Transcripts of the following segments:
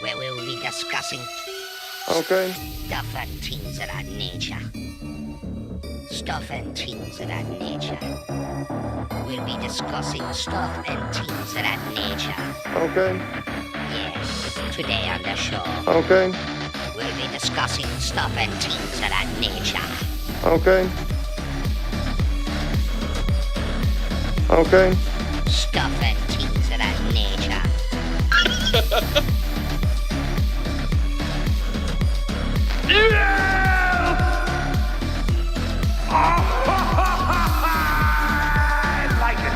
where we will be discussing Okay. stuff and things of that nature. Stuff and things of that nature. We'll be discussing stuff and things of that nature. Okay. Yes, today on the show. Okay. We'll be discussing stuff and things of that nature. Okay. Okay. Stuff and things of that nature. I like it.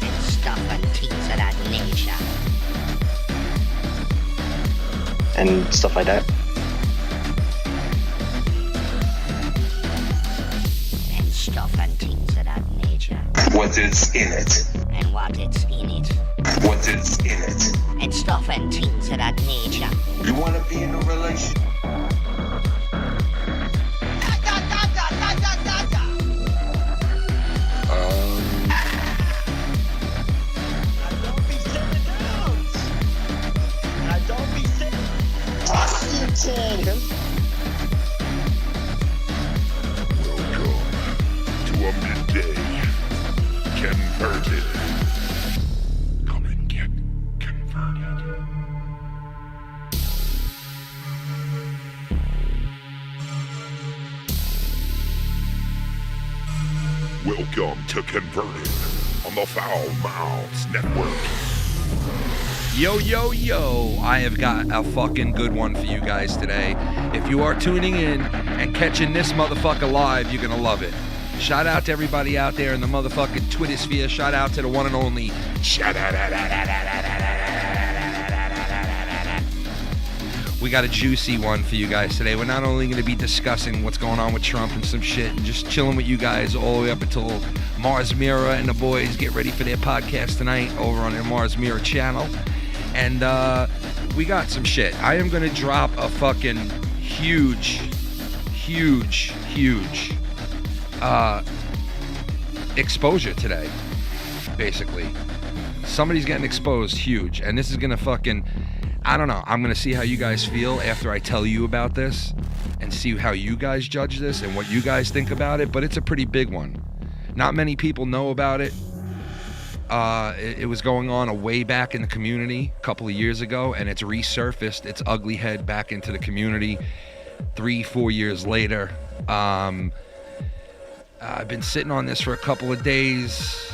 And stuff and things of that nature. And stuff like that. And stuff and things of that nature. What is in it? And what it's in it. What is in it? And stuff and things of that nature. You want to be in a relationship? Welcome to a midday Kenverted. Come and get converted. Welcome to Converted on the Foul Mouths Network. Yo, yo, yo, I have got a fucking good one for you guys today. If you are tuning in and catching this motherfucker live, you're gonna love it. Shout out to everybody out there in the motherfucking Twitter sphere. Shout out to the one and only. We got a juicy one for you guys today. We're not only gonna be discussing what's going on with Trump and some shit and just chilling with you guys all the way up until Mars Mirror and the boys get ready for their podcast tonight over on their Mars Mirror channel. And we got some shit. I am going to drop a fucking huge exposure today, basically. Somebody's getting exposed huge. And this is going to fucking, I don't know. I'm going to see how you guys feel after I tell you about this and see how you guys judge this and what you guys think about it. But it's a pretty big one. Not many people know about it. It was going on a way back in the community a couple of years ago, and it's resurfaced its ugly head back into the community 3-4 years later. I've been sitting on this for a couple of days,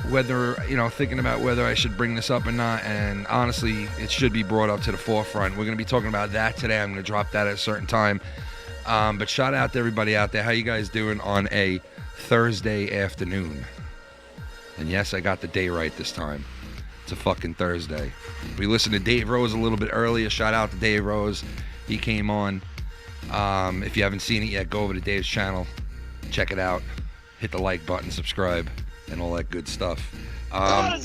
thinking about whether I should bring this up or not, and honestly, it should be brought up to the forefront. We're going to be talking about that today. I'm going to drop that at a certain time. But shout out to everybody out there. How you guys doing on a Thursday afternoon? And yes, I got the day right this time. It's a fucking Thursday. We listened to Dave Rose a little bit earlier. Shout out to Dave Rose. He came on. If you haven't seen it yet, go over to Dave's channel. Check it out. Hit the like button, subscribe, and all that good stuff. A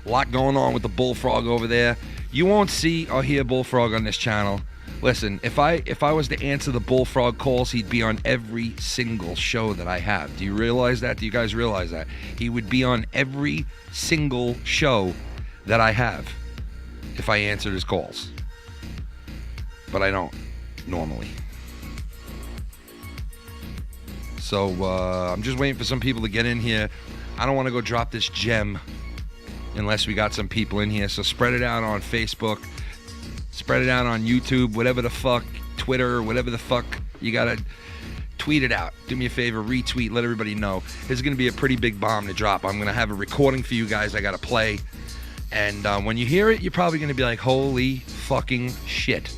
lot going on with the Bullfrog over there. You won't see or hear Bullfrog on this channel. Listen, if I was to answer the Bullfrog calls, he'd be on every single show that I have. Do you realize that? Do you guys realize that? He would be on every single show that I have if I answered his calls. But I don't, normally. So, I'm just waiting for some people to get in here. I don't want to go drop this gem unless we got some people in here. So spread it out on Facebook. Spread it out on YouTube, whatever the fuck, Twitter, whatever the fuck. You gotta tweet it out. Do me a favor, retweet, let everybody know. This is gonna be a pretty big bomb to drop. I'm gonna have a recording for you guys I gotta play. And when you hear it, you're probably gonna be like, holy fucking shit.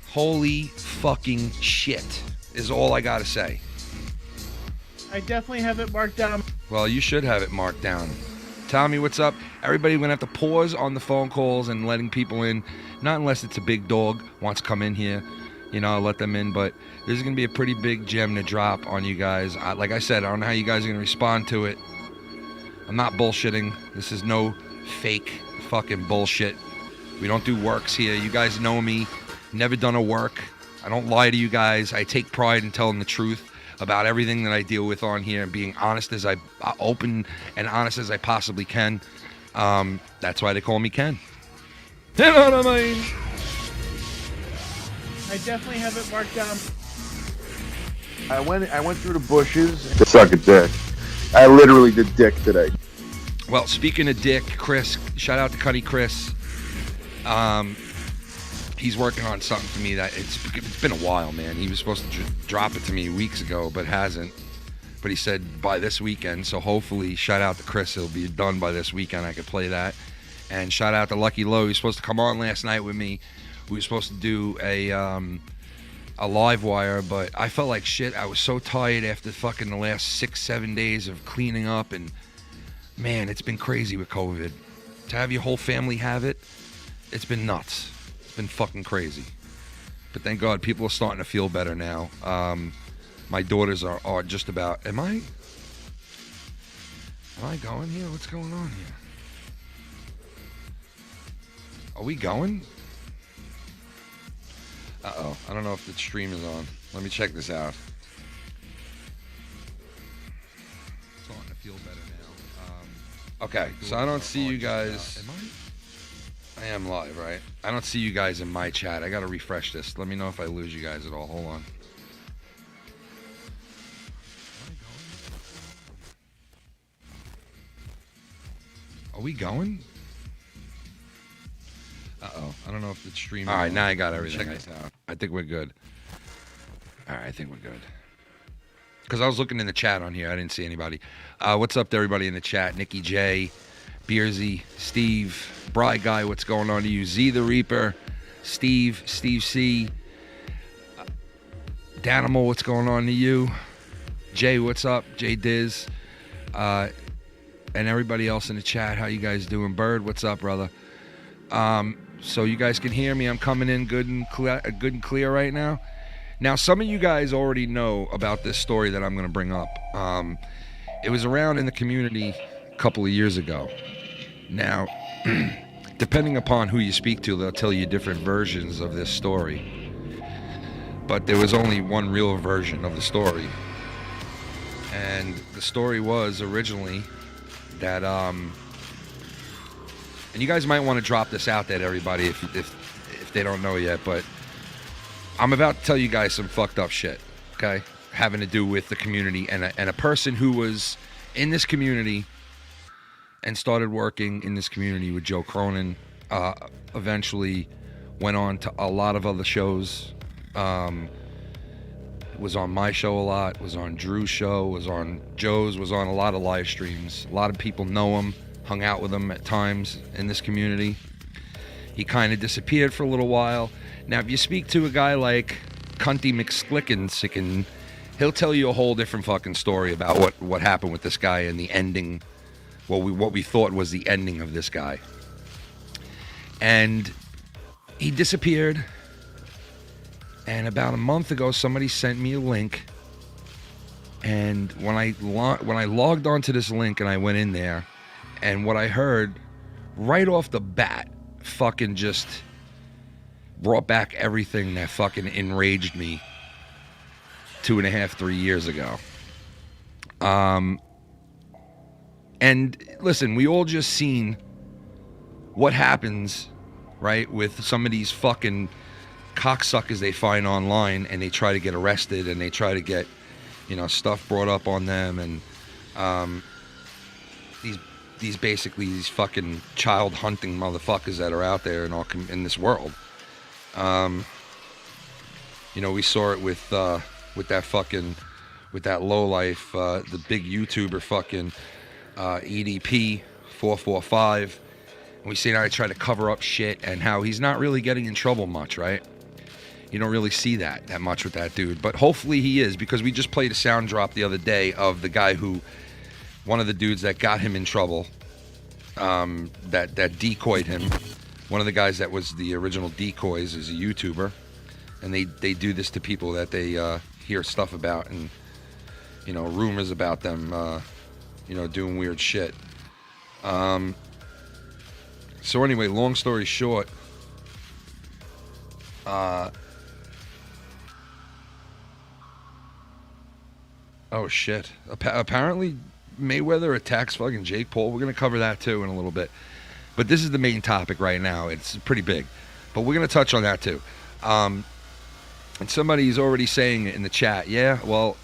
Holy fucking shit is all I gotta say. I definitely have it marked down. Well, you should have it marked down. Tommy, what's up? Everybody, we're going to have to pause on the phone calls and letting people in. Not unless it's a big dog wants to come in here. I'll let them in. But this is going to be a pretty big gem to drop on you guys. Like I said, I don't know how you guys are going to respond to it. I'm not bullshitting. This is no fake fucking bullshit. We don't do works here. You guys know me. Never done a work. I don't lie to you guys. I take pride in telling the truth. about everything that I deal with on here and being honest as open and honest as I possibly can. That's why they call me Ken. You know what I mean? I definitely have it marked down. I went through the bushes to suck a dick. I literally did dick today. Well, speaking of dick, Chris, shout out to Cunny Chris. He's working on something for me that it's been a while, man. He was supposed to drop it to me weeks ago, but hasn't. But he said by this weekend, so hopefully, shout out to Chris, it'll be done by this weekend. I could play that. And shout out to Lucky Low. He was supposed to come on last night with me. We were supposed to do a live wire, but I felt like shit. I was so tired after fucking the last 6-7 days of cleaning up, and man, it's been crazy with COVID. To have your whole family have it, it's been nuts. It's been fucking crazy. But thank God people are starting to feel better now. My daughters are just about. Am I going here? What's going on here? Are we going? Uh-oh. I don't know if the stream is on. Let me check this out. Starting to feel better now. Okay, so I don't see you guys. I am live, right? I don't see you guys in my chat. I gotta refresh this. Let me know if I lose you guys at all. Hold on. Are we going? Uh-oh. I don't know if the stream. All right, now I got everything. Check this out. I think we're good. All right, I think we're good. Because I was looking in the chat on here. I didn't see anybody. What's up to everybody in the chat? Nikki J, Beersy, Steve, Bry Guy, what's going on to you? Z the Reaper, Steve C, Danimal, what's going on to you? Jay, what's up? Jay Diz, and everybody else in the chat. How you guys doing? Bird, what's up, brother? So you guys can hear me. I'm coming in good and clear right now. Now, some of you guys already know about this story that I'm going to bring up. It was around in the community a couple of years ago. Now, depending upon who you speak to, they'll tell you different versions of this story. But there was only one real version of the story. And the story was originally that, and you guys might want to drop this out there to everybody if they don't know yet, but I'm about to tell you guys some fucked up shit, okay? Having to do with the community and a person who was in this community and started working in this community with Joe Cronin, eventually went on to a lot of other shows, was on my show a lot, was on Drew's show, was on Joe's, was on a lot of live streams. A lot of people know him, hung out with him at times in this community. He kind of disappeared for a little while. Now, if you speak to a guy like Cunty McSlickensicken, he'll tell you a whole different fucking story about what happened with this guy and the ending, what we thought was the ending of this guy. And he disappeared. And about a month ago, somebody sent me a link. And when I logged onto this link and I went in there, and what I heard right off the bat fucking just brought back everything that fucking enraged me 2.5, 3 years ago. And listen, we all just seen what happens, right, with some of these fucking cocksuckers they find online, and they try to get arrested, and they try to get, stuff brought up on them, and these fucking child hunting motherfuckers that are out there in this world. We saw it with that lowlife, the big YouTuber fucking EDP 445. And we see how he tried to cover up shit and how he's not really getting in trouble much, right? You don't really see that much with that dude, but hopefully he is, because we just played a sound drop the other day of the guy one of the dudes that got him in trouble, that decoyed him. One of the guys that was the original decoys is a YouTuber, and they do this to people that they hear stuff about, and rumors about them doing weird shit. So anyway, long story short, Oh shit! Apparently, Mayweather attacks fucking Jake Paul. We're gonna cover that too in a little bit. But this is the main topic right now. It's pretty big, but we're gonna touch on that too. And somebody's already saying it in the chat. Yeah, well,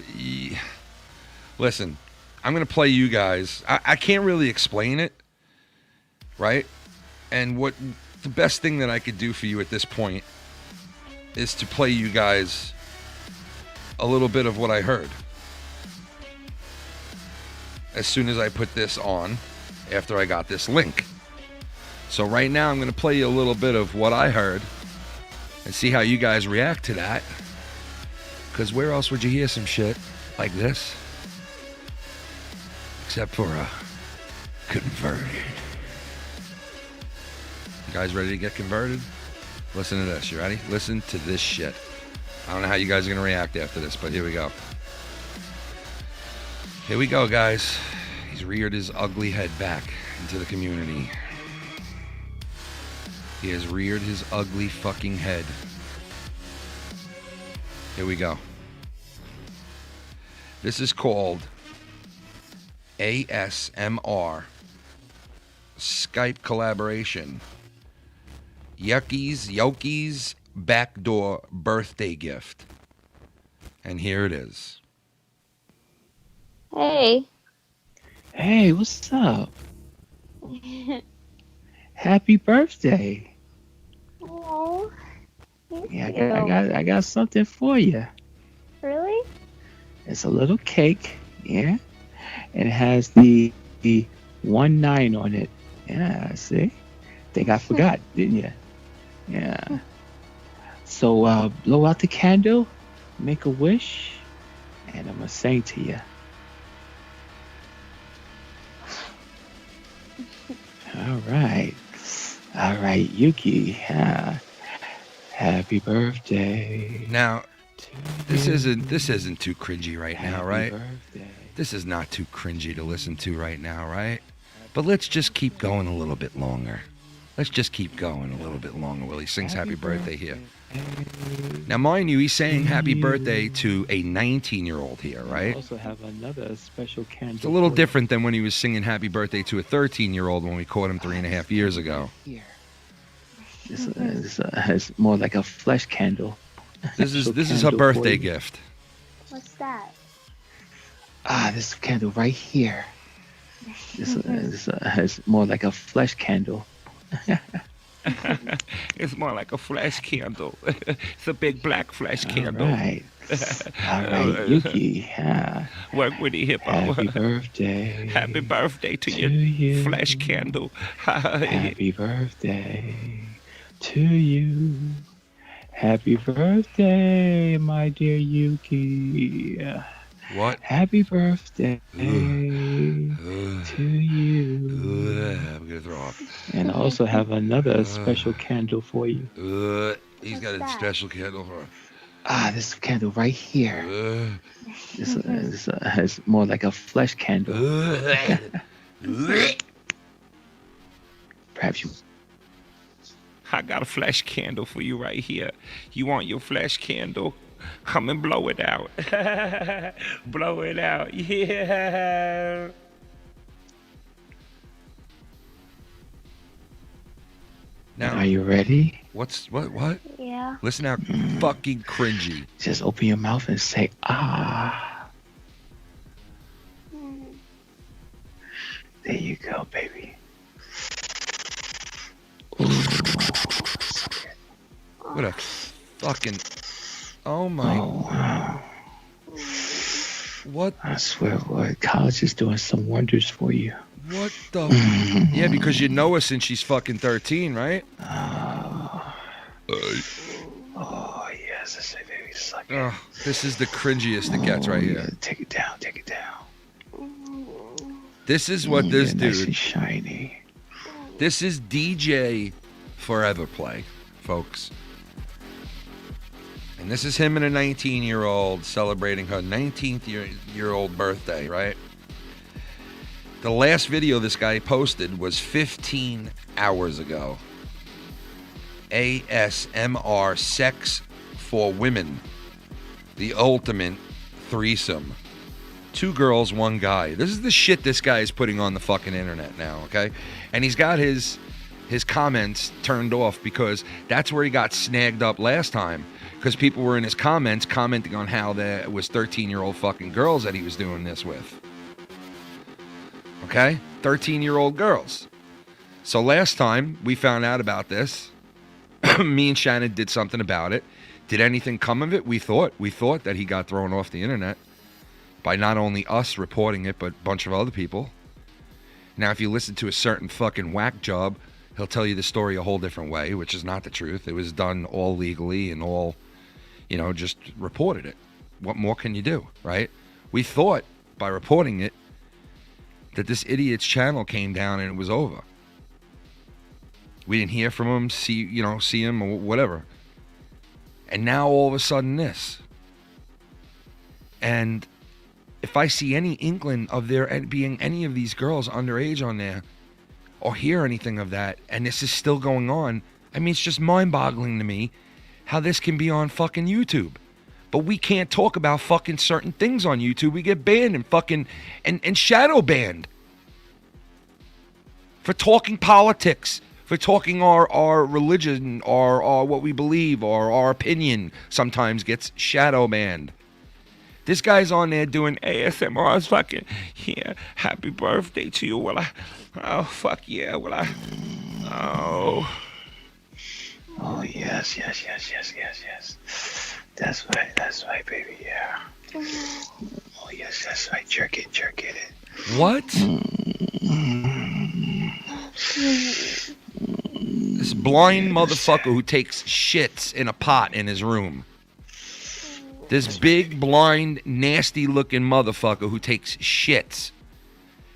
listen, I'm gonna play you guys. I can't really explain it, right? And what the best thing that I could do for you at this point is to play you guys a little bit of what I heard. As soon as I put this on, after I got this link. So right now I'm going to play you a little bit of what I heard and see how you guys react to that. Because where else would you hear some shit like this? Except for a Converted. You guys ready to get converted? Listen to this. You ready? Listen to this shit. I don't know how you guys are going to react after this, but here we go. Here we go, guys. He's reared his ugly head back into the community. He has reared his ugly fucking head. Here we go. This is called ASMR Skype collaboration. Yoki's backdoor birthday gift. And here it is. Hey. Hey, what's up? Happy birthday. Oh. Yeah, I got something for you. Really? It's a little cake, yeah. And it has the 19 on it. Yeah, see? Think I forgot, didn't you? Yeah. So blow out the candle, make a wish, and I'm gonna sing to you. All right, Yuki. Happy birthday. Now, this isn't too cringy right now, right? Birthday. This is not too cringy to listen to right now, right? But let's just keep going a little bit longer. Let's just keep going a little bit longer while he sings happy birthday here. Now, mind you, he's saying happy birthday to a 19-year-old here, right? I also have another special candle. It's a little different than when he was singing happy birthday to a 13-year-old when we caught him 3.5 years ago. Here. It's more like a flesh candle. This is her birthday gift. What's that? This candle right here. It's more like a flesh candle. It's more like a flash candle. It's a big black flash candle. All right, Yuki. Work with the hip hop. Happy birthday. Happy birthday to your flash candle. Happy birthday to you. Happy birthday, my dear Yuki. What? Happy birthday to you. I'm gonna throw up. And I also have another special candle for you. He's got a special candle for her. This candle right here. It's more like a flesh candle. Perhaps you. I got a flash candle for you right here. You want your flash candle? Come and blow it out. Blow it out. Yeah. Now, are you ready? What? Yeah. Listen how fucking cringy. Just open your mouth and say, ah. There you go, baby. What a fucking... Oh my... Oh, wow. What? I swear, boy, college is doing some wonders for you. What the... Yeah, because you know her since she's fucking 13, right? Oh, yes, I say, baby, suck it. Oh, this is the cringiest it gets right here. Take it down. This is what this Nice dude... and shiny. This is DJ Forever Play, folks. And this is him and a 19-year-old celebrating her 19th-year-old birthday, right? The last video this guy posted was 15 hours ago. ASMR Sex for Women. The ultimate threesome. 2 girls, 1 guy. This is the shit this guy is putting on the fucking internet now, okay? And he's got his comments turned off because that's where he got snagged up last time. Because people were in his comments commenting on how there was 13-year-old fucking girls that he was doing this with. Okay? 13-year-old girls. So last time we found out about this, me and Shannon did something about it. Did anything come of it? We thought that he got thrown off the internet by not only us reporting it, but a bunch of other people. Now, if you listen to a certain fucking whack job, he'll tell you the story a whole different way, which is not the truth. It was done all legally and all, just reported it. What more can you do, right? We thought by reporting it that this idiot's channel came down and it was over. We didn't hear from him, see him or whatever. And now all of a sudden this. And if I see any inkling of there being any of these girls underage on there or hear anything of that, and this is still going on, I mean, it's just mind-boggling to me how this can be on fucking YouTube. But we can't talk about fucking certain things on YouTube. We get banned and fucking and shadow banned for talking politics, for talking our religion, or what we believe, or our opinion sometimes gets shadow banned. This guy's on there doing ASMR. It's fucking, yeah, happy birthday to you. Oh, fuck yeah. Oh, yes. That's right, baby, yeah. Oh, yes, that's right. Jerk it. what? This blind motherfucker who takes shits in a pot in his room. This big, blind, nasty-looking motherfucker who takes shits.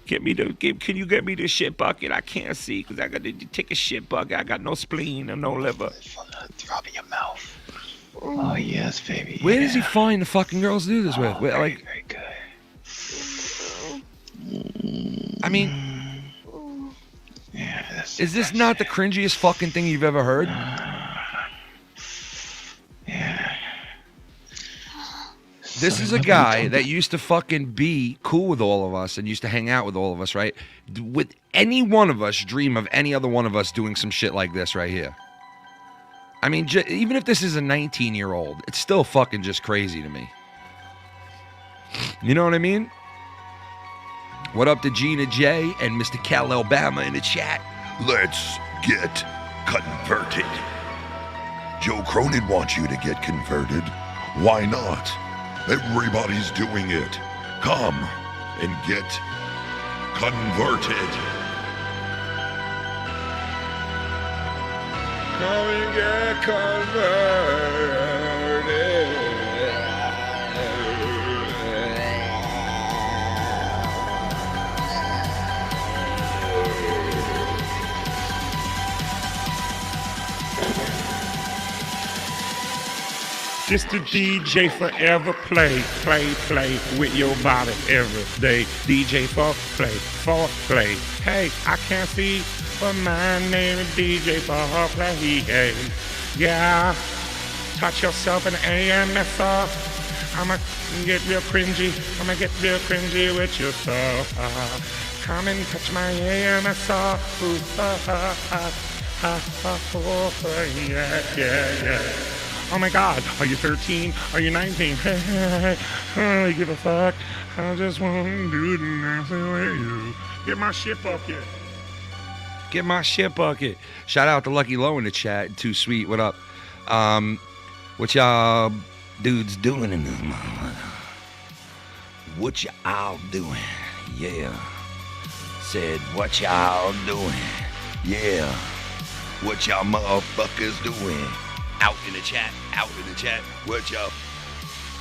Can you get me the shit bucket? I can't see because I got to take a shit bucket. I got no spleen and no liver. Drop in your mouth. Oh, yes, baby. Where does he find the fucking girls to do this with? Very good. I mean, yeah, is this not the cringiest fucking thing you've ever heard? Yeah. This is a guy that used to fucking be cool with all of us and used to hang out with all of us, right? Would any one of us dream of any other one of us doing some shit like this right here? I mean, even if this is a 19-year-old, it's still fucking just crazy to me. You know what I mean? What up to Gina J and Mr. Cal Alabama in the chat? Let's get converted. Joe Cronin wants you to get converted. Why not? Everybody's doing it. Come and get converted. Come and get converted. This the DJ forever play with your body every day. DJ for play. Hey, I can't see, but my name is DJ for play. Hey, yeah, touch yourself in AMSR. I'ma get real cringy with yourself. Come and touch my AMSR. Yeah. Oh my God, are you 13? Are you 19? I don't give a fuck. I just want to do the nice with you. Get my shit bucket. Shout out to Lucky Low in the chat. Too sweet. What up? What y'all dudes doing in this motherfucker? What y'all doing? Yeah. Said, what y'all doing? Yeah. What y'all motherfuckers doing? Out in the chat. What y'all?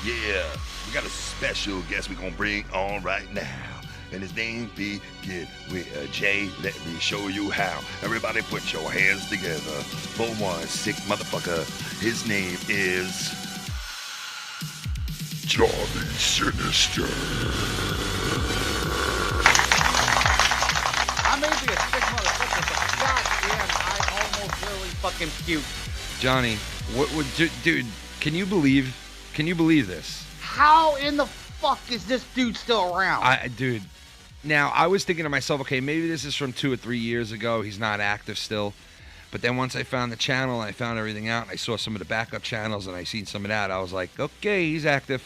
Yeah, we got a special guest we're gonna bring on right now. And his name begin with a J. Let me show you how. Everybody put your hands together for one sick motherfucker. His name is Johnny Sinister. I may be a sick motherfucker, but goddamn, I almost really fucking puked. Johnny, what would dude? Can you believe this? How in the fuck is this dude still around? Dude, now I was thinking to myself, okay, maybe this is from 2 or 3 years ago. He's not active still. But then once I found the channel, I found everything out, and I saw some of the backup channels, and I seen some of that. I was like, okay, he's active.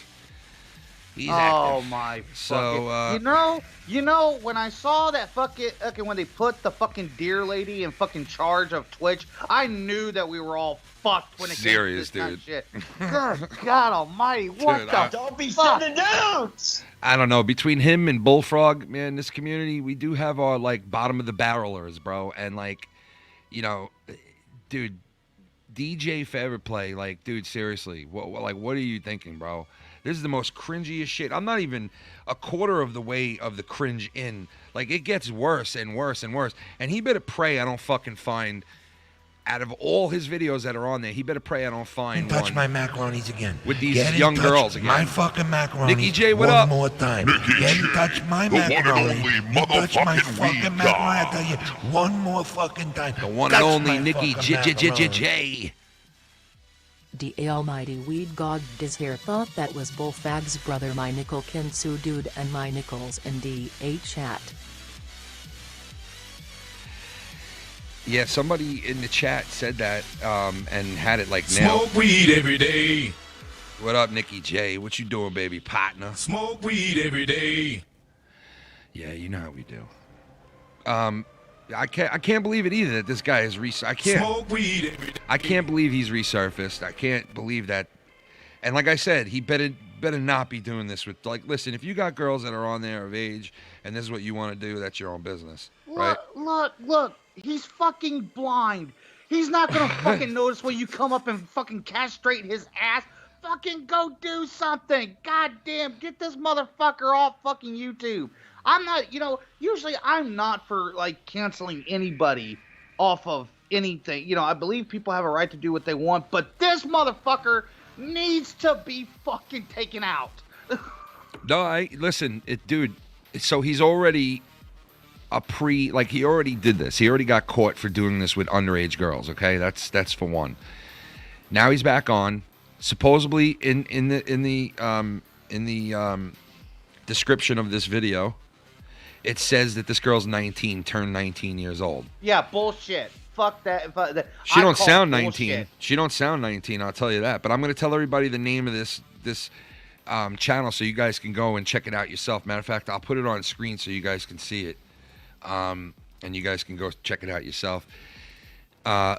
He's active. My so, fucking... You know, when I saw that when they put the fucking deer lady in fucking charge of Twitch, I knew that we were all fucked when it came to this kind of shit. God almighty, what the Don't be sending nudes! I don't know. Between him and Bullfrog, man, this community, we do have our, like, bottom of the barrelers, bro. And, like, you know, dude, DJ Favorite Play, like, dude, seriously, what are you thinking, bro? This is the most cringiest shit. I'm not even a quarter of the way of the cringe in. Like, it gets worse and worse and worse. And he better pray I don't fucking find, out of all his videos that are on there, he better pray I don't find touch one my macaronis again. With these young girls again. My fucking macaronis. Nikki J, what one up? more time. Nikki Get J, in touch my the one and macaroni. only You touch my motherfucking fucking weed macaroni. I god. tell you, one more fucking time. The one Touch and only my Nikki fucking macaroni. J. The almighty weed god is here. Thought that was Bullfrog's brother my nickel Kinsu dude and my nickels in the chat. Yeah, somebody in the chat said that and had it like nailed. Smoke weed every day. What up, Nikki J? What you doing, baby partner? Smoke weed every day. Yeah, you know how we do. I can't believe it either that this guy is Smoke weed every day. I can't believe he's resurfaced. I can't believe that. And like I said, he better not be doing this with, like, listen, if you got girls that are on there of age and this is what you want to do, that's your own business, right? Look, he's fucking blind. He's not gonna fucking notice when you come up and fucking castrate his ass. Fucking go do something. God damn, get this motherfucker off fucking YouTube. I'm not, usually I'm not for, like, canceling anybody off of anything. I believe people have a right to do what they want, but this motherfucker needs to be fucking taken out. No, listen, dude, so he's already he already did this. He already got caught for doing this with underage girls, okay? That's for one. Now he's back on. Supposedly in the description of this video, it says that this girl's 19, turned 19 years old. Yeah, bullshit. Fuck that. She don't sound 19. She don't sound 19, I'll tell you that. But I'm going to tell everybody the name of this channel so you guys can go and check it out yourself. Matter of fact, I'll put it on screen so you guys can see it. And you guys can go check it out yourself. I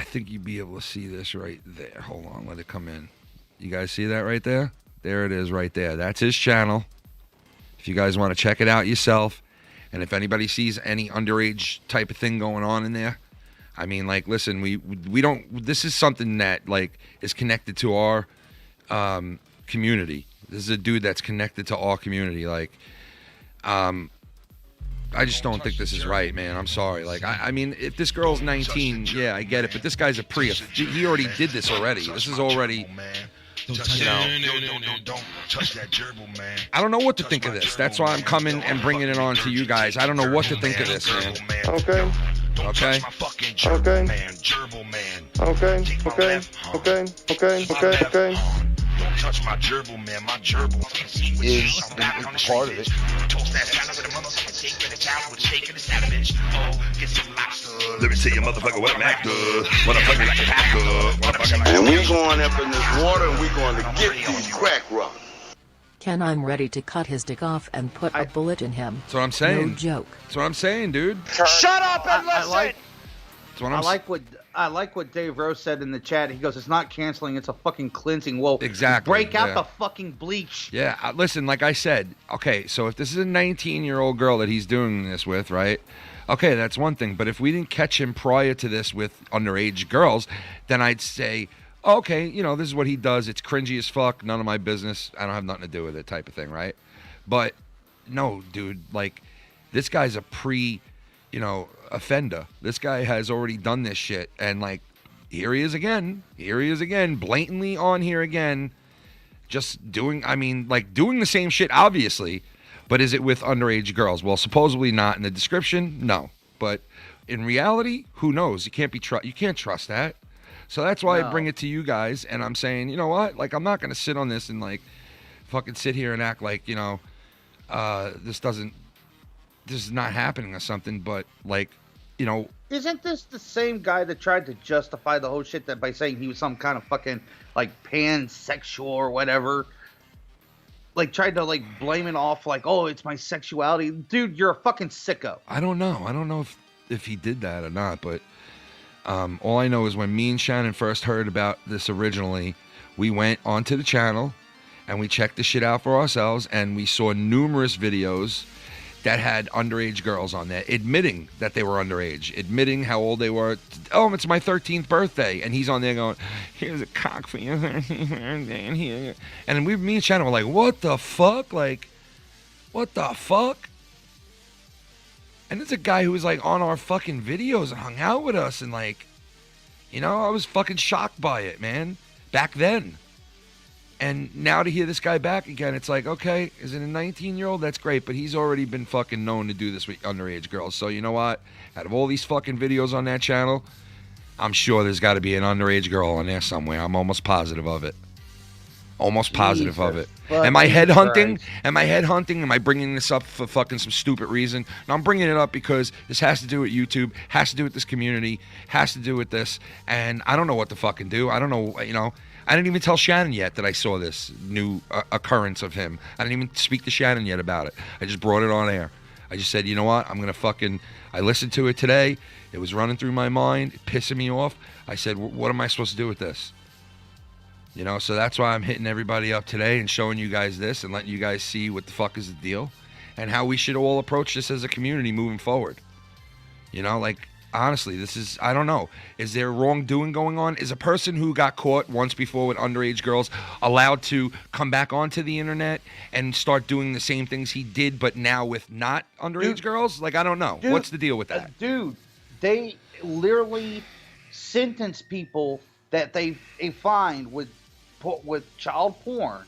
think you'd be able to see this right there. Hold on, let it come in. You guys see that right there? There it is right there. That's his channel. If you guys want to check it out yourself, and if anybody sees any underage type of thing going on in there, I mean, like, listen, we don't. This is something that, like, is connected to our community. This is a dude that's connected to our community. Like, I just don't think this is right, man. I'm sorry. Like, I mean, if this girl's 19, yeah, I get it. But this guy's a Prius. He already did this already. This is already. Don't touch that gerbil, man. I don't know what to think of this. That's why I'm coming and bringing it on to you guys. I don't know what to think of this, man. Okay. Okay. Okay. Don't touch my gerbil, man. My gerbil is part of it. Let me tell you, motherfucker, what a Mac does. Motherfucker like a hacker. And we going up in this water and we going to get these crack rocks. Ken, I'm ready to cut his dick off and put a bullet in him. That's what I'm saying. No joke. That's what I'm saying, dude. Shut up and listen. I like what Dave Rose said in the chat. He goes, "It's not canceling; it's a fucking cleansing." Well, exactly. Break out the fucking bleach. Yeah, listen. Like I said, okay. So if this is a 19-year-old girl that he's doing this with, right? Okay, that's one thing. But if we didn't catch him prior to this with underage girls, then I'd say, okay, this is what he does. It's cringy as fuck. None of my business. I don't have nothing to do with it, type of thing, right? But no, dude. Like, this guy's a offender. This guy has already done this shit, and, like, here he is again, blatantly on here again, just doing the same shit, obviously, but is it with underage girls? Well, supposedly not. In the description, no, but in reality, who knows? You can't trust that. So that's why I bring it to you guys, and I'm saying, you know what, like, I'm not gonna sit on this and, like, fucking sit here and act like, this is not happening or something, but like, Isn't this the same guy that tried to justify the whole shit that by saying he was some kind of fucking like pansexual or whatever? Like tried to like blame it off like, oh, it's my sexuality. Dude, you're a fucking sicko. I don't know if he did that or not, but all I know is when me and Shannon first heard about this originally, we went onto the channel and we checked the shit out for ourselves, and we saw numerous videos that had underage girls on there admitting that they were underage, admitting how old they were. Oh, it's my 13th birthday. And he's on there going, here's a cock for your 13th birthday. And here. And me and Shannon were like, what the fuck? Like, what the fuck? And there's a guy who was like on our fucking videos and hung out with us. And like, I was fucking shocked by it, man. Back then. And now to hear this guy back again, it's like, okay, is it a 19-year-old? That's great, but he's already been fucking known to do this with underage girls. So you know what? Out of all these fucking videos on that channel, I'm sure there's got to be an underage girl on there somewhere. I'm almost positive of it. Almost positive of it. Am I headhunting? Am I headhunting? Am I bringing this up for fucking some stupid reason? No, I'm bringing it up because this has to do with YouTube, has to do with this community, has to do with this, and I don't know what to fucking do. I don't know, I didn't even tell Shannon yet that I saw this new occurrence of him. I didn't even speak to Shannon yet about it. I just brought it on air. I just said, you know what? I'm going to fucking... I listened to it today. It was running through my mind, pissing me off. I said, what am I supposed to do with this? So that's why I'm hitting everybody up today and showing you guys this and letting you guys see what the fuck is the deal and how we should all approach this as a community moving forward. Honestly, this is, I don't know. Is there wrongdoing going on? Is a person who got caught once before with underage girls allowed to come back onto the internet and start doing the same things he did, but now with not underage girls? Like, I don't know. What's the deal with that? Dude, they literally sentence people that they find with child porn.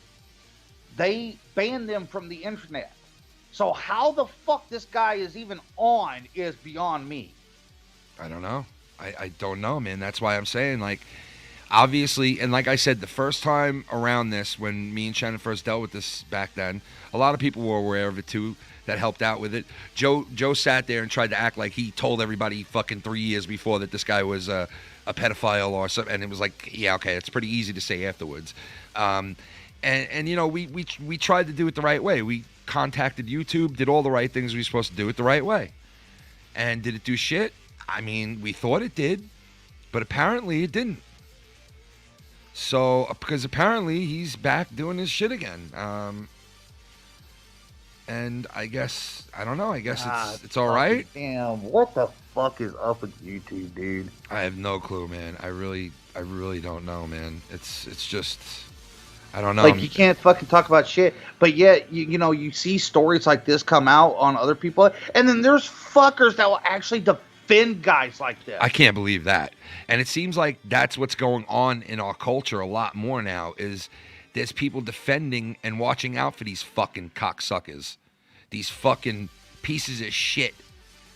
They ban them from the internet. So how the fuck this guy is even on is beyond me. I don't know. I don't know, man. That's why I'm saying, like, obviously, and like I said, the first time around this, when me and Shannon first dealt with this back then, a lot of people were aware of it too that helped out with it. Joe sat there and tried to act like he told everybody fucking 3 years before that this guy was a pedophile or something, and it was like, yeah, okay, it's pretty easy to say afterwards. And we tried to do it the right way. We contacted YouTube, did all the right things we were supposed to do it the right way. And did it do shit? I mean, we thought it did, but apparently it didn't. So, because apparently he's back doing his shit again. And I guess, I don't know, I guess it's all right. Damn, what the fuck is up with YouTube, dude? I have no clue, man. I really don't know, man. It's just, I don't know. Like, you can't fucking talk about shit, but yet, you see stories like this come out on other people, and then there's fuckers that will actually defend guys like this. I can't believe that. And it seems like that's what's going on in our culture a lot more now, is there's people defending and watching out for these fucking cocksuckers. These fucking pieces of shit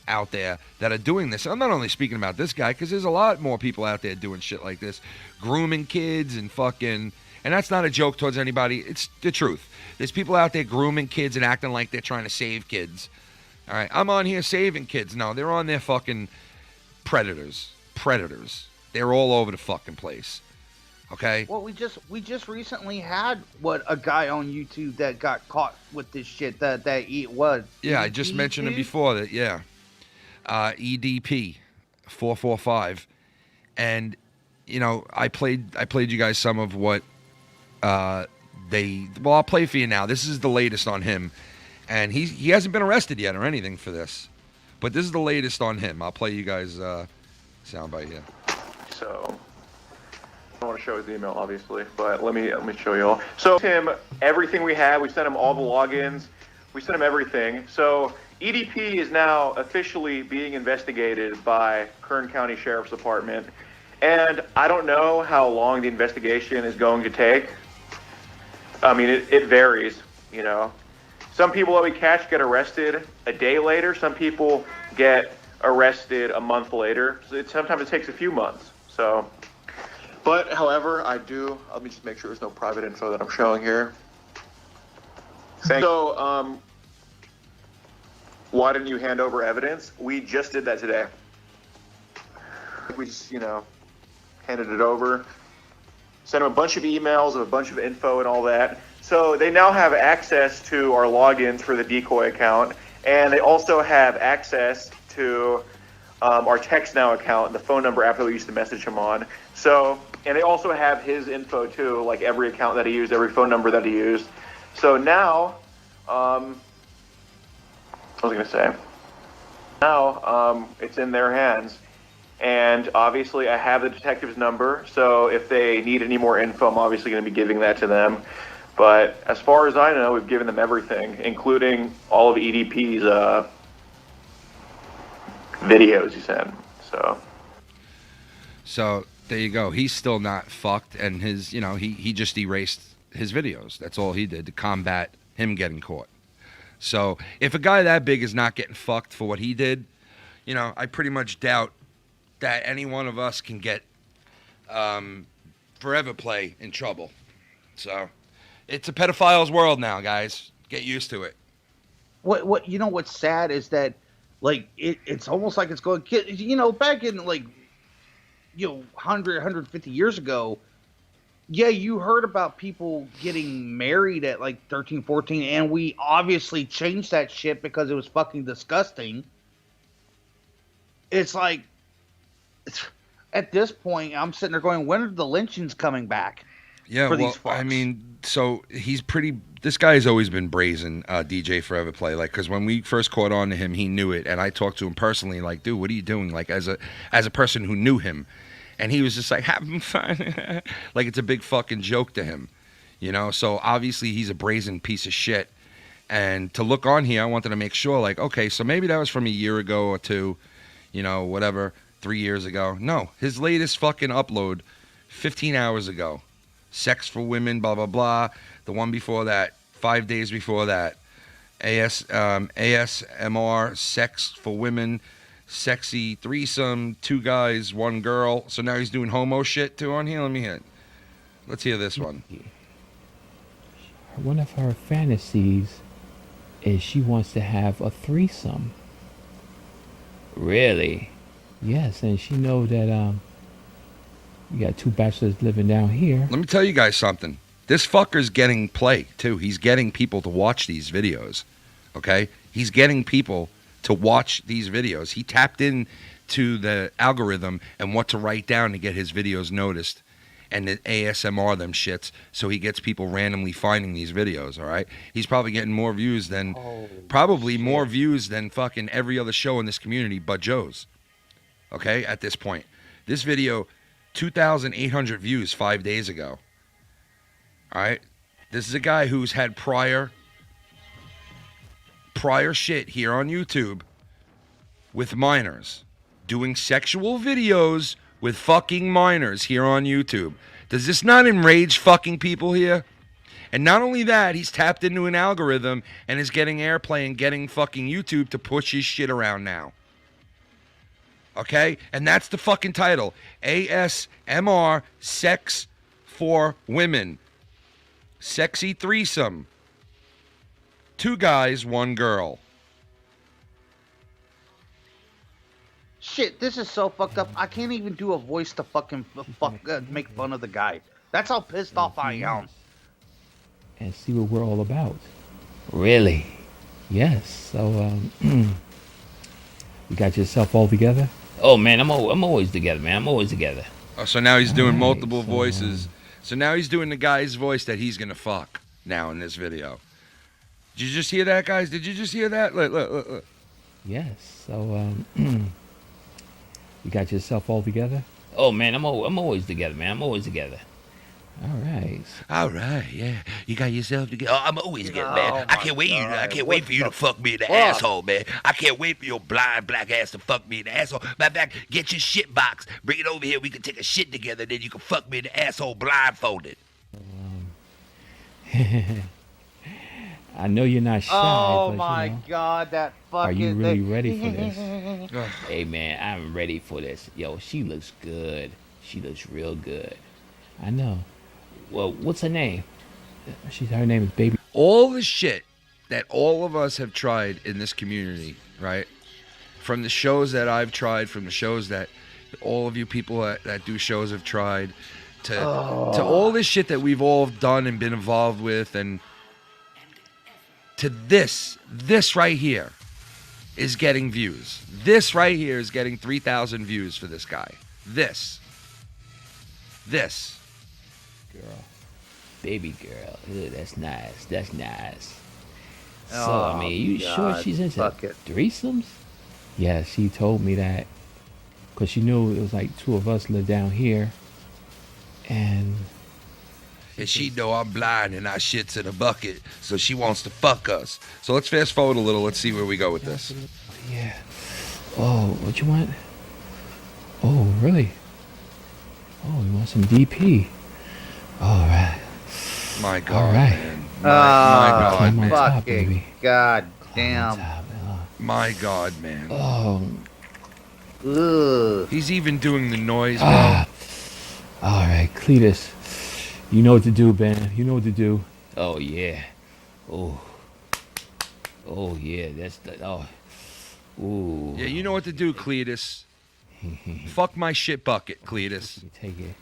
out there that are doing this. I'm not only speaking about this guy, because there's a lot more people out there doing shit like this. Grooming kids and fucking... And that's not a joke towards anybody. It's the truth. There's people out there grooming kids and acting like they're trying to save kids. All right, I'm on here saving kids. No, they're on there fucking predators. Predators. They're all over the fucking place. Okay? Well, we just recently had a guy on YouTube that got caught with this shit that was. Yeah, I just mentioned it before that, yeah. EDP 445. And I played you guys some of what I'll play for you now. This is the latest on him. And he hasn't been arrested yet or anything for this. But this is the latest on him. I'll play you guys soundbite here. So, I don't want to show his email, obviously, but let me show you all. So, him, everything we had, we sent him all the logins. We sent him everything. So, EDP is now officially being investigated by Kern County Sheriff's Department. And I don't know how long the investigation is going to take. I mean, it varies, Some people that we catch get arrested a day later. Some people get arrested a month later. So sometimes it takes a few months. So, but however, let me just make sure there's no private info that I'm showing here. So, why didn't you hand over evidence? We just did that today. We just, handed it over. Sent them a bunch of emails of a bunch of info and all that. So they now have access to our logins for the decoy account, and they also have access to our TextNow account, the phone number after we used to message him on. So, and they also have his info too, like every account that he used, every phone number that he used. So now, what was I going to say? Now, it's in their hands. And obviously I have the detective's number, so if they need any more info, I'm obviously going to be giving that to them. But as far as I know, we've given them everything, including all of EDP's videos he sent. So there you go. He's still not fucked, and his, he just erased his videos. That's all he did to combat him getting caught. So if a guy that big is not getting fucked for what he did, I pretty much doubt that any one of us can get Forever Play in trouble. So it's a pedophile's world now, guys. Get used to it. What's sad is that, like, it's almost like it's going, back in, like, 150 years ago, yeah, you heard about people getting married at like 13, 14, and we obviously changed that shit because it was fucking disgusting. It's like, at this point, I'm sitting there going, when are the lynchings coming back? Yeah, for well, these fucks? I mean, so this guy has always been brazen, DJ Forever Play. Like, because when we first caught on to him, he knew it, and I talked to him personally, like, dude, what are you doing? Like, as a person who knew him, and he was just like, having fun. Like, it's a big fucking joke to him, So obviously he's a brazen piece of shit. And to look on here, I wanted to make sure, like, okay, so maybe that was from a year ago or two, whatever, 3 years ago. No, his latest fucking upload, 15 hours ago. Sex for women, blah, blah, blah. The one before that, 5 days before that. ASMR, sex for women, sexy threesome, 2 guys, 1 girl. So now he's doing homo shit too on here. Let's hear this one. One of her fantasies is she wants to have a threesome. Really? Yes, and she knows that you got 2 bachelors living down here. Let me tell you guys something. This fucker's getting play too. He's getting people to watch these videos. Okay? He's getting people to watch these videos. He tapped in to the algorithm and what to write down to get his videos noticed, and the ASMR them shits, so he gets people randomly finding these videos, all right? He's probably getting more views than more views than fucking every other show in this community but Joe's. Okay? At this point. This video, 2,800 views 5 days ago. All right? This is a guy who's had prior shit here on YouTube with minors, doing sexual videos with fucking minors here on YouTube. Does this not enrage fucking people here? And not only that, he's tapped into an algorithm and is getting airplay and getting fucking YouTube to push his shit around now. Okay? And that's the fucking title. ASMR, sex for women. Sexy threesome. 2 guys, 1 girl. Shit, this is so fucked up. I can't even do a voice to fucking make fun of the guy. That's how pissed off I am. And see what we're all about. Really? Yes. So, you got yourself all together? Oh man, I'm always together, man. I'm always together. Oh, so now he's doing multiple voices. So now he's doing the guy's voice that he's gonna fuck now in this video. Did you just hear that, guys? Did you just hear that? Look. Yes. So, you got yourself all together? Oh man, I'm always together, man. I'm always together. All right, yeah. You got yourself together. Oh, I'm always together, man. Oh, I can't wait for you to fuck me in the asshole, man. I can't wait for your blind black ass to fuck me in the asshole. Matter of fact, get your shit box, bring it over here. We can take a shit together, then you can fuck me in the asshole blindfolded. I know you're not shy. Oh but, my God, that fucking. Are you really ready for this? Hey man, I'm ready for this. Yo, she looks good. She looks real good. I know. Well, what's her name? Her name is Baby. All the shit that all of us have tried in this community, right? From the shows that I've tried, from the shows that all of you people that do shows have tried, to all this shit that we've all done and been involved with, and to this right here is getting views. This right here is getting 3,000 views for this guy. This. Girl. Baby girl. Ooh, that's nice. That's nice. So, I mean, you sure she's into threesomes? Yeah, she told me that. Because she knew it was like two of us live down here. And she know I'm blind and I shits in a bucket, so she wants to fuck us. So let's fast forward a little. Let's see where we go with this. yeah. Oh, what you want? Oh, really? Oh, you want some DP? All right. My God, All right. man. My God, Climb on man. top, baby. God damn. My God, man. Oh. Ugh. He's even doing the noise, bro. All right, Cletus. You know what to do, Ben. You know what to do. Oh, yeah. Oh. Oh, yeah. That's the... Oh. Ooh. Yeah, you know what to do, Cletus. Fuck my shit bucket, Cletus. Take it.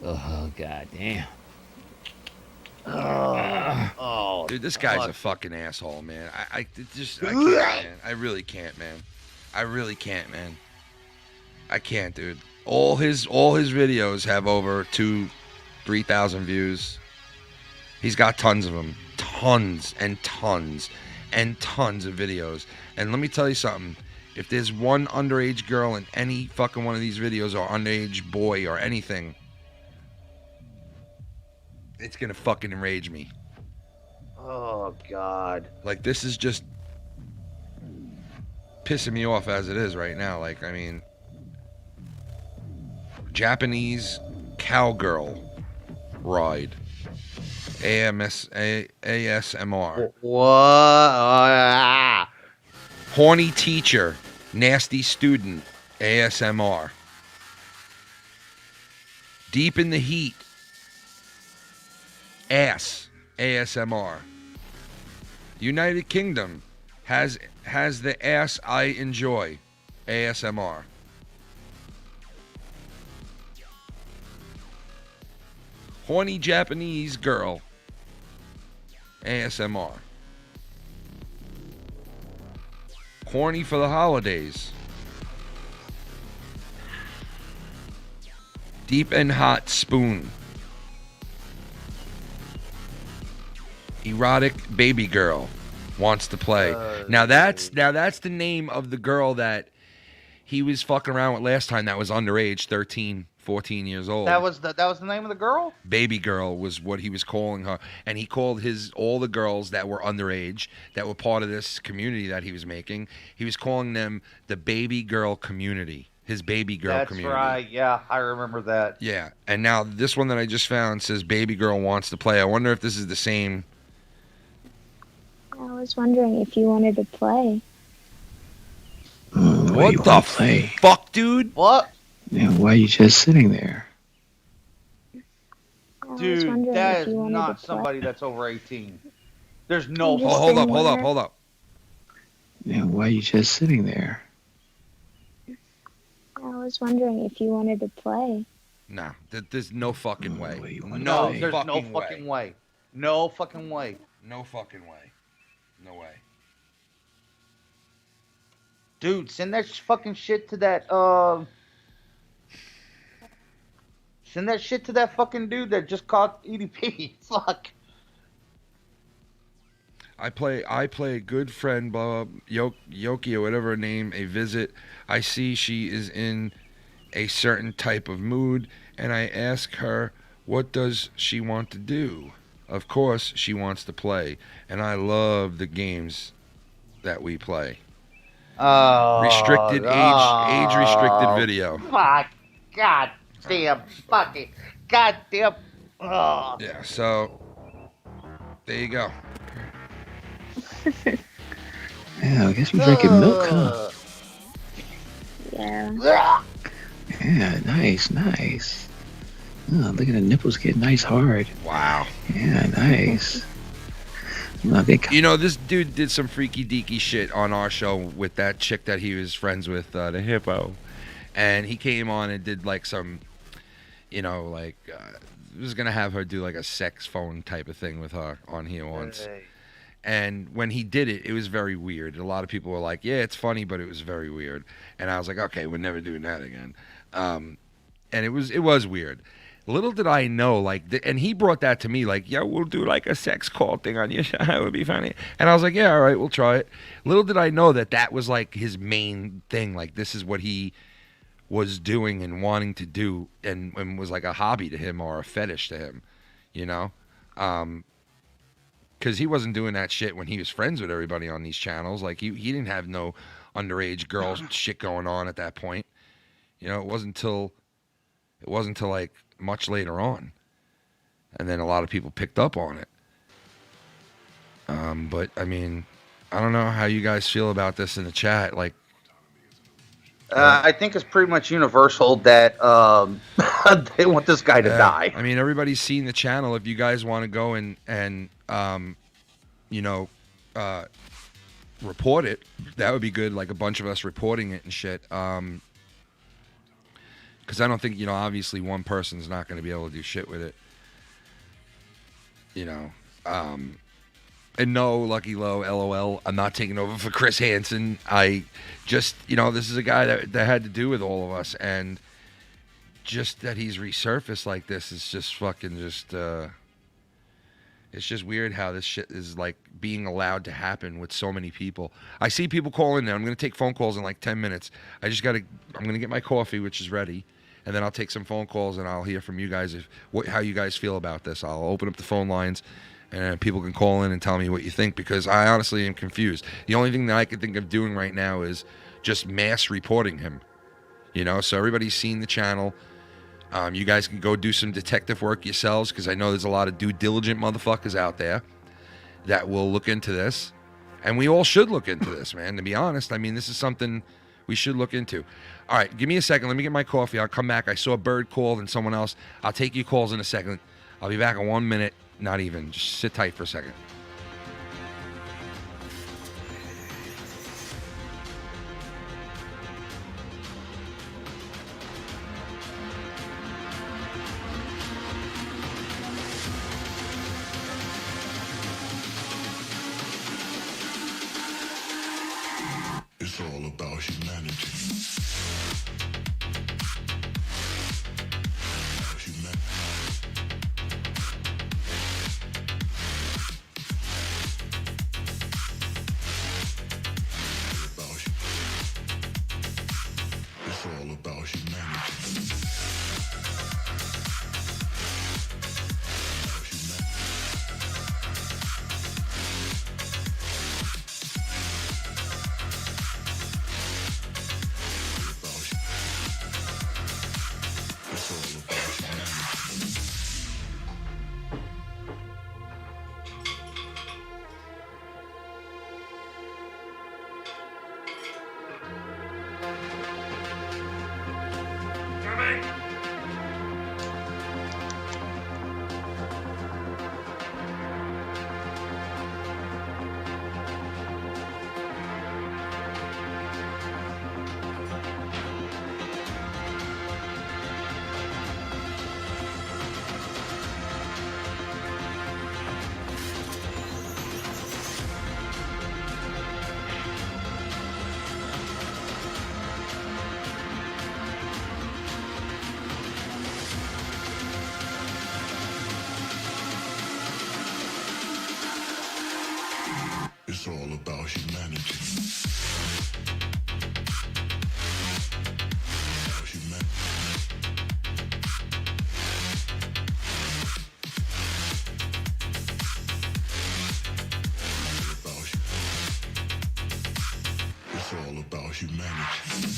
Oh, God damn. Oh, dude, this guy's a fucking asshole, man. I can't, man. I really can't, man. I really can't, man. I can't, dude. All his videos have over 2,000-3,000 views. He's got tons of them, tons and tons and tons of videos. And let me tell you something. If there's one underage girl in any fucking one of these videos, or underage boy or anything, it's gonna fucking enrage me. Oh, God. Like, this is just pissing me off as it is right now. Like, I mean, Japanese cowgirl ride. ASMR. What? Horny teacher, nasty student, ASMR. Deep in the heat, ass, ASMR. United Kingdom has the ass I enjoy, ASMR. Horny Japanese girl, ASMR. Horny for the holidays. Deep and hot spoon. Erotic baby girl wants to play. Now that's the name of the girl that he was fucking around with last time that was underage, 13, 14 years old. That was the name of the girl? Baby girl was what he was calling her. And he called all the girls that were underage, that were part of this community that he was making, he was calling them the baby girl community. His baby girl community. That's right. Yeah, I remember that. Yeah. And now this one that I just found says baby girl wants to play. I wonder if this is the same. I was wondering if you wanted to play. What the fuck, dude? What? Yeah, why are you just sitting there? Dude, that is not somebody that's over 18. There's no... Hold up. Yeah, why are you just sitting there? I was wondering if you wanted to play. Nah, there's no fucking way. There's no fucking way. No fucking way. No fucking way. No way. Dude, send that fucking shit to that, send that shit to that fucking dude that just caught EDP. Fuck. I play a good friend, blah, blah, Yoki or whatever her name, a visit. I see she is in a certain type of mood, and I ask her, what does she want to do? Of course, she wants to play, and I love the games that we play. Restricted age restricted video. Fuck. God damn. Fuck it. God damn. Oh. Yeah, so there you go. Yeah, I guess we're drinking milk, huh? Yeah. Yeah, nice. Oh, look at the nipples get nice hard. Wow. Yeah, nice. You know, this dude did some freaky deaky shit on our show with that chick that he was friends with, the hippo. And he came on and did like some, you know, like, was going to have her do like a sex phone type of thing with her on here once. And when he did it, it was very weird. A lot of people were like, yeah, it's funny, but it was very weird. And I was like, okay, we're never doing that again. And it was weird. Little did I know, like, and he brought that to me, like, yeah, we'll do like a sex call thing on your show. It would be funny. And I was like, yeah, all right, we'll try it. Little did I know that was like his main thing. Like, this is what he was doing and wanting to do, and was like a hobby to him or a fetish to him, you know? Because he wasn't doing that shit when he was friends with everybody on these channels. Like, he didn't have no underage girl shit going on at that point. You know, it wasn't until like much later on, and then a lot of people picked up on it. But I mean, I don't know how you guys feel about this in the chat. Like, I think it's pretty much universal that they want this guy to die. I mean, everybody's seen the channel. If you guys want to go and you know, report it, that would be good. Like a bunch of us reporting it and shit. Because I don't think, you know, obviously one person's not going to be able to do shit with it. You know. And no, Lucky Low, LOL, I'm not taking over for Chris Hansen. I just, you know, this is a guy that had to do with all of us. And just that he's resurfaced like this is just fucking just, it's just weird how this shit is like being allowed to happen with so many people. I see people calling now. I'm going to take phone calls in like 10 minutes. I'm going to get my coffee, which is ready. And then I'll take some phone calls and I'll hear from you guys how you guys feel about this. I'll open up the phone lines and people can call in and tell me what you think, because I honestly am confused. The only thing that I can think of doing right now is just mass reporting him. You know, so everybody's seen the channel. You guys can go do some detective work yourselves, because I know there's a lot of due diligent motherfuckers out there that will look into this. And we all should look into this, man, to be honest. I mean, this is something we should look into. All right, give me a second. Let me get my coffee. I'll come back. I saw a bird call and someone else. I'll take your calls in a second. I'll be back in 1 minute. Not even. Just sit tight for a second. It's all about humanity. It's all about humanity. It's all about humanity. It's all about humanity.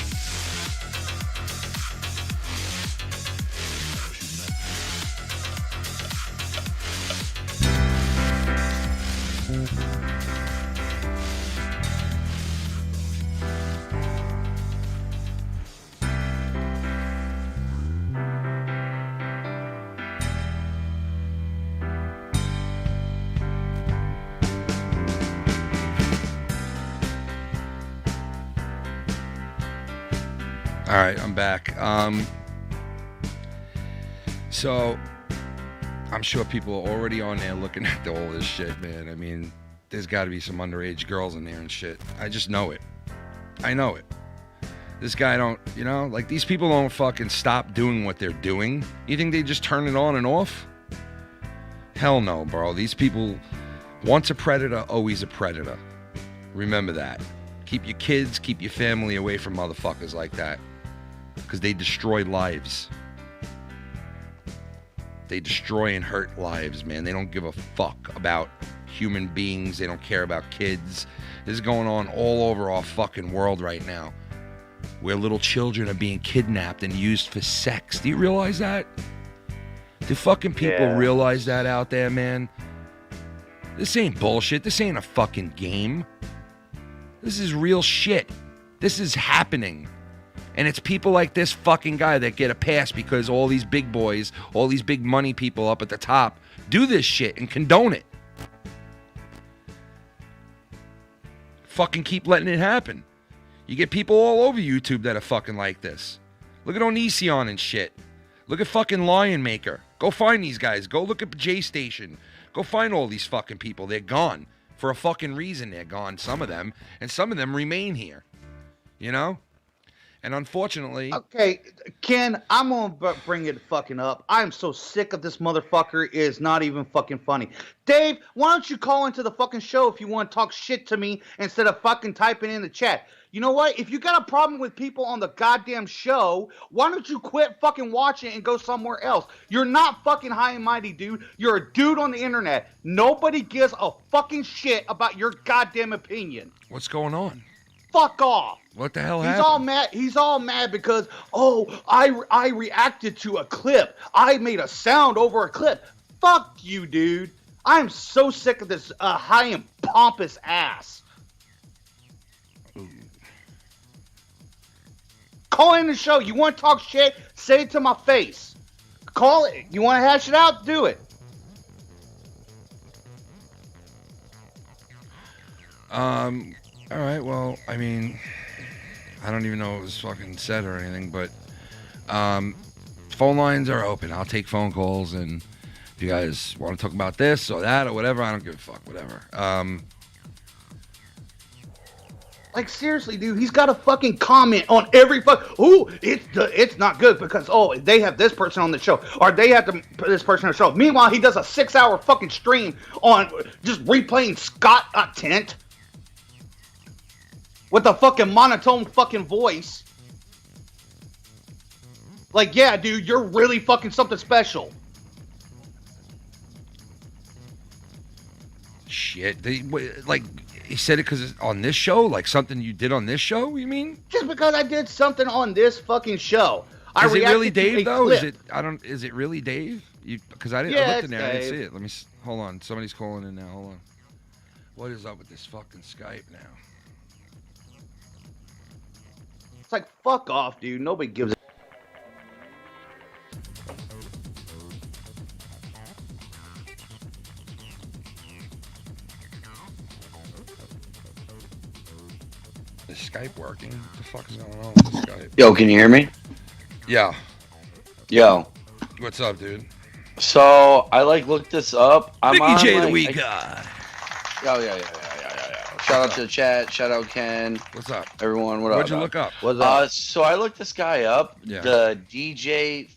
All right, I'm back. So I'm sure people are already on there looking at all this shit, man. I mean, there's got to be some underage girls in there and shit. I just know it. I know it. This guy don't, like these people don't fucking stop doing what they're doing. You think they just turn it on and off? Hell no, bro. These people, once a predator, always a predator. Remember that. Keep your kids, keep your family away from motherfuckers like that. Because they destroy lives. They destroy and hurt lives, man. They don't give a fuck about human beings. They don't care about kids. This is going on all over our fucking world right now. Where little children are being kidnapped and used for sex. Do you realize that? Do fucking people realize that out there, man? This ain't bullshit. This ain't a fucking game. This is real shit. This is happening. And it's people like this fucking guy that get a pass because all these big boys, all these big money people up at the top do this shit and condone it. Fucking keep letting it happen. You get people all over YouTube that are fucking like this. Look at Onision and shit. Look at fucking Lion Maker. Go find these guys. Go look at J Station. Go find all these fucking people. They're gone. For a fucking reason they're gone, some of them. And some of them remain here. You know? And unfortunately... Okay, Ken, I'm going to bring it fucking up. I'm so sick of this motherfucker. It's not even fucking funny. Dave, why don't you call into the fucking show if you want to talk shit to me instead of fucking typing in the chat? You know what? If you got a problem with people on the goddamn show, why don't you quit fucking watching and go somewhere else? You're not fucking high and mighty, dude. You're a dude on the internet. Nobody gives a fucking shit about your goddamn opinion. What's going on? Fuck off. What the hell happened? happened? He's all mad because, I reacted to a clip. I made a sound over a clip. Fuck you, dude. I'm so sick of this high and pompous ass. Call in the show. You want to talk shit? Say it to my face. Call it. You want to hash it out? Do it. All right, well, I mean, I don't even know what was fucking said or anything, but phone lines are open. I'll take phone calls, and if you guys want to talk about this or that or whatever, I don't give a fuck, whatever. Like, seriously, dude, he's got a fucking comment on every it's not good because, they have this person on the show, or they have this person on the show. Meanwhile, he does a 6-hour fucking stream on just replaying Scott Tent with a fucking monotone fucking voice. Like, yeah, dude, you're really fucking something special. Shit, he said it because it's on this show? Like something you did on this show, you mean? Just because I did something on this fucking show. Is it really Dave, though? Is it really Dave? Because I looked in there, I didn't see it. Let me, hold on. Somebody's calling in now, hold on. What is up with this fucking Skype now? It's like, fuck off, dude. Nobody gives a... Is Skype working? What the fuck is going on with Skype? Yo, can you hear me? Yeah. Yo. What's up, dude? So, I looked this up. I'm Mickey on, J the Week Guy. Yeah. Shout out to the chat. Shout out Ken. What's up? Everyone, what up? What'd you look up? What's up? So I looked this guy up. Yeah. The DJ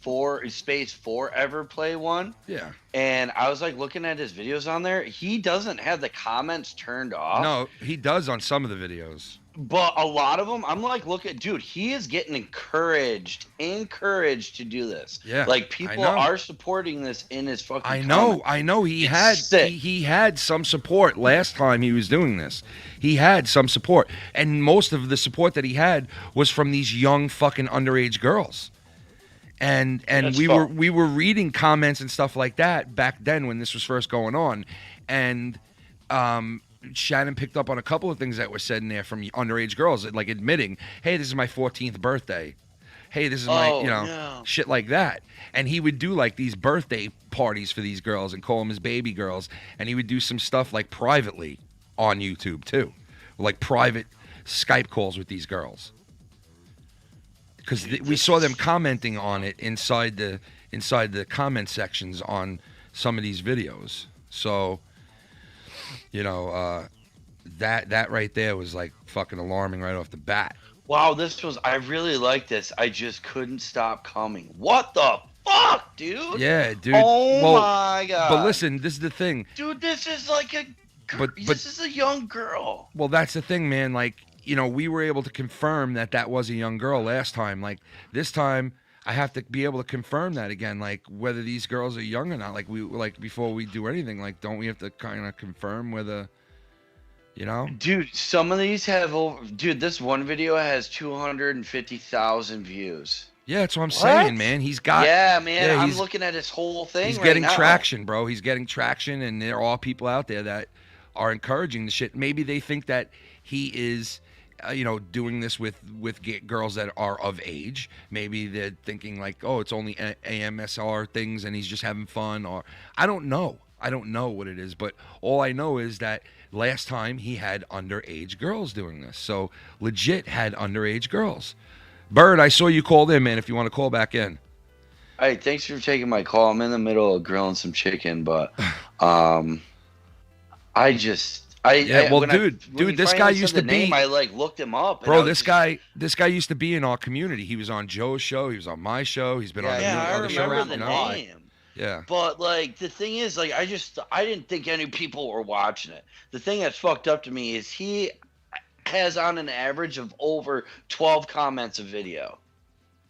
Space Forever Play one. Yeah. And I was looking at his videos on there. He doesn't have the comments turned off. No, he does on some of the videos. But a lot of them, I'm dude, he is getting encouraged to do this. Yeah, people are supporting this in his fucking I know. He had some support last time he was doing this. He had some support. And most of the support that he had was from these young fucking underage girls. And we were reading comments and stuff like that back then when this was first going on. And Shannon picked up on a couple of things that were said in there from underage girls, like admitting, hey, this is my 14th birthday. Hey, this is my, shit like that. And he would do these birthday parties for these girls and call them his baby girls. And he would do some stuff privately on YouTube too. Like private Skype calls with these girls. because we saw them commenting on it inside the comment sections on some of these videos. So, you know, that right there was like fucking alarming right off the bat. Wow, I really like this. I just couldn't stop coming. What the fuck, dude? Yeah, dude. Oh my god. But listen, this is the thing. Dude, this is like this is a young girl. Well, that's the thing, man. Like, you know, we were able to confirm that was a young girl last time. Like, this time, I have to be able to confirm that again. Like, whether these girls are young or not. Like before we do anything, like, don't we have to kind of confirm whether, you know? Dude, some of these have Dude, this one video has 250,000 views. Yeah, that's what I'm saying, man. He's got. Yeah, man. I'm looking at his whole thing. He's right getting now. traction, bro. He's getting traction, and there are people out there that are encouraging the shit. Maybe they think that he is, you know, doing this with girls that are of age. Maybe they're thinking like, oh, it's only AMSR things, and he's just having fun. Or I don't know. I don't know what it is, but all I know is that last time he had underage girls doing this. So legit had underage girls. Bird, I saw you called in, man. If you want to call back in. Hey, thanks for taking my call. I'm in the middle of grilling some chicken, but dude, this guy used to be. I like looked him up, bro. This guy used to be in our community. He was on Joe's show. He was on my show. He's been on other shows. I remember the name. Yeah. But like the thing is, like I didn't think any people were watching it. The thing that's fucked up to me is he has on an average of over 12 comments a video.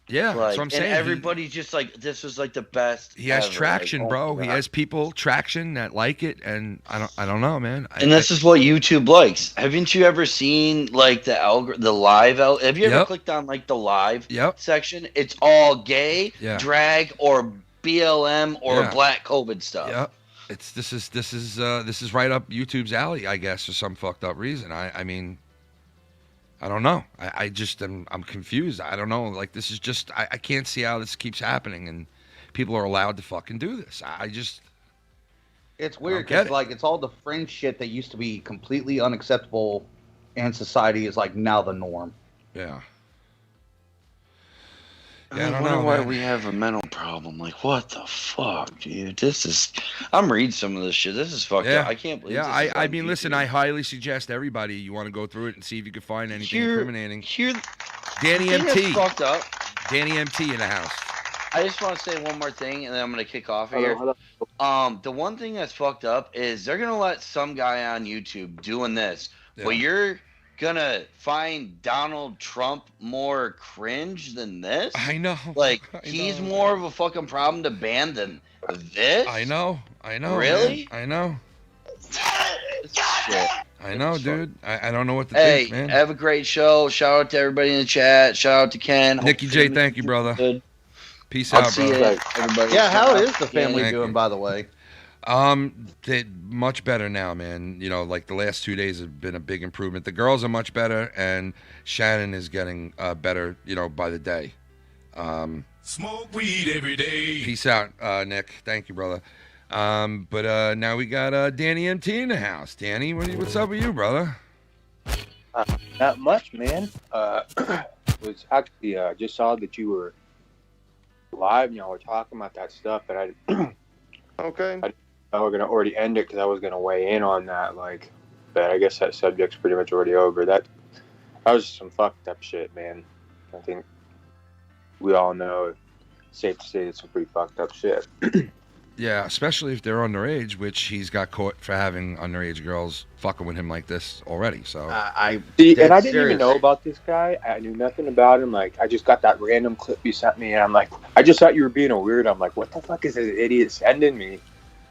Yeah, like, that's what I'm saying. And everybody's just like, this was like the best. He has ever. traction, like, bro. He has people traction that like it, and I don't know, man. And this is what YouTube likes. Haven't you ever seen like the live? Have you ever clicked on like the live section? It's all gay, drag, or BLM or black COVID stuff. Yep. This is right up YouTube's alley, I guess, for some fucked up reason. I mean, I don't know. I'm confused. I don't know. Like, this is just, I can't see how this keeps happening and people are allowed to fucking do this. It's weird because, like, it's all the fringe shit that used to be completely unacceptable in society is, like, now the norm. Yeah. I don't know why we have a mental problem. Like, what the fuck, dude? I'm reading some of this shit. This is fucked up. I can't believe this. Yeah, I mean, listen, I highly suggest everybody, you want to go through it and see if you can find anything incriminating. Danny MT. Fucked up. Danny MT in the house. I just want to say one more thing, and then I'm going to kick off here. The one thing that's fucked up is they're going to let some guy on YouTube doing this. Yeah. Well, you're gonna find Donald Trump more cringe than this? I know. Like, he's more of a fucking problem to ban than this? I know. Really? Man. I know. Shit. I know, dude. I don't know what to think, man. Have a great show. Shout out to everybody in the chat. Shout out to Ken. Nikki J, thank you, brother. Good. Peace out, brother. Everybody. Yeah, how is the family doing, by the way? They're much better now, man. You know, like the last 2 days have been a big improvement. The girls are much better, and Shannon is getting better, you know, by the day. Smoke weed every day. Peace out, Nick. Thank you, brother. But now we got Danny MT in the house. Danny, what's up with you, brother? Not much, man. Was actually just saw that you were live. You know, we're talking about that stuff, but I. Okay. I was gonna already end it because I was gonna weigh in on that, like, but I guess that subject's pretty much already over. That was some fucked up shit, man. I think we all know, safe to say, it's some pretty fucked up shit. Yeah, especially if they're underage, which he's got caught for having underage girls fucking with him like this already. So and I didn't even know about this guy. I knew nothing about him. Like, I just got that random clip you sent me, and I'm like, I just thought you were being a weird. I'm like, what the fuck is this idiot sending me?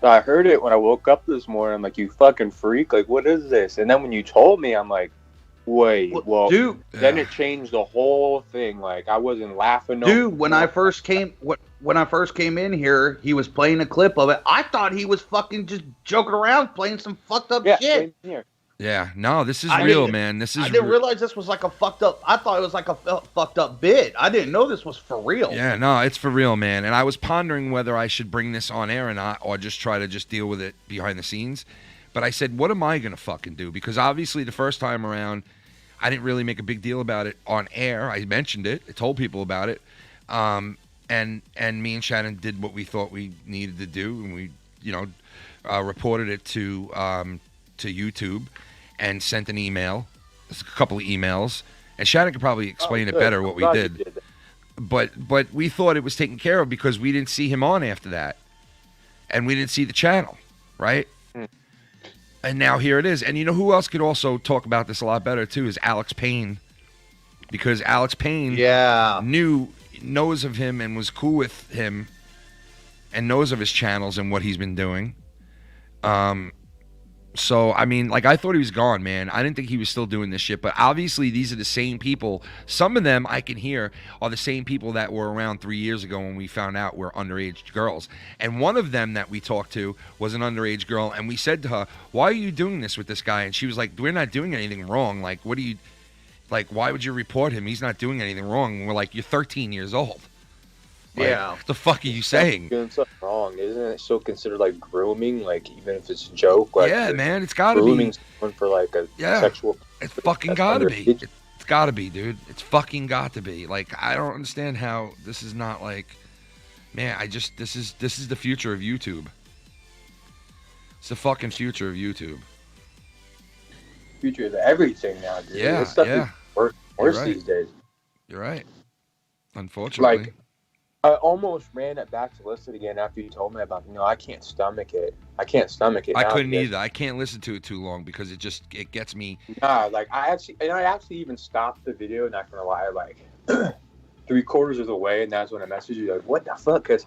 So I heard it when I woke up this morning. I'm like, you fucking freak! Like, what is this? And then when you told me, I'm like, wait, well, dude. Then it changed the whole thing. Like, I wasn't laughing. Dude, when I first came in here, he was playing a clip of it. I thought he was fucking just joking around, playing some fucked up shit. yeah, no, this is real, man. This is. I didn't realize this was like a fucked up. I thought it was like a fucked up bit. I didn't know this was for real. Yeah, no, it's for real, man. And I was pondering whether I should bring this on air or not, or just try to just deal with it behind the scenes. But I said, what am I gonna fucking do? Because obviously the first time around, I didn't really make a big deal about it on air. I mentioned it. I told people about it. And me and Shannon did what we thought we needed to do, and we, reported it to YouTube and sent an email, a couple of emails. And Shannon could probably explain it better what we did. But we thought it was taken care of because we didn't see him on after that. And we didn't see the channel, right? And now here it is. And you know who else could also talk about this a lot better, too, is Alex Payne. Because Alex Payne knows of him and was cool with him and knows of his channels and what he's been doing. So, I mean, like, I thought he was gone, man. I didn't think he was still doing this shit. But obviously, these are the same people. Some of them, I can hear, are the same people that were around 3 years ago when we found out were underage girls. And one of them that we talked to was an underage girl. And we said to her, why are you doing this with this guy? And she was like, we're not doing anything wrong. Like, what do you... Like, why would you report him? He's not doing anything wrong. And we're like, you're 13 years old. Like, what the fuck are you saying? Doing something wrong, isn't it? Still considered like grooming, like even if it's a joke. Like, yeah, man, it's gotta grooming be. Someone for like a sexual. It's fucking gotta be. It's gotta be, dude. It's fucking got to be. Like, I don't understand how this is not like, man. This is the future of YouTube. It's the fucking future of YouTube. Future of everything now, dude. Yeah, this stuff yeah. is worse right. these days. You're right. Unfortunately. Like, I almost ran it back to listen again after you told me about it. I can't stomach it. I couldn't either. I can't listen to it too long because it gets me. Nah, like I actually even stopped the video, not gonna lie, like 3/4 of the way, and that's when I messaged you like, what the fuck? Cause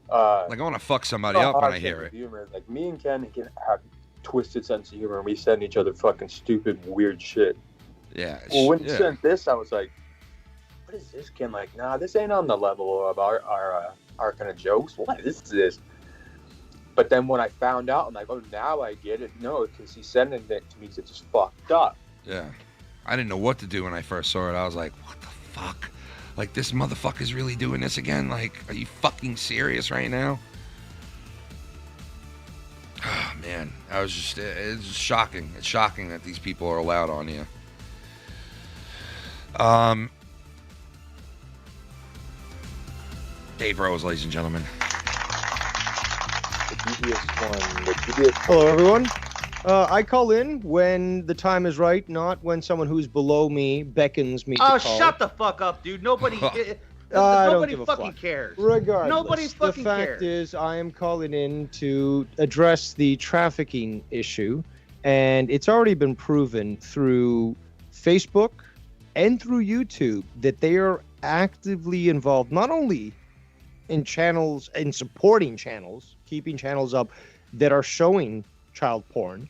like I want to fuck somebody up when I hear it. Humor. Like me and Ken have twisted sense of humor, and we send each other fucking stupid, weird shit. Yeah. Well, when you sent this, I was like, what is this, Ken? Like, nah, this ain't on the level of our kind of jokes. What is this? But then when I found out, I'm like, oh, now I get it. No, because he's sending it to me to just fucked up. Yeah. I didn't know what to do when I first saw it. I was like, what the fuck? Like, this motherfucker's really doing this again? Like, are you fucking serious right now? Oh, man. It's shocking. It's shocking that these people are allowed on here. Dave Rose, ladies and gentlemen. Hello, everyone. I call in when the time is right, not when someone who's below me beckons me to call. Shut the fuck up, dude. Nobody fucking cares. Regardless, nobody fucking the fact is, I am calling in to address the trafficking issue, and it's already been proven through Facebook and through YouTube that they are actively involved, not only in channels, in supporting channels, keeping channels up that are showing child porn,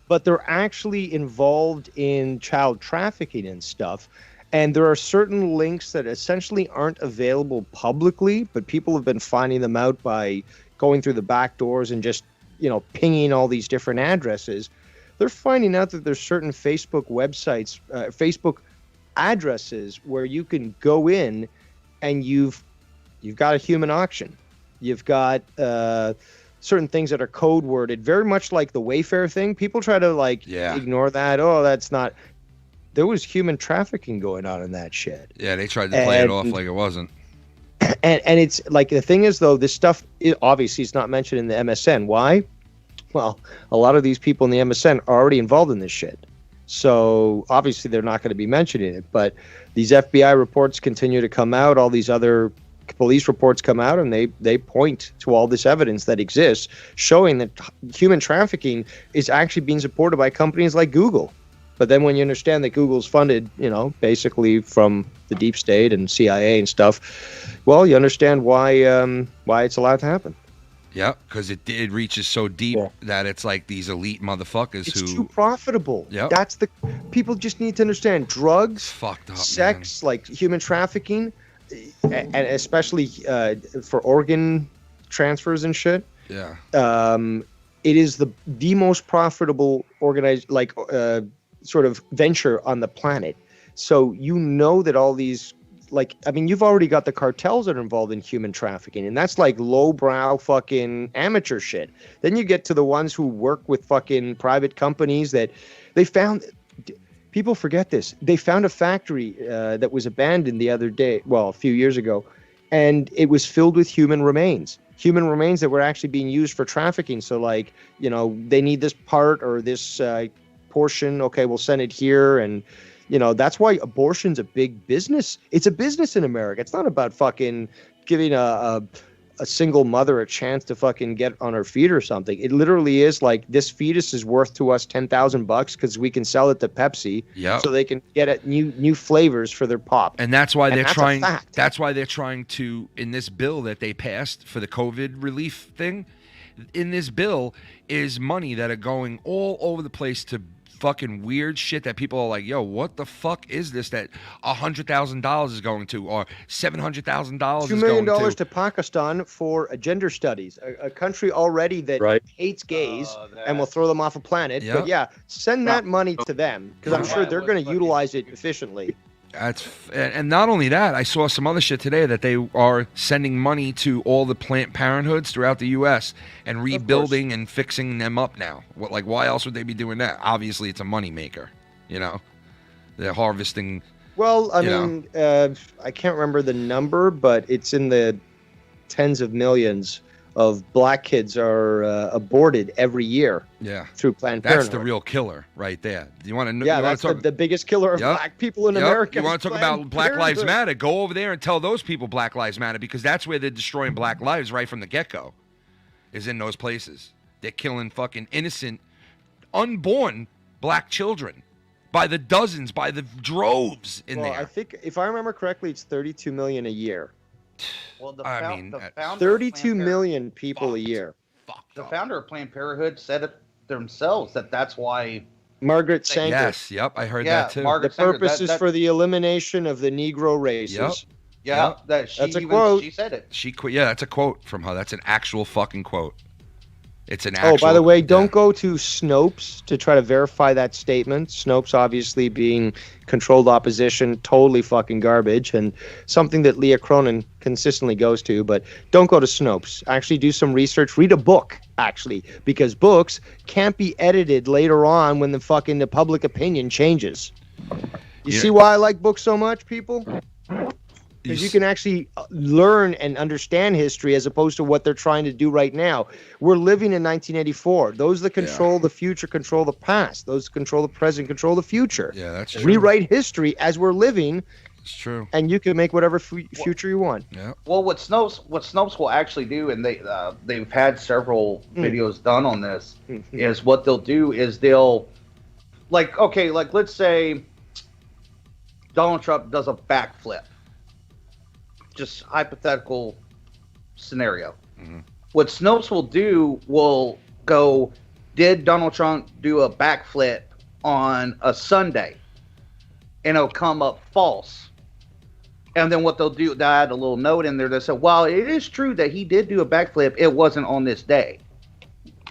but they're actually involved in child trafficking and stuff. And there are certain links that essentially aren't available publicly, but people have been finding them out by going through the back doors and just, pinging all these different addresses. They're finding out that there's certain Facebook websites, Facebook addresses where you can go in and you've got a human auction. You've got certain things that are code worded, very much like the Wayfair thing. People try to ignore that. Oh, that's not. There was human trafficking going on in that shit. Yeah, they tried to play it off like it wasn't. And it's like, the thing is, though, this stuff obviously is not mentioned in the MSN. Why? Well, a lot of these people in the MSN are already involved in this shit. So obviously they're not going to be mentioning it. But these FBI reports continue to come out. All these other police reports come out, and they point to all this evidence that exists showing that human trafficking is actually being supported by companies like Google. But then when you understand that Google's funded, basically from the deep state and CIA and stuff, well, you understand why it's allowed to happen. Yeah, because it reaches so deep that it's like these elite motherfuckers It's too profitable. Yep. That's people just need to understand drugs, fucked up, sex, like human trafficking, and especially for organ transfers and shit. Yeah. It is the most profitable organized sort of venture on the planet. So that all these, you've already got the cartels that are involved in human trafficking, and that's like lowbrow fucking amateur shit. Then you get to the ones who work with fucking private companies that they found. people forget this. They found a factory that was abandoned the other day, well, a few years ago, and it was filled with human remains that were actually being used for trafficking. So like, you know, they need this part or this portion. Okay, we'll send it here. And, you know, that's why abortion's a big business. It's a business in America. It's not about fucking giving a single mother a chance to fucking get on her feet or something. It literally is like, this fetus is worth to us $10,000 because we can sell it to Pepsi, so they can get it new flavors for their pop. And that's why they're trying. That's why they're trying to, in this bill that they passed for the COVID relief thing. In this bill is money that are going all over the place to fucking weird shit that people are like, yo, what the fuck is this that $100,000 is going to, or $700,000 is going to? $2 million to Pakistan for gender studies, a country already that hates gays and will throw them off a planet. Yep. But yeah, send that money to them because I'm sure they're going to utilize it efficiently. And not only that, I saw some other shit today that they are sending money to all the Planned Parenthoods throughout the U.S. and rebuilding and fixing them up now. Like, why else would they be doing that? Obviously, it's a moneymaker, you know? They're harvesting. Well, I mean, I can't remember the number, but it's in the tens of millions of black kids are aborted every year. Yeah, through Planned Parenthood. That's the real killer right there. You want to know? Yeah, that's the biggest killer of black people in America. You want to talk about Black Lives Matter? Go over there and tell those people Black Lives Matter, because that's where they're destroying black lives right from the get-go. Is in those places. They're killing fucking innocent, unborn black children by the dozens, by the droves in there. I think, if I remember correctly, it's 32 million a year. Well, the I founder 32 million people a year. The founder of Planned Parenthood said it themselves that's why. Margaret Sanger. Yes, yep, I heard that too. The purpose is for the elimination of the Negro races. Yep. That's a quote. She said it. Yeah, that's a quote from her. That's an actual fucking quote. It's an actual. Oh, by the way, don't go to Snopes to try to verify that statement. Snopes obviously being controlled opposition, totally fucking garbage, and something that Leah Cronin consistently goes to. But don't go to Snopes. Actually do some research. Read a book, actually, because books can't be edited later on when the public opinion changes. You see why I like books so much, people? Because you can actually learn and understand history as opposed to what they're trying to do right now. We're living in 1984. Those that control the future control the past. Those that control the present control the future. Yeah, that's true. Rewrite history as we're living. It's true. And you can make whatever future you want. Yeah. Well, what Snopes will actually do, and they've had several videos done on this, is what they'll do is they'll, let's say Donald Trump does a backflip. Just hypothetical scenario. What Snopes will do will go, did Donald Trump do a backflip on a Sunday? And it'll come up false. And then what they'll do, they'll add a little note in there that said, well, it is true that he did do a backflip. It wasn't on this day.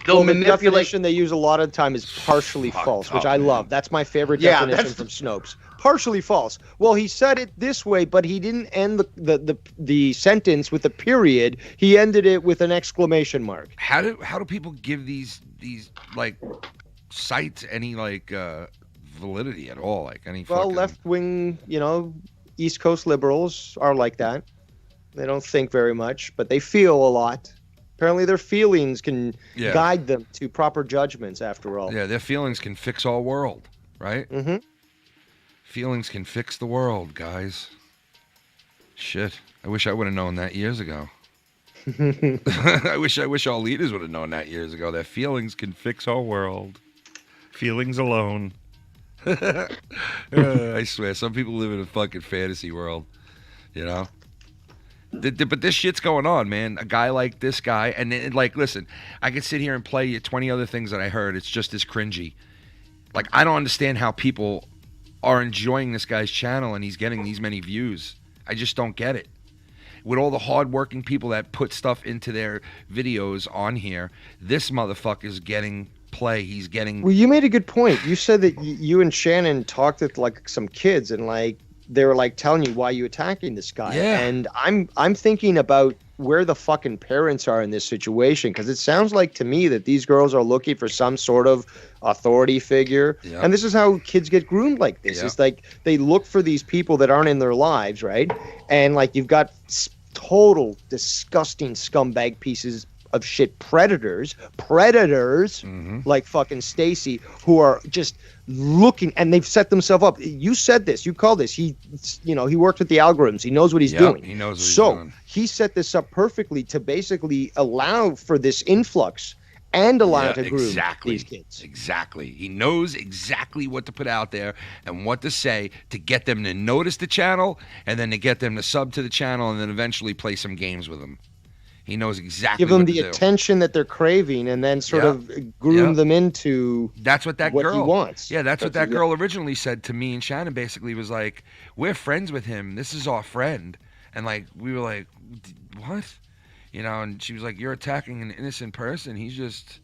The definition they use a lot of the time is partially false, which I love. That's my favorite definition from Snopes. Partially false. Well, he said it this way, but he didn't end the sentence with a period. He ended it with an exclamation mark. How do people give these like sites any validity at all? Like any left wing, East Coast liberals are like that. They don't think very much, but they feel a lot. Apparently their feelings can guide them to proper judgments, after all. Yeah, their feelings can fix our world, right? Mm-hmm. Feelings can fix the world, guys. Shit. I wish I would have known that years ago. I wish all leaders would have known that years ago. That feelings can fix our world. Feelings alone. I swear, some people live in a fucking fantasy world, you know? But this shit's going on, man. A guy like this guy, and listen, I could sit here and play you 20 other things that I heard. It's just as cringy. Like, I don't understand how people are enjoying this guy's channel and he's getting these many views. I just don't get it. With all the hardworking people that put stuff into their videos on here, this motherfucker's getting play. He's getting... Well, you made a good point. You said that you and Shannon talked with some kids and they were telling you why you attacking this guy. Yeah. And I'm thinking about where the fucking parents are in this situation, because it sounds like to me that these girls are looking for some sort of authority figure. Yeah. And this is how kids get groomed like this. Yeah. It's like they look for these people that aren't in their lives, right? And like you've got total disgusting scumbag pieces of shit predators like fucking Stacy, who are just looking, and they've set themselves up. You said this, you called this. He worked with the algorithms. He knows what he's doing. He knows what he's doing. He set this up perfectly to basically allow for this influx and allow to groom these kids. Exactly. He knows exactly what to put out there and what to say to get them to notice the channel, and then to get them to sub to the channel, and then eventually play some games with them. He knows exactly give them what the to do. attention that they're craving, and then sort of groom them into that's what he wants. Yeah, that's what that girl originally said to me and Shannon. Basically, was like, "We're friends with him. This is our friend," and like we were like, "What?" And she was like, "You're attacking an innocent person. He's just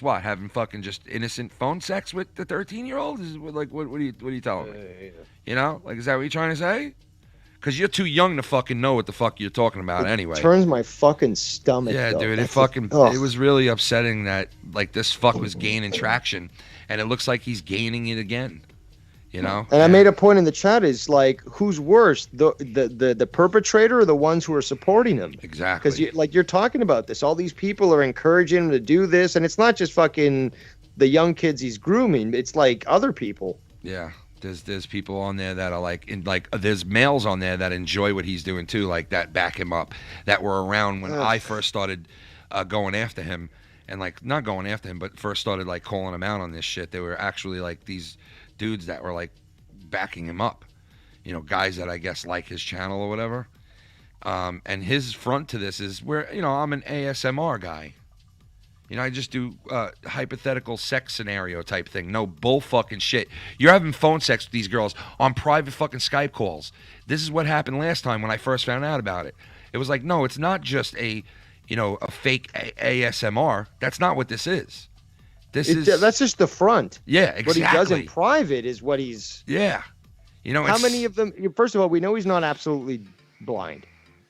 what, having fucking just innocent phone sex with the 13-year-old? Is like what are you telling me? Like, is that what you're trying to say? Because you're too young to fucking know what the fuck you're talking about anyway." Turns my fucking stomach. Yeah, though. dude, That's it was really upsetting that like this fuck was gaining traction, and it looks like he's gaining it again. And I made a point in the chat, is like, who's worse, the perpetrator or the ones who are supporting him? Exactly. Because you're talking about this, all these people are encouraging him to do this, and it's not just fucking the young kids he's grooming. It's like other people. Yeah. There's people on there that are like there's males on there that enjoy what he's doing too, like that back him up, that were around when I first started going after him, and like not going after him, but first started like calling him out on this shit. They were actually like these dudes that were like backing him up, guys that I guess like his channel or whatever. And his front to this is where I'm an ASMR guy. I just do hypothetical sex scenario type thing. No bull fucking shit. You're having phone sex with these girls on private fucking Skype calls. This is what happened last time when I first found out about it. It was like, no, it's not just a fake ASMR. That's not what this is. That's just the front. Yeah, exactly. What he does in private is what he's. Yeah. How many of them? First of all, we know he's not absolutely blind.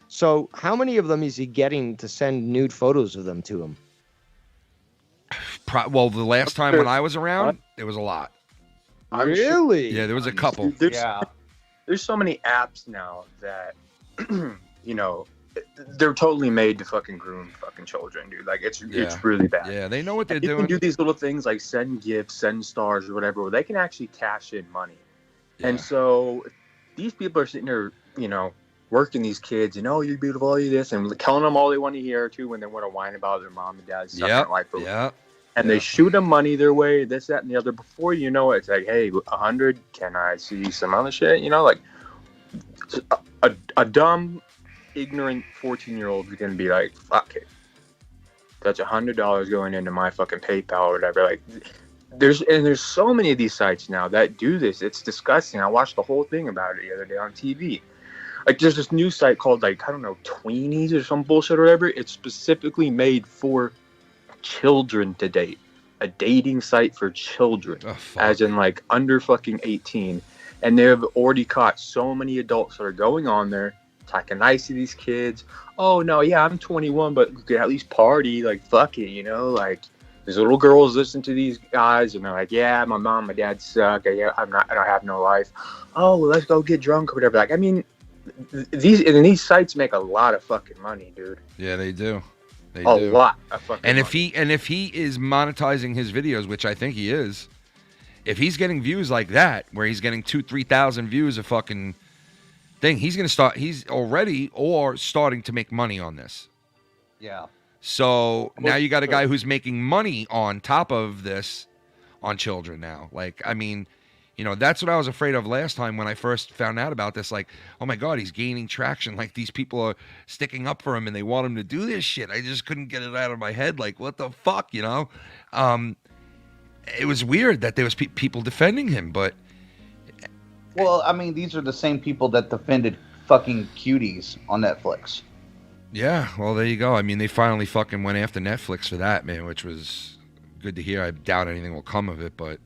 So how many of them is he getting to send nude photos of them to him? Well, the last time when I was around, there was a lot. Really? Yeah, there was a couple. There's so many apps now that, they're totally made to fucking groom fucking children, dude. Like, it's really bad. Yeah, they know what they're You doing. can do these little things like send gifts, send stars, or whatever, where they can actually cash in money. Yeah. And so these people are sitting there, working these kids, you're beautiful, you're this, and telling them all they want to hear too when they want to whine about their mom and dad's second life. And they shoot them money their way, this, that, and the other. Before you know it, it's like, hey, 100, can I see some other shit? Like a dumb, ignorant 14-year-old is going to be like, fuck it. That's $100 going into my fucking PayPal or whatever. Like, there's so many of these sites now that do this. It's disgusting. I watched the whole thing about it the other day on TV. Like, there's this new site called, like, I don't know, Tweenies or some bullshit or whatever. It's specifically made for children to date. A dating site for children. As in, like, under fucking 18. And they've already caught so many adults that are going on there, talking nice to these kids. Oh, no, yeah, I'm 21, but we could at least party. Like, fuck it, Like, these little girls listen to these guys, and they're like, yeah, my mom, my dad suck. I don't have no life. Oh, well, let's go get drunk or whatever. Like, I mean, these sites make a lot of fucking money, dude. Yeah, they do. They a do. lot of fucking and money. if he is monetizing his videos, which I think he is, if he's getting views like that, where he's getting 2,000-3,000 views a fucking thing, he's already starting to make money on this. Yeah. So now you got a guy who's making money on top of this on children now. Like, I mean, that's what I was afraid of last time when I first found out about this. Like, oh my God, he's gaining traction. Like, these people are sticking up for him and they want him to do this shit. I just couldn't get it out of my head. Like, what the fuck, It was weird that there was people defending him, but. Well, I mean, these are the same people that defended fucking Cuties on Netflix. Yeah, well, there you go. I mean, they finally fucking went after Netflix for that, man, which was good to hear. I doubt anything will come of it, but.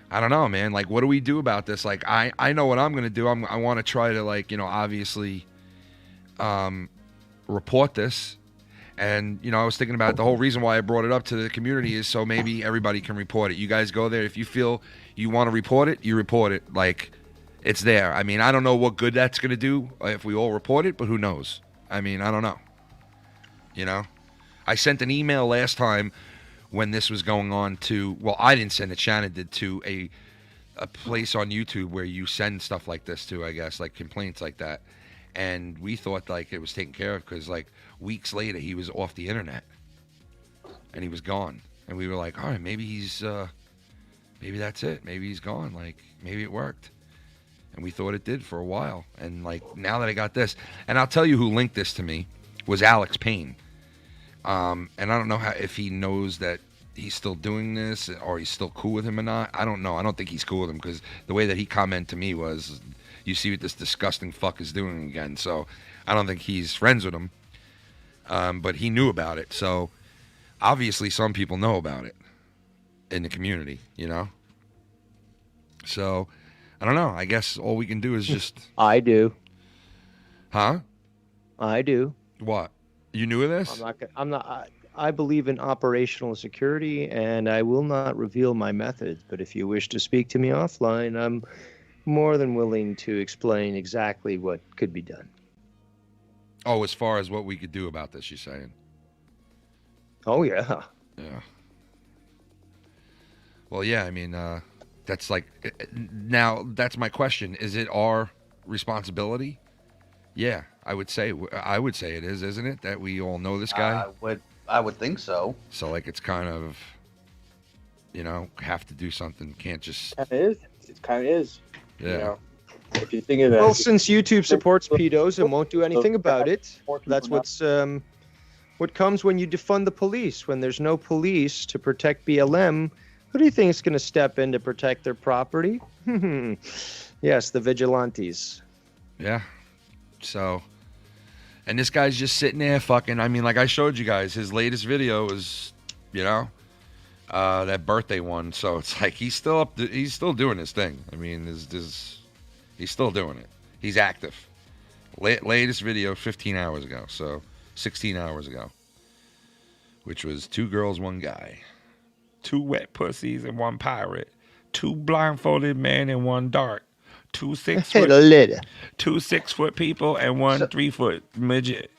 I don't know, man. Like, what do we do about this? Like, I know what I'm going to do. I want to try to, like, obviously report this. And, I was thinking about it. The whole reason why I brought it up to the community is so maybe everybody can report it. You guys go there. If you feel you want to report it, you report it. Like, it's there. I mean, I don't know what good that's going to do if we all report it, but who knows? I mean, I don't know. I sent an email last time when this was going on to, well, I didn't send it, Shannon did, to a place on YouTube where you send stuff like this to, I guess, like complaints like that. And we thought like it was taken care of because like weeks later he was off the internet and he was gone. And we were like, all right, maybe maybe that's it. Maybe he's gone. Like maybe it worked. And we thought it did for a while. And like now that I got this, and I'll tell you who linked this to me was Alex Payne. And I don't know if he knows that he's still doing this or he's still cool with him or not. I don't know. I don't think he's cool with him because the way that he commented to me was, you see what this disgusting fuck is doing again. So I don't think he's friends with him. But he knew about it. So obviously some people know about it in the community, So I don't know. I guess all we can do is just... I do. Huh? I do. What? You knew of this? I believe in operational security, and I will not reveal my methods. But if you wish to speak to me offline, I'm more than willing to explain exactly what could be done. Oh, as far as what we could do about this, you're saying? Oh, yeah. Yeah. Well, yeah, I mean, that's like... Now, that's my question. Is it our responsibility? Yeah, I would say it is, isn't it? That we all know this guy? I would think so. So, like, it's kind of, have to do something. Can't just... It is. It kind of is. Yeah. If you think of that. Well, since YouTube supports pedos and won't do anything about it, that's what comes when you defund the police. When there's no police to protect BLM, who do you think is going to step in to protect their property? Yes, the vigilantes. Yeah. So, and this guy's just sitting there fucking, I mean, like I showed you guys, his latest video is, that birthday one. So it's like he's still doing his thing. I mean, he's still doing it. He's active. Latest video 15 hours ago. So 16 hours ago, which was 2 girls, 1 guy. 2 wet pussies and 1 pirate. 2 blindfolded men and 1 dark. 2 6-foot people and 1 3-foot midget.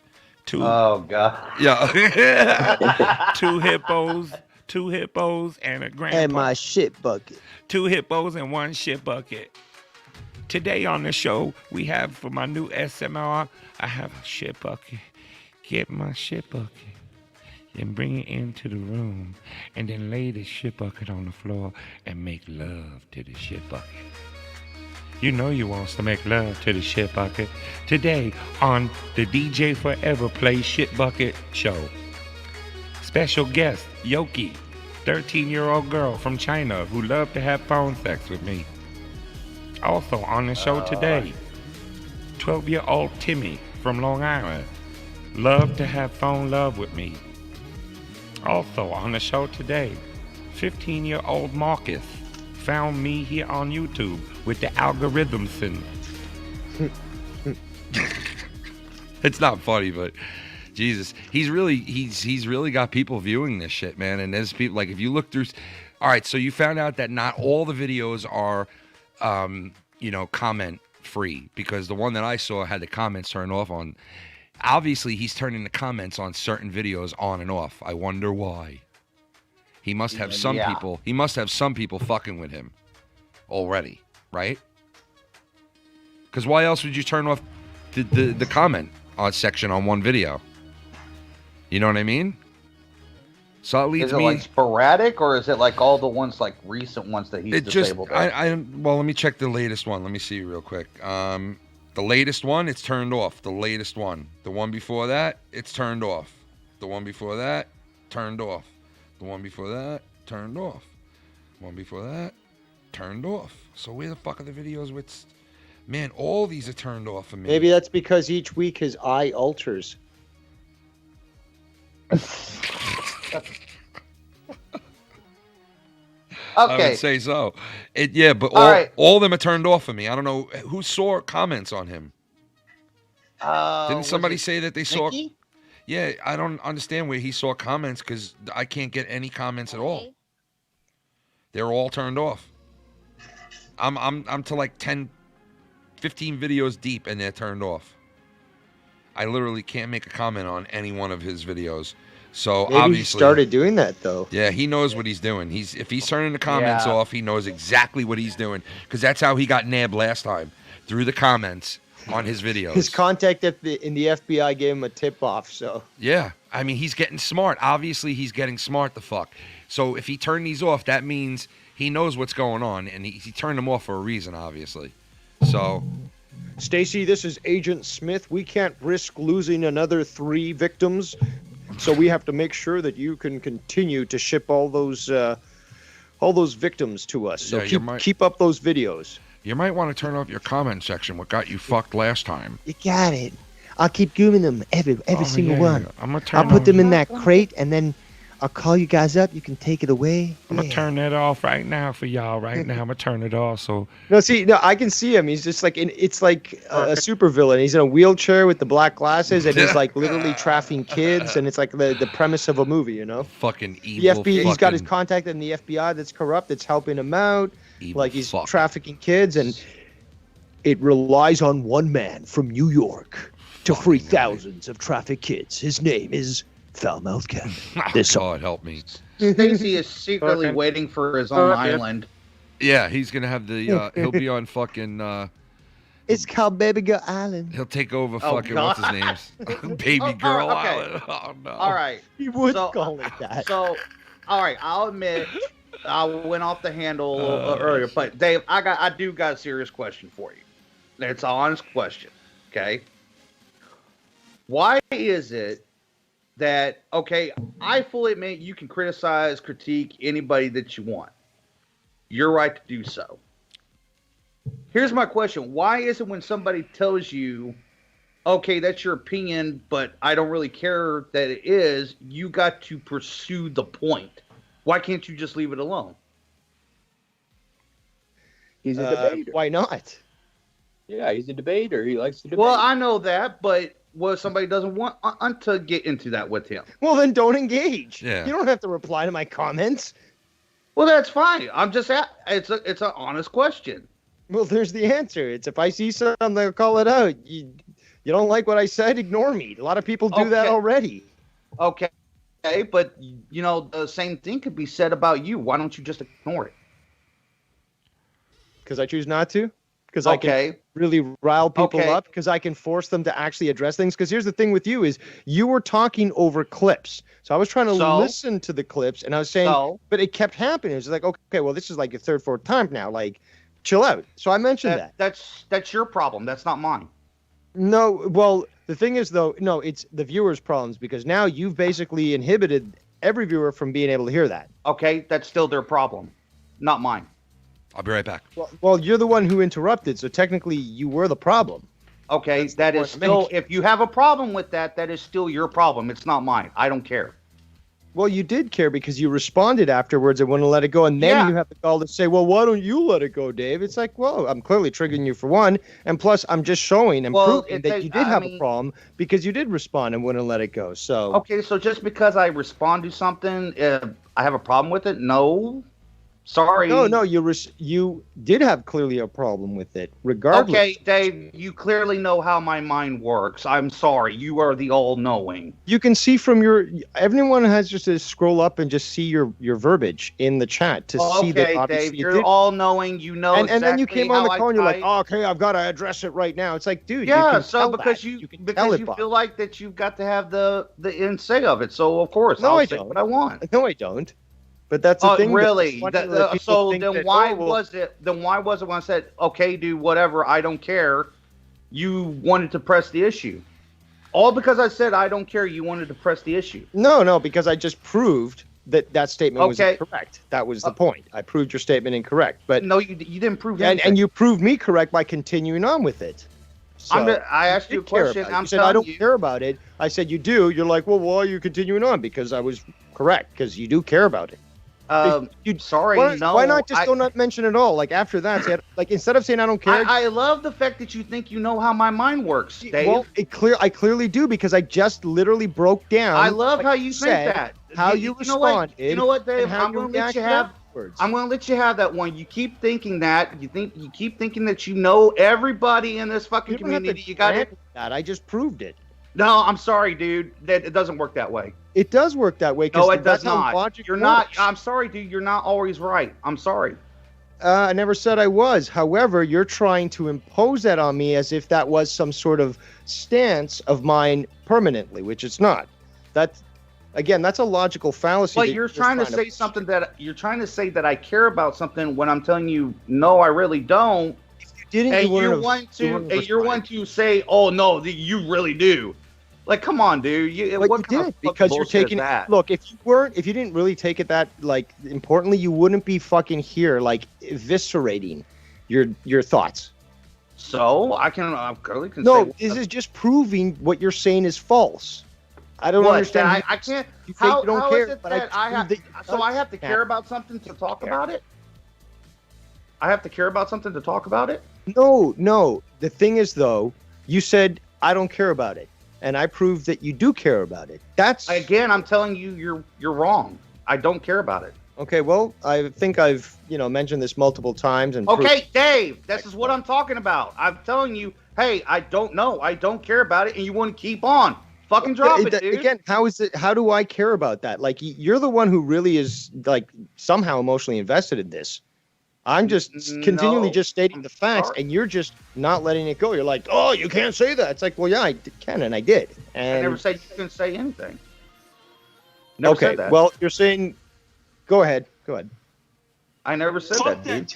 2. Oh God. Yeah. 2 hippos and a grandpa. And my shit bucket. 2 hippos and 1 shit bucket. Today on the show, we have for my new SMR, I have a shit bucket. Get my shit bucket and bring it into the room and then lay the shit bucket on the floor and make love to the shit bucket. You know you wants to make love to the shit bucket. Today on the DJ Forever Play Shit Bucket Show. Special guest, Yoki, 13-year-old girl from China who loved to have phone sex with me. Also on the show today, 12-year-old Timmy from Long Island, loved to have phone love with me. Also on the show today, 15-year-old Marcus found me here on YouTube with the algorithm sin. It's not funny, but Jesus, he's really got people viewing this shit, man. And there's people, like, if you look through, all right, so you found out that not all the videos are comment free, because the one that I saw had the comments turned off on. Obviously he's turning the comments on certain videos on and off. I wonder why. He must have some people. He must have some people fucking with him already, right? Because why else would you turn off the comment section on one video? You know what I mean? So it leads is it like sporadic, or is it like all the ones, like recent ones that he's disabled? Well, let me check the latest one. Let me see real quick. The latest one, it's turned off. The latest one. The one before that, it's turned off. The one before that, turned off. The one before that, turned off. One before that, turned off. So where the fuck are the videos with... Man, all these are turned off for me. Maybe that's because each week his eye alters. I would say so. But all of them are turned off for me. I don't know who saw comments on him. Didn't somebody was it say that they saw? Nikki? Yeah, I don't understand where he saw comments because I can't get any comments at all. They're all turned off. I'm to like 10, 15 videos deep and they're turned off. I literally can't make a comment on any one of his videos. So Maybe obviously he started doing that though. Yeah, he knows what he's doing. If he's turning the comments off, he knows exactly what he's doing because that's how he got nabbed last time, through the comments on his videos. His contact in the FBI gave him a tip off. So yeah, I mean he's getting smart. Obviously he's getting smart. The fuck. So if he turned these off, that means he knows what's going on, and he turned them off for a reason, obviously. So. Stacy, this is Agent Smith. We can't risk losing another 3 victims, so we have to make sure that you can continue to ship all those victims to us. So keep up those videos. You might want to turn off your comment section. What got you fucked last time? You got it. I'll keep doing them every single one. I'm gonna I'll put them in that crate, and then I'll call you guys up. You can take it away. I'm gonna turn that off right now for y'all. Right now, I'm gonna turn it off. So No, I can see him. He's just like it's like a supervillain. He's in a wheelchair with the black glasses, and he's like literally trafficking kids. And it's like the premise of a movie, you know. Fucking evil. The FBI. He's got his contact in the FBI that's corrupt. That's helping him out. Like he's trafficking kids, and it relies on one man from New York to free thousands of trafficked kids. His name is Foul-Mouthed Cat. God help me. Stacy is secretly waiting for his own island. Yeah, he's gonna have the. He'll be on fucking. It's called Baby Girl Island. He'll take over fucking what's his name? Baby Girl Island. Oh no. All right. He would call it that. So, all right. I'll admit I went off the handle a little earlier, but Dave, I do got a serious question for you. It's an honest question. Okay. Why is it that, okay, I fully admit you can criticize, critique anybody that you want. You're right to do so. Here's my question. Why is it when somebody tells you, okay, that's your opinion, but I don't really care that it is, you got to pursue the point? Why can't you just leave it alone? He's a debater. Why not? Yeah, he's a debater. He likes to debate. Well, I know that, but what if somebody doesn't want to get into that with him? Well, then don't engage. Yeah. You don't have to reply to my comments. Well, that's fine. I'm just it's an honest question. Well, there's the answer. It's if I see something, I'll call it out. You don't like what I said, ignore me. A lot of people do that already. Okay, but you know the same thing could be said about you. Why don't you just ignore it? Because I choose not to. Because I can really rile people up. Because I can force them to actually address things. Because here's the thing with you is you were talking over clips. So I was trying to listen to the clips, and I was saying, but it kept happening. It was like, okay, well, this is like your third, fourth time now. Like, chill out. So I mentioned that. That's your problem. That's not mine. No, well, the thing is, though, no, it's the viewers' problems because now you've basically inhibited every viewer from being able to hear that. Okay, that's still their problem, not mine. I'll be right back. Well, you're the one who interrupted, so technically you were the problem. Okay, that is still, if you have a problem with that, that is still your problem. It's not mine. I don't care. Well, you did care because you responded afterwards and wouldn't let it go, and then you have the gall to say, well, why don't you let it go, Dave? It's like, well, I'm clearly triggering you for one, and plus I'm just showing and proving that you did have a problem because you did respond and wouldn't let it go. So okay, so just because I respond to something, I have a problem with it? No. Sorry. No, you did have clearly a problem with it, regardless. Okay, Dave, you clearly know how my mind works. I'm sorry. You are the all-knowing. You can see from everyone has just to scroll up and just see your verbiage in the chat to see that obviously Dave, you're all-knowing. You know and then you came on the call and you're like, oh, okay, I've got to address it right now. It's like, dude, yeah, you can so tell because that. you feel like that you've got to have the end say of it. So of course, I'll say what I want. No, I don't. But that's the thing. Really? So then why was it? Then why was it when I said, "Okay, dude, whatever, I don't care"? You wanted to press the issue, all because I said I don't care. You wanted to press the issue. No, because I just proved that statement was incorrect. That was the point. I proved your statement incorrect. But no, you didn't prove anything. And you proved me correct by continuing on with it. So I asked you a question. You said I don't care about it. I said you do. You're like, well, why are you continuing on? Because I was correct. Because you do care about it. Sorry, why not just don't mention it all? Like after that, say, like instead of saying I don't care. I love the fact that you think you know how my mind works, Dave. Well, I clearly do because I just literally broke down. I love how you think that. How you responded. You know what, Dave? I'm going to let you have. I'm going to let you have that one. You keep thinking that. You keep thinking that you know everybody in this fucking community. You got it. That I just proved it. No, I'm sorry, dude. That it doesn't work that way. It does work that way. No, it does not. You're not. I'm sorry, dude. You're not always right. I'm sorry. I never said I was. However, you're trying to impose that on me as if that was some sort of stance of mine permanently, which it's not. That's a logical fallacy. But you're trying to say something that you're trying to say that I care about something when I'm telling you no, I really don't. If you didn't, and you're one to say, oh no, you really do. Like, come on, dude. You did because you're taking that. Look, if you didn't really take it that like importantly, you wouldn't be fucking here like eviscerating your thoughts. So I'm clearly can no. This is just proving what you're saying is false. I don't understand. I can't. You how don't care, is it but that I have? So I have to care about something to talk about it. I have to care about something to talk about it. No. The thing is, though, you said I don't care about it, and I proved that you do care about it. That's again, I'm telling you, you're wrong. I don't care about it. Okay, well, I think I've mentioned this multiple times. And okay, Dave, this is what I'm talking about. I'm telling you, hey, I don't know, I don't care about it, and you want to keep on. Fucking drop it, dude. Again, how do I care about that? Like, you're the one who really is, like, somehow emotionally invested in this. I'm just continually just stating the facts, and you're just not letting it go. You're like, oh, you can't say that. It's like, well, yeah, I can, and I did. And I never said you couldn't say anything. Never okay, said that. Well, you're saying, go ahead. I never said that, dude.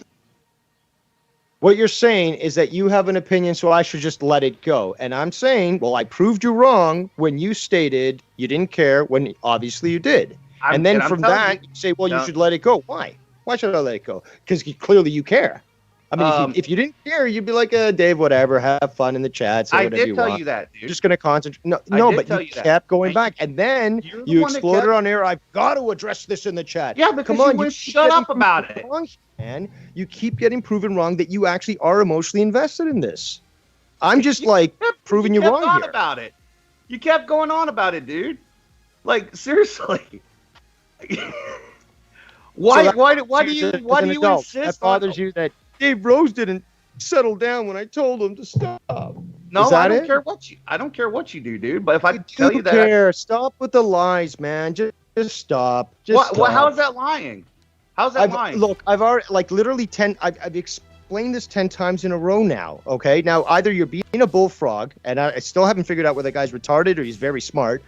What you're saying is that you have an opinion, so I should just let it go. And I'm saying, well, I proved you wrong when you stated you didn't care when obviously you did. And then from that, you say, well, you should let it go. Why? Why should I let it go? Because clearly you care. I mean, if you didn't care, you'd be like, Dave, whatever, have fun in the chat, say whatever you want. I did tell you that, dude. You're just going to concentrate. No, but you kept going back. And then you exploded on air. I've got to address this in the chat. Yeah, because you wouldn't shut up about it. And you keep getting proven wrong that you actually are emotionally invested in this. I'm just like proving you wrong here. About it. You kept going on about it, dude. Like, seriously. Why do you insist that bothers you that Dave Rose didn't settle down when I told him to stop? No, I don't care what you do, dude. But if I tell you that, stop with the lies, man. Just stop. Stop. How is that lying? How's that lying? Look, I've already literally I've explained this 10 times in a row now. Okay, now either you're being a bullfrog, and I still haven't figured out whether the guy's retarded or he's very smart,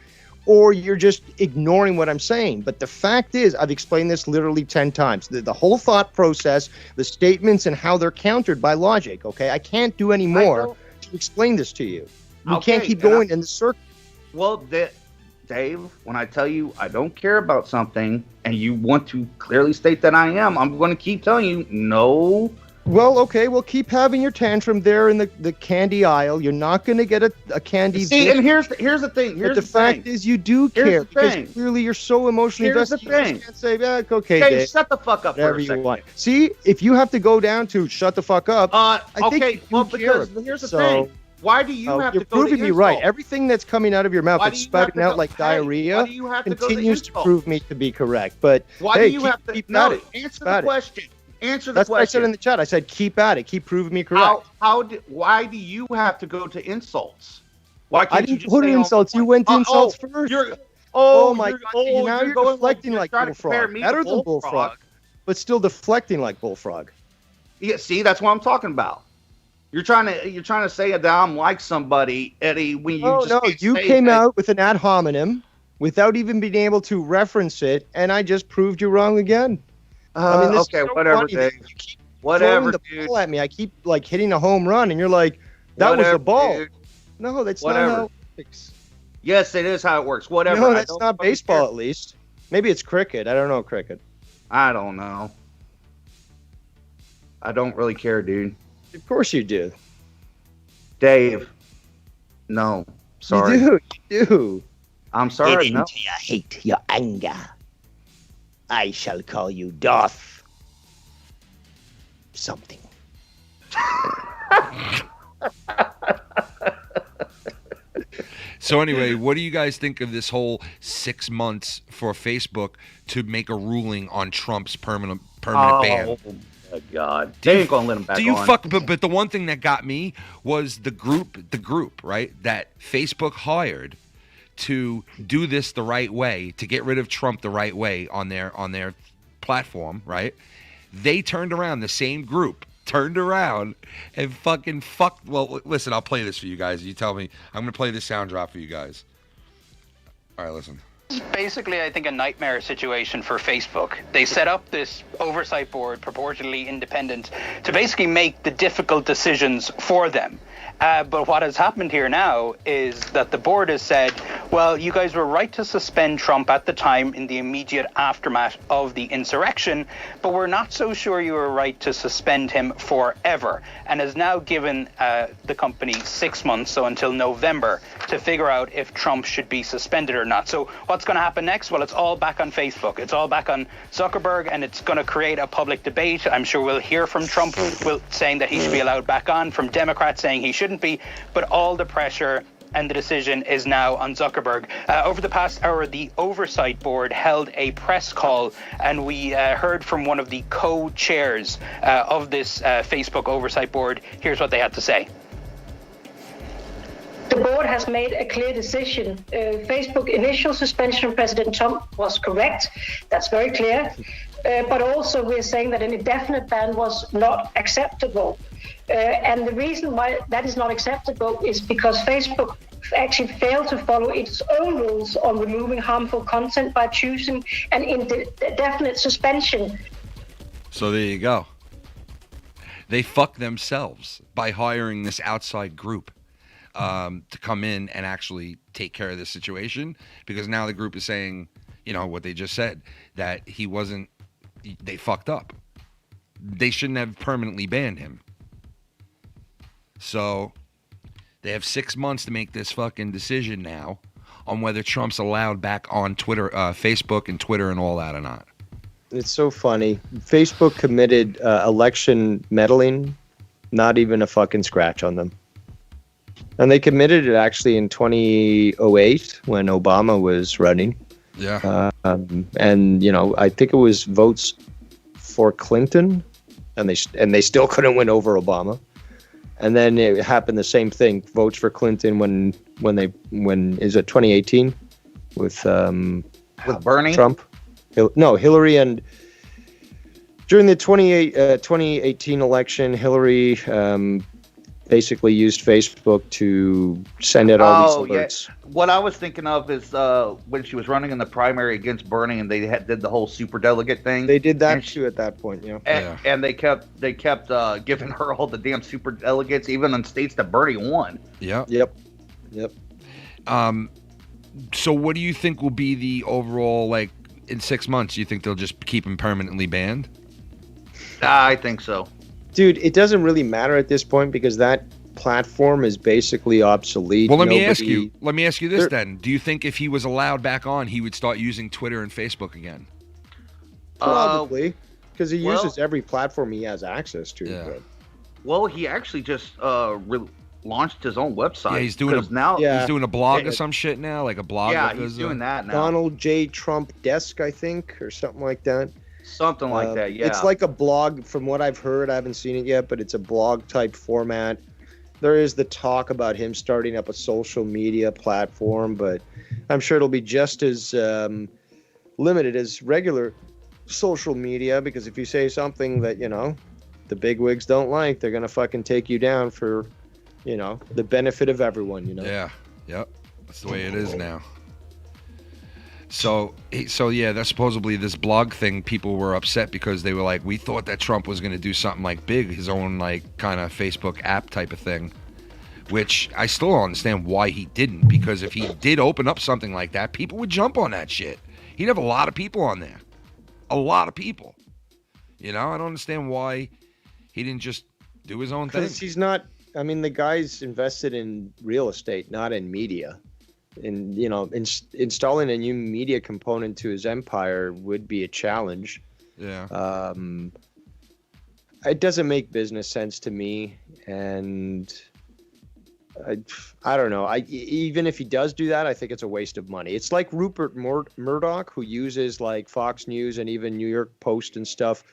or you're just ignoring what I'm saying. But the fact is, I've explained this literally 10 times. The whole thought process, the statements, and how they're countered by logic. Okay, I can't do any more to explain this to you. You can't keep going in the circle. Well, Dave, when I tell you I don't care about something and you want to clearly state that I am, I'm going to keep telling you no. Well, okay, well, keep having your tantrum there in the candy aisle. You're not going to get a candy. See, and here's the thing. But the fact is you do care because clearly you're so emotionally invested. Here's the thing. You can't say, okay, Dave, shut the fuck up whatever for a second. you want. See, if you have to go down to shut the fuck up, I think because here's the thing. Why do you have to go to You're proving me right. Everything that's coming out of your mouth that's spouting out like diarrhea continues to prove me to be correct. But why do you have to? No, answer the question. Answer the That's question. what I said in the chat. I said, keep at it. Keep proving me correct. Why do you have to go to insults? Why can't I didn't put insults. You went to insults first. Now you're deflecting like Bullfrog. Better than Bullfrog, but still deflecting like Bullfrog. Yeah, see, that's what I'm talking about. You're trying to say that I'm like somebody, Eddie, when you you came out with an ad hominem without even being able to reference it, and I just proved you wrong again. This okay, is so whatever, funny. Dave. You keep Whatever, throwing the ball at me. I keep like hitting a home run, and you're like, "That was the ball." Dude. No, that's not how it works. Yes, it is how it works. Whatever. No, that's not baseball. At least, maybe it's cricket. I don't know cricket. I don't know. I don't really care, dude. Of course you do, Dave. No, sorry. You do. I'm sorry. Get into your hate, your anger. I shall call you Darth something. So anyway, what do you guys think of this whole 6 months for Facebook to make a ruling on Trump's permanent ban? Oh my God, they ain't gonna let him back on. But the one thing that got me was the group, right? That Facebook hired to do this the right way, to get rid of Trump the right way on their platform, right? They turned around, the same group turned around and fucking fucked. Well, listen, I'll play this for you guys. You tell me. I'm going to play this sound drop for you guys. All right, listen. This is basically, I think, a nightmare situation for Facebook. They set up this oversight board, purportedly independent, to basically make the difficult decisions for them. But what has happened here now is that the board has said, well, you guys were right to suspend Trump at the time in the immediate aftermath of the insurrection, but we're not so sure you were right to suspend him forever, and has now given the company 6 months, so until November, to figure out if Trump should be suspended or not. So what's going to happen next? Well, it's all back on Facebook. It's all back on Zuckerberg, and it's going to create a public debate. I'm sure we'll hear from Trump saying that he should be allowed back on, from Democrats saying he shouldn't be, but all the pressure and the decision is now on Zuckerberg. Over the past hour, the Oversight Board held a press call, and we heard from one of the co-chairs of this Facebook Oversight Board. Here's what they had to say. The board has made a clear decision. Facebook initial suspension of President Trump was correct. That's very clear. But also we're saying that an indefinite ban was not acceptable. And the reason why that is not acceptable is because Facebook actually failed to follow its own rules on removing harmful content by choosing an indefinite suspension. So there you go. They fucked themselves by hiring this outside group to come in and actually take care of this situation, because now the group is saying, you know, what they just said, that they fucked up. They shouldn't have permanently banned him. So they have 6 months to make this fucking decision now on whether Trump's allowed back on Twitter, Facebook and Twitter and all that or not. It's so funny. Facebook committed election meddling, not even a fucking scratch on them. And they committed it actually in 2008 when Obama was running. Yeah. And, you know, I think it was votes for Clinton, and they still couldn't win over Obama. And then it happened the same thing. Votes for Clinton when is it 2018 with Bernie, Trump? No, Hillary, and during the 2018 election, Hillary basically used Facebook to send out all these alerts. Yeah. What I was thinking of is when she was running in the primary against Bernie, and they did the whole superdelegate thing. They did that too at that point, And they kept giving her all the damn superdelegates, even in states that Bernie won. Yep. So what do you think will be the overall, like, in 6 months? Do you think they'll just keep him permanently banned? I think so. Dude, it doesn't really matter at this point because that platform is basically obsolete. Well, let me ask you this then. Do you think if he was allowed back on, he would start using Twitter and Facebook again? Probably, because he uses every platform he has access to. Yeah. But. Well, he actually just launched his own website. Yeah, he's doing he's doing a blog or some shit now, like a blog. Yeah, he's doing that now. Donald J. Trump Desk, I think, or something like that. Something like that, yeah. It's like a blog, from what I've heard. I haven't seen it yet, but it's a blog type format. There is the talk about him starting up a social media platform, but I'm sure it'll be just as limited as regular social media, because if you say something that, you know, the bigwigs don't like, they're going to fucking take you down for, you know, the benefit of everyone, you know? Yeah. Yep. That's the way it is now. So yeah, that's supposedly this blog thing. People were upset because they were like, we thought that Trump was going to do something like big, his own like kind of Facebook app type of thing, which I still don't understand why he didn't, because if he did open up something like that, people would jump on that shit. He'd have a lot of people on there. A lot of people. You know, I don't understand why he didn't just do his own thing. Because he's not, I mean, the guy's invested in real estate, not in media. And installing a new media component to his empire would be a challenge. Yeah. It doesn't make business sense to me, and I don't know. Even if he does do that, I think it's a waste of money. It's like Rupert Murdoch, who uses like Fox News and even New York Post and stuff.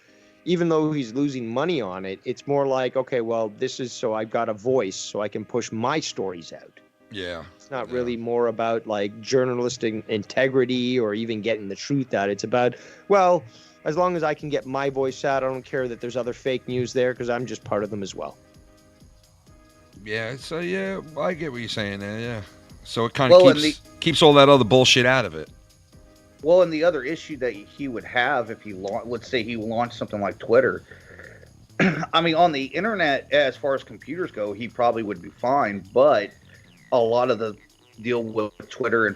Even though he's losing money on it, it's more like, okay, well, this is so I've got a voice, so I can push my stories out. Yeah. It's not really more about like journalistic integrity or even getting the truth out. It's about, well, as long as I can get my voice out, I don't care that there's other fake news there because I'm just part of them as well. Yeah, so yeah, I get what you're saying there, yeah. So it kind of keeps all that other bullshit out of it. Well, and the other issue that he would have if he let's say he launched something like Twitter. I mean, on the internet, as far as computers go, he probably would be fine. But a lot of the deal with Twitter and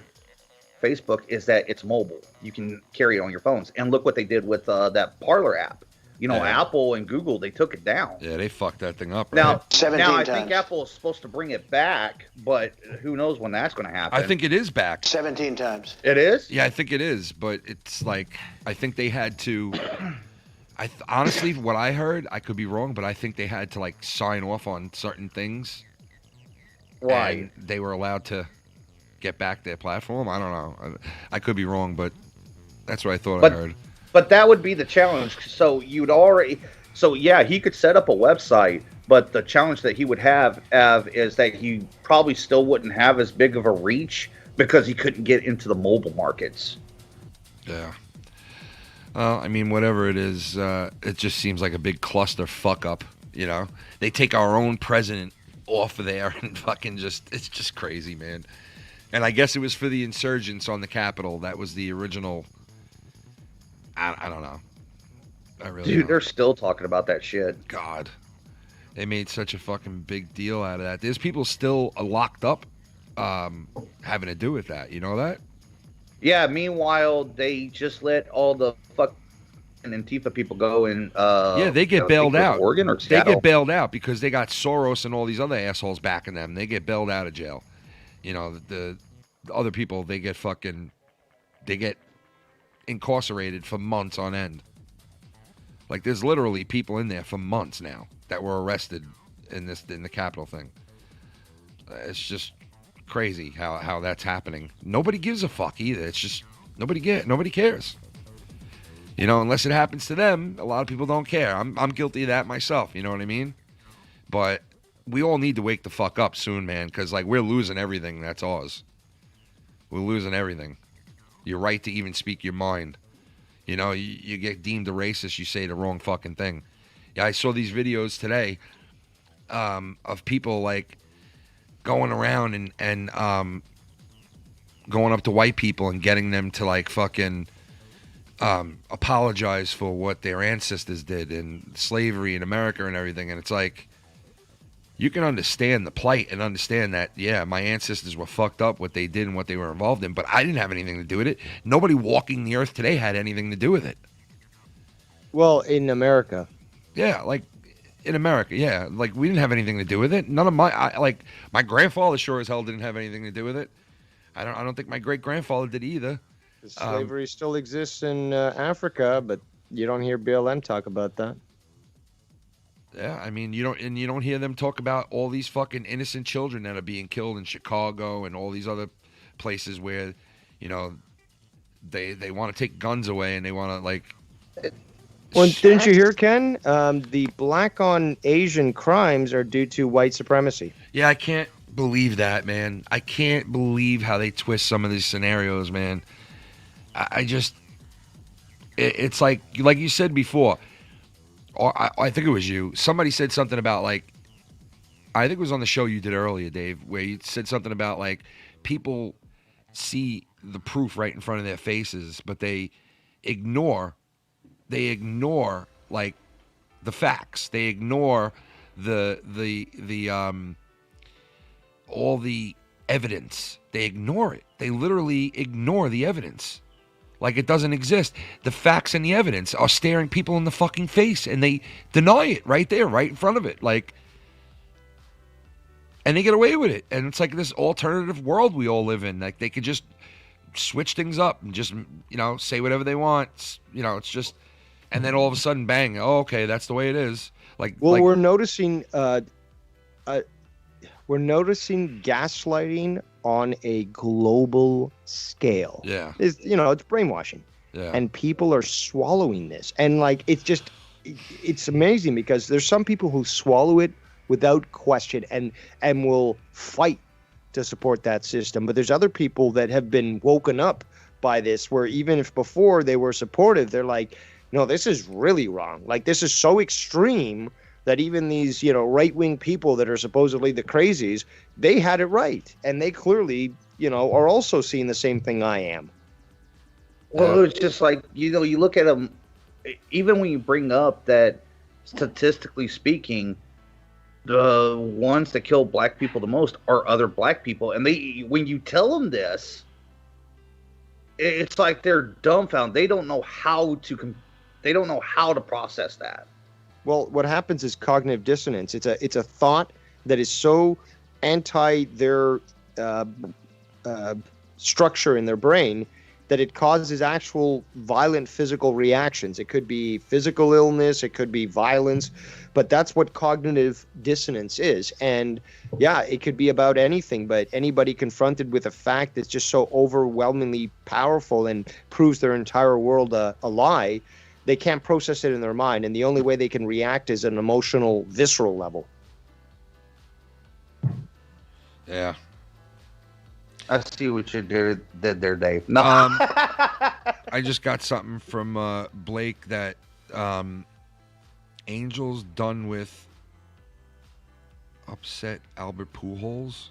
Facebook is that it's mobile. You can carry it on your phones. And look what they did with that Parler app. Apple and Google, they took it down. Yeah, they fucked that thing up. Right? Now I think Apple is supposed to bring it back, but who knows when that's going to happen. I think it is back. 17 times. It is? Yeah, I think it is, but it's like, I think they had to, honestly, what I heard, I could be wrong, but I think they had to like sign off on certain things. Right. And they were allowed to get back their platform. I don't know. I could be wrong, but that's what I thought I heard. But that would be the challenge. So he could set up a website, but the challenge that he would have is that he probably still wouldn't have as big of a reach because he couldn't get into the mobile markets. Yeah. I mean, whatever it is, it just seems like a big cluster fuck up. They take our own president off of there and fucking it's just crazy, man. And I guess it was for the insurgents on the Capitol. That was the original. I don't know. I really Dude, don't. they're still talking about that shit. God. They made such a fucking big deal out of that. There's people still locked up having to do with that. You know that? Yeah, meanwhile, they just let all the fucking Antifa people go and... yeah, they get bailed out. Oregon or they Seattle? get bailed out because they got Soros and all these other assholes backing them. They get bailed out of jail. The other people, they get incarcerated for months on end. Like there's literally people in there for months now that were arrested in the Capitol thing. It's just crazy how that's happening. Nobody gives a fuck either. It's just nobody cares. Unless it happens to them, a lot of people don't care. I'm guilty of that myself. You know what I mean? But we all need to wake the fuck up soon, man, because like we're losing everything that's ours. We're losing everything. Your right to even speak your mind. You get deemed a racist, you say the wrong fucking thing. Yeah, I saw these videos today of people like going around and going up to white people and getting them to like fucking apologize for what their ancestors did and slavery in America and everything. And it's like, you can understand the plight and understand that, yeah, my ancestors were fucked up, what they did and what they were involved in, but I didn't have anything to do with it. Nobody walking the earth today had anything to do with it. Well, in America. Yeah, like in America, yeah. Like we didn't have anything to do with it. None of my grandfather sure as hell didn't have anything to do with it. I don't think my great-grandfather did either. Slavery still exists in Africa, but you don't hear BLM talk about that. Yeah, I mean, you don't hear them talk about all these fucking innocent children that are being killed in Chicago and all these other places where, they want to take guns away and they want to like. Well, didn't you hear, Ken? The black on Asian crimes are due to white supremacy. Yeah, I can't believe that, man. I can't believe how they twist some of these scenarios, man. It's like you said before. Or I think it was you. Somebody said something about like, I think it was on the show you did earlier, Dave, where you said something about like people see the proof right in front of their faces, but they ignore like the facts. They ignore all the evidence. They ignore it. They literally ignore the evidence. Like it doesn't exist. The facts and the evidence are staring people in the fucking face and they deny it right there, right in front of it. Like, And they get away with it. And it's like this alternative world we all live in. Like, they could just switch things up and just, say whatever they want. It's just, and then all of a sudden, bang, oh, okay, that's the way it is. We're noticing gaslighting on a global scale. Yeah. It's brainwashing. Yeah. And people are swallowing this. And it's amazing because there's some people who swallow it without question and will fight to support that system. But there's other people that have been woken up by this, where even if before they were supportive, they're like, no, this is really wrong. Like, this is so extreme that even these, right-wing people that are supposedly the crazies, they had it right. And they clearly, are also seeing the same thing I am. Well, it's just like, you look at them, even when you bring up that statistically speaking, the ones that kill black people the most are other black people. And when you tell them this, it's like they're dumbfounded. They don't know how to process that. Well, what happens is cognitive dissonance. It's a thought that is so anti their structure in their brain that it causes actual violent physical reactions. It could be physical illness, it could be violence, but that's what cognitive dissonance is. And yeah, it could be about anything, but anybody confronted with a fact that's just so overwhelmingly powerful and proves their entire world a lie, they can't process it in their mind. And the only way they can react is an emotional, visceral level. Yeah. I see what you did there, Dave. No. I just got something from Blake that Angels done with upset Albert Pujols.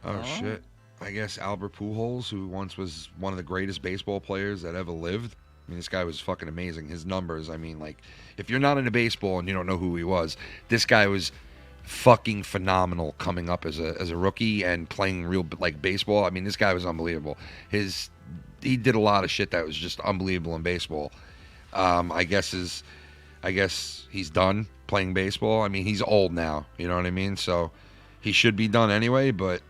Oh, shit. I guess Albert Pujols, who once was one of the greatest baseball players that ever lived. I mean, this guy was fucking amazing. His numbers, I mean, like, if you're not into baseball and you don't know who he was, this guy was fucking phenomenal coming up as a rookie and playing real baseball. I mean, this guy was unbelievable. He did a lot of shit that was just unbelievable in baseball. I guess he's done playing baseball. I mean, he's old now, you know what I mean? So he should be done anyway, but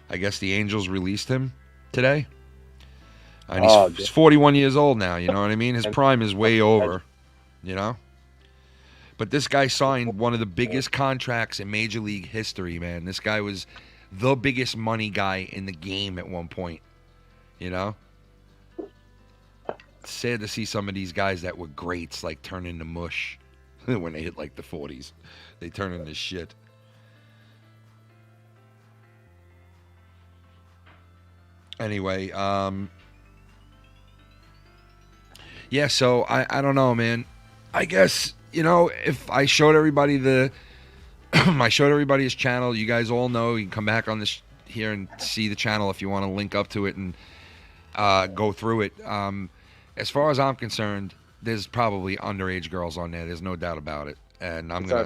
I guess the Angels released him today. And he's 41 years old now, you know what I mean? His prime is way over, you know? But this guy signed one of the biggest contracts in Major League history, man. This guy was the biggest money guy in the game at one point, you know? It's sad to see some of these guys that were greats, turn into mush when they hit, the 40s. They turn into shit. Anyway, yeah, so I don't know, man. I guess, if I showed everybody his channel, you guys all know, you can come back on this here and see the channel if you want to link up to it and go through it. As far as I'm concerned, there's probably underage girls on there. There's no doubt about it. And I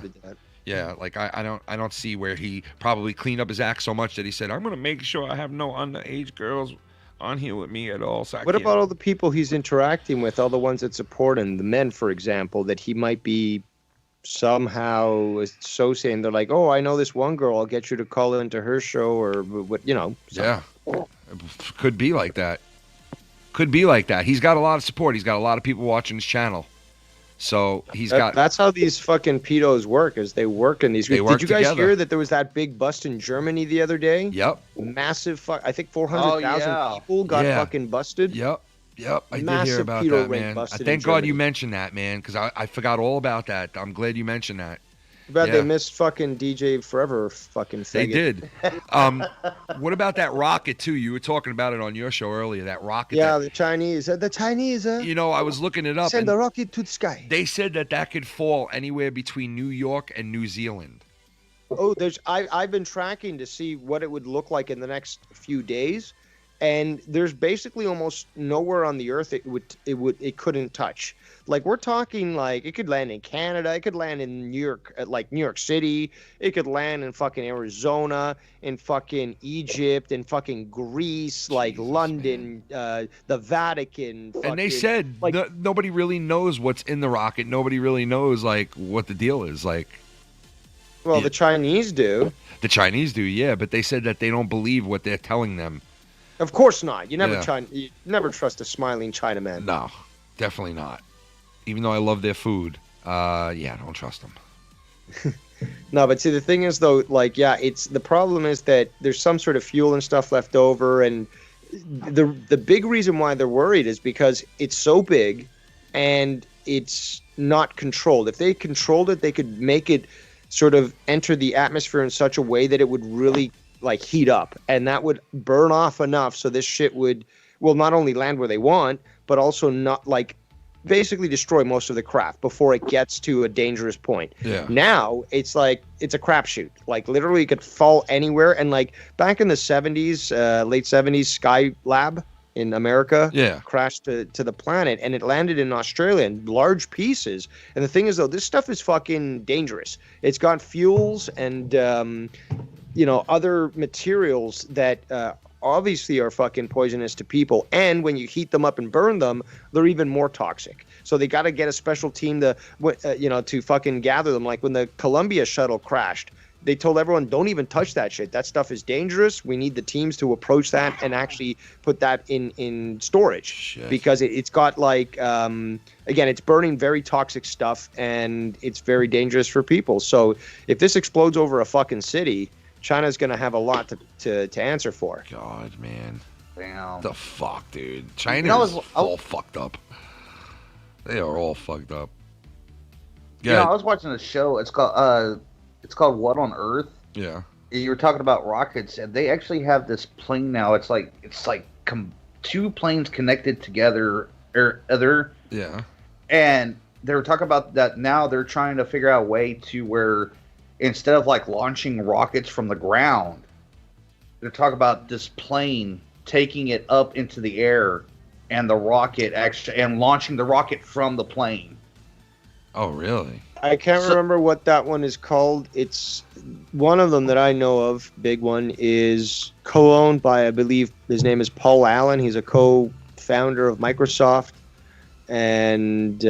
don't see where he probably cleaned up his act so much that he said, I'm going to make sure I have no underage girls on here with me at all. So what about all the people he's interacting with, all the ones that support him, the men, for example, that he might be somehow associating? They're like, oh, I know this one girl, I'll get you to call into her show, or what, So. Yeah, could be like that. He's got a lot of support. He's got a lot of people watching his channel. So that's how these fucking pedos work, is they work in these groups. Did you guys hear that there was that big bust in Germany the other day? Yep. Massive I think 400,000 people got fucking busted. Yep. I did hear about that, man. Thank God you mentioned that, man, because I forgot all about that. I'm glad you mentioned that. But they missed fucking DJ Forever fucking faggot. They did. What about that rocket, too? You were talking about it on your show earlier, that rocket. Yeah, the Chinese. I was looking it up. Send the rocket to the sky. They said that could fall anywhere between New York and New Zealand. Oh, I've been tracking to see what it would look like in the next few days. And there's basically almost nowhere on the earth it couldn't touch. We're talking it could land in Canada, it could land in New York, New York City, it could land in fucking Arizona, in fucking Egypt, in fucking Greece, London, the Vatican. And they said nobody really knows what's in the rocket. Nobody really knows what the deal is. Well, the Chinese do. The Chinese do, yeah, but they said that they don't believe what they're telling them. Of course not. You never Yeah. you never trust a smiling Chinaman. No, definitely not. Even though I love their food, I don't trust them. No, but see, the thing is, though, like, yeah, it's the problem is that there's some sort of fuel and stuff left over, and the big reason why they're worried is because it's so big, and it's not controlled. If they controlled it, they could make it sort of enter the atmosphere in such a way that it would really like heat up, and that would burn off enough so this shit would, well, not only land where they want, but also not like basically destroy most of the craft before it gets to a dangerous point. Yeah. Now it's like it's a crapshoot. Like literally, it could fall anywhere. And like back in the 70s, late 70s, Skylab in America crashed to the planet, and it landed in Australia in large pieces. And the thing is, though, this stuff is fucking dangerous. It's got fuels and other materials that obviously are fucking poisonous to people, and when you heat them up and burn them, they're even more toxic. So they got to get a special team to fucking gather them. Like when the Columbia shuttle crashed, they told everyone, don't even touch that shit. That stuff is dangerous. We need the teams to approach that and actually put that in storage. Because it's got like again, it's burning very toxic stuff, and it's very dangerous for people. So if this explodes over a fucking city, China's going to have a lot to answer for. God, man. Damn. The fuck, dude. China's all fucked up. They are all fucked up. I was watching a show. It's called What on Earth? Yeah. You were talking about rockets, and they actually have this plane now. It's like two planes connected together, Yeah. And they were talking about that now. They're trying to figure out a way to where, instead of like launching rockets from the ground, they're talking about this plane taking it up into the air, and the rocket and launching the rocket from the plane. Oh, really? I can't remember what that one is called. It's one of them that I know of. Big one is co-owned by, I believe his name is Paul Allen. He's a co-founder of Microsoft, and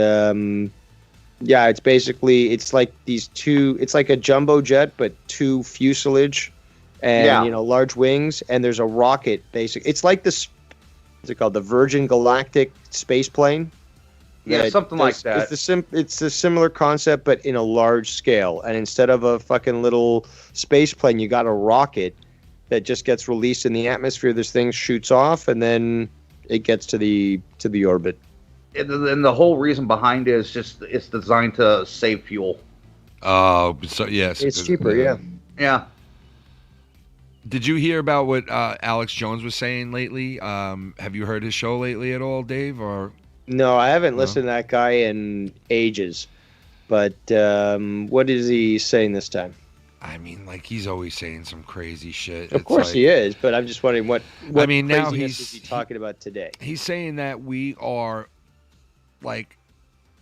it's basically, it's like these two, it's like a jumbo jet, but two fuselage and, large wings. And there's a rocket, basically. It's like this, what's it called? The Virgin Galactic space plane. Yeah, something like that. It's a similar concept, but in a large scale. And instead of a fucking little space plane, you got a rocket that just gets released in the atmosphere. This thing shoots off, and then it gets to the orbit. And the whole reason behind it is just it's designed to save fuel. Oh, so yes, it's cheaper. Yeah. Yeah. Did you hear about what Alex Jones was saying lately? Have you heard his show lately at all, Dave? Or no, I haven't listened to that guy in ages. But what is he saying this time? I mean, like, he's always saying some crazy shit. Of course he is, but I'm just wondering what I mean, now craziness is he talking about today? He's saying that we are like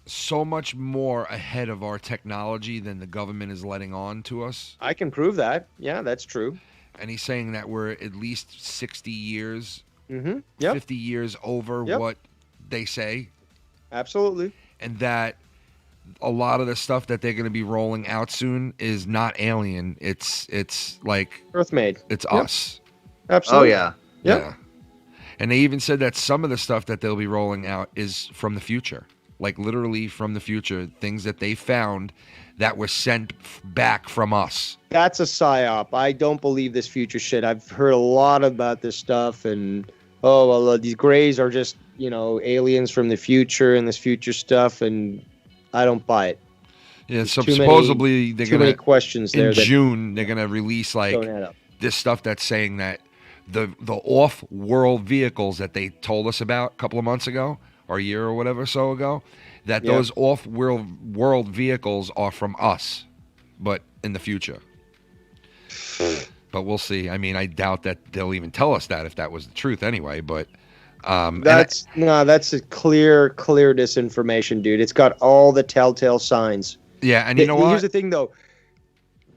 so much more ahead of our technology than the government is letting on to us. I can prove that. Yeah, that's true. And he's saying that we're at least 60 years, 50 years over what they say. Absolutely. And that a lot of the stuff that they're going to be rolling out soon is not alien. It's like Earth-made. It's us. Absolutely. Oh, yeah. Yeah. And they even said that some of the stuff that they'll be rolling out is from the future. Like literally from the future. Things that they found that were sent back from us. That's a psyop. I don't believe this future shit. I've heard a lot about this stuff, and these Greys are just, aliens from the future and this future stuff, and I don't buy it. Yeah, so supposedly they're many questions there. In June, they're gonna release like this stuff that's saying that the off-world vehicles that they told us about a couple of months ago, or a year or whatever so ago, that those off-world vehicles are from us, but in the future. But we'll see. I mean, I doubt that they'll even tell us that if that was the truth anyway. But that's a clear disinformation, dude. It's got all the telltale signs. Yeah, and you know what? Here's the thing, though.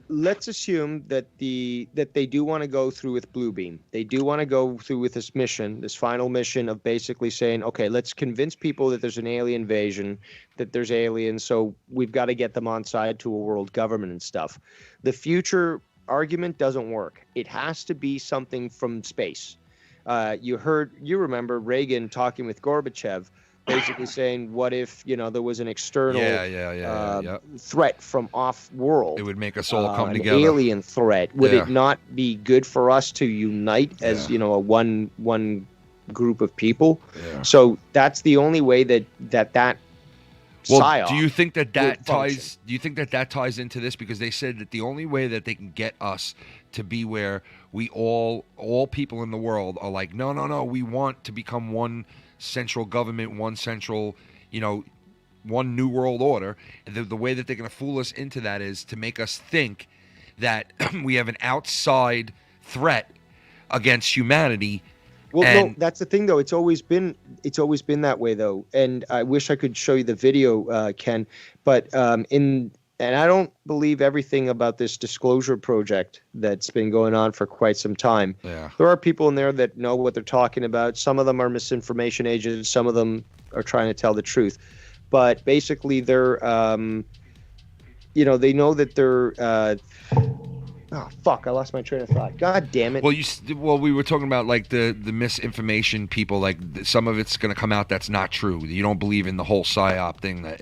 let's assume that they do want to go through with Bluebeam. They do want to go through with this mission, this final mission of basically saying, okay, let's convince people that there's an alien invasion, that there's aliens, so we've got to get them on side to a world government and stuff. The future argument doesn't work. It has to be something from space. You remember Reagan talking with Gorbachev, basically saying, what if, there was an external threat from off-world? It would make us all come an together. Alien threat. Would Yeah. it not be good for us to unite as, a one group of people? Yeah. So that's the only way that Well, psyop do you think that would function. ties? Do you think that ties into this? Because they said that the only way that they can get us to be where we all people in the world are like, no, we want to become one central government, one central, one new world order. And the way that they're going to fool us into that is to make us think that we have an outside threat against humanity. Well, no, that's the thing, though. It's always been that way, though. And I wish I could show you the video, Ken. But and I don't believe everything about this disclosure project that's been going on for quite some time. Yeah. There are people in there that know what they're talking about. Some of them are misinformation agents. Some of them are trying to tell the truth. But basically, they're, they know that they're. Oh fuck! I lost my train of thought. God damn it! Well, we were talking about like the misinformation people. Like some of it's going to come out that's not true. You don't believe in the whole psyop thing. That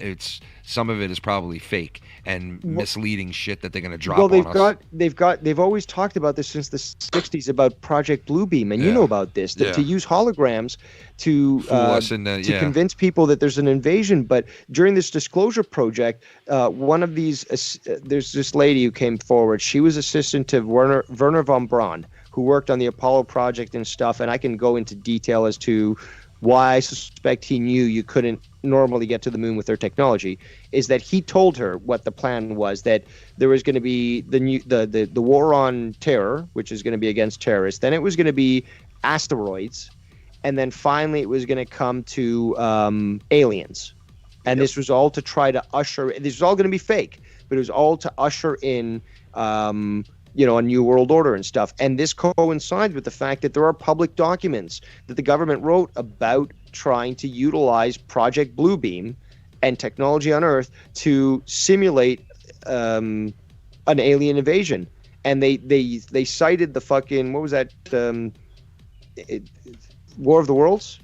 some of it is probably fake and misleading shit that they're going to drop on us. They've always talked about this since the '60s about Project Bluebeam, and you know about this. To use holograms to convince people that there's an invasion. But during this disclosure project, one of these there's this lady who came forward. She was assistant to Werner von Braun, who worked on the Apollo project and stuff. And I can go into detail as to why I suspect he knew you couldn't normally get to the moon with their technology. Is that he told her what the plan was, that there was going to be the war on terror, which is going to be against terrorists. Then it was going to be asteroids. And then finally it was going to come to aliens. And this was all to try to usher, this was all going to be fake, but it was all to usher in, a new world order and stuff. And this coincides with the fact that there are public documents that the government wrote about trying to utilize Project Bluebeam and technology on Earth to simulate an alien invasion. And they cited the fucking, what was that, War of the Worlds?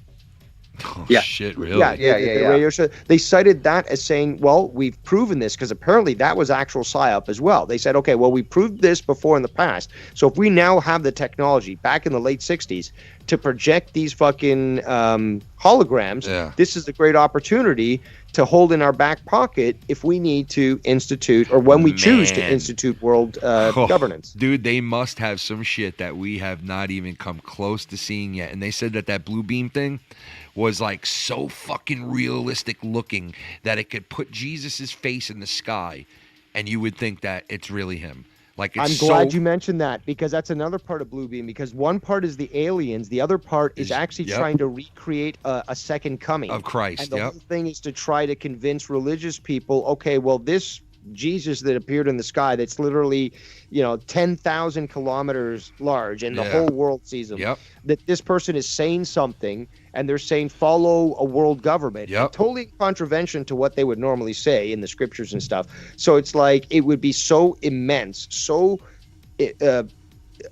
Oh, shit, really? The radio show. They cited that as saying, well, we've proven this, because apparently that was actual psyop as well. They said, okay, well, we proved this before in the past. So if we now have the technology back in the late 60s to project these fucking holograms, this is a great opportunity to hold in our back pocket if we need to institute, or when we choose to institute world governance. Dude, they must have some shit that we have not even come close to seeing yet. And they said that Blue Beam thing was like so fucking realistic looking that it could put Jesus's face in the sky and you would think that it's really him. Like, it's I'm glad you mentioned that, because that's another part of Bluebeam, because one part is the aliens, the other part is actually trying to recreate a second coming of Christ. And the whole thing is to try to convince religious people, okay, well, this Jesus that appeared in the sky, that's literally, 10,000 kilometers large, and the whole world sees him, that this person is saying something, and they're saying follow a world government, totally in contravention to what they would normally say in the scriptures and stuff. So it's like, it would be so immense, so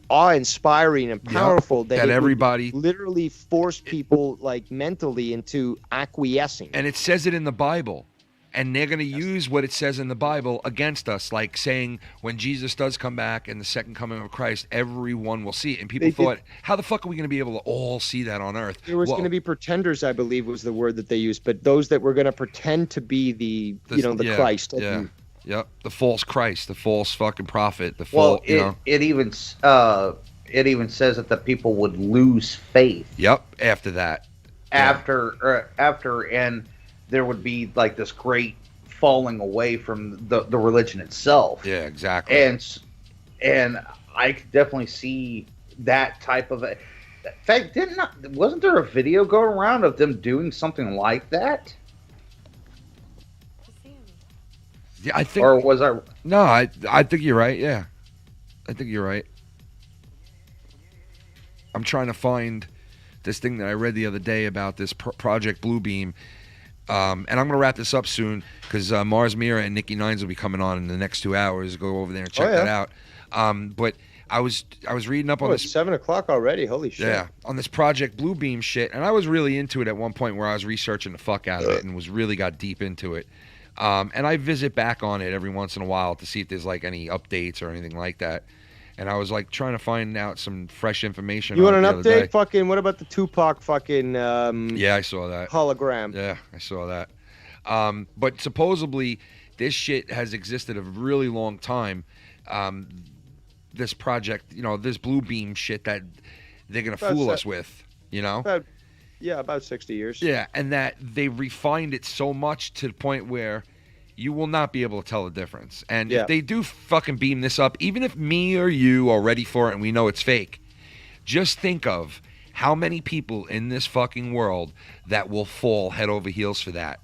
awe-inspiring and powerful that everybody would literally force people like mentally into acquiescing. And it says it in the Bible. And they're going to use what it says in the Bible against us, like saying when Jesus does come back and the second coming of Christ, everyone will see it. And people thought, how the fuck are we going to be able to all see that on Earth? There was going to be pretenders, I believe was the word that they used, but those that were going to pretend to be the Christ. The false Christ, the false fucking prophet. It even says that the people would lose faith. After that. After and there would be like this great falling away from the religion itself. Yeah, exactly. And I could definitely see that type of. In fact, wasn't there a video going around of them doing something like that? Yeah, I think. Or was I? No, I think you're right. Yeah, I think you're right. I'm trying to find this thing that I read the other day about this Project Bluebeam. And I'm going to wrap this up soon because Mars Mira and Nikki Nines will be coming on in the next 2 hours. Go over there and check that out. But I was reading up on this. It's 7 o'clock already. Holy shit. Yeah, on this Project Bluebeam shit. And I was really into it at one point where I was researching the fuck out of it and was really got deep into it. And I visit back on it every once in a while to see if there's like any updates or anything like that. And I was like trying to find out some fresh information. You want an update? Fucking, what about the Tupac fucking yeah, I saw that. Hologram. Yeah, I saw that. But supposedly this shit has existed a really long time. This project, this Bluebeam shit that they're going to fool us with, About 60 years. Yeah, and that they refined it so much to the point where you will not be able to tell the difference. And if they do fucking beam this up, even if me or you are ready for it and we know it's fake, just think of how many people in this fucking world that will fall head over heels for that.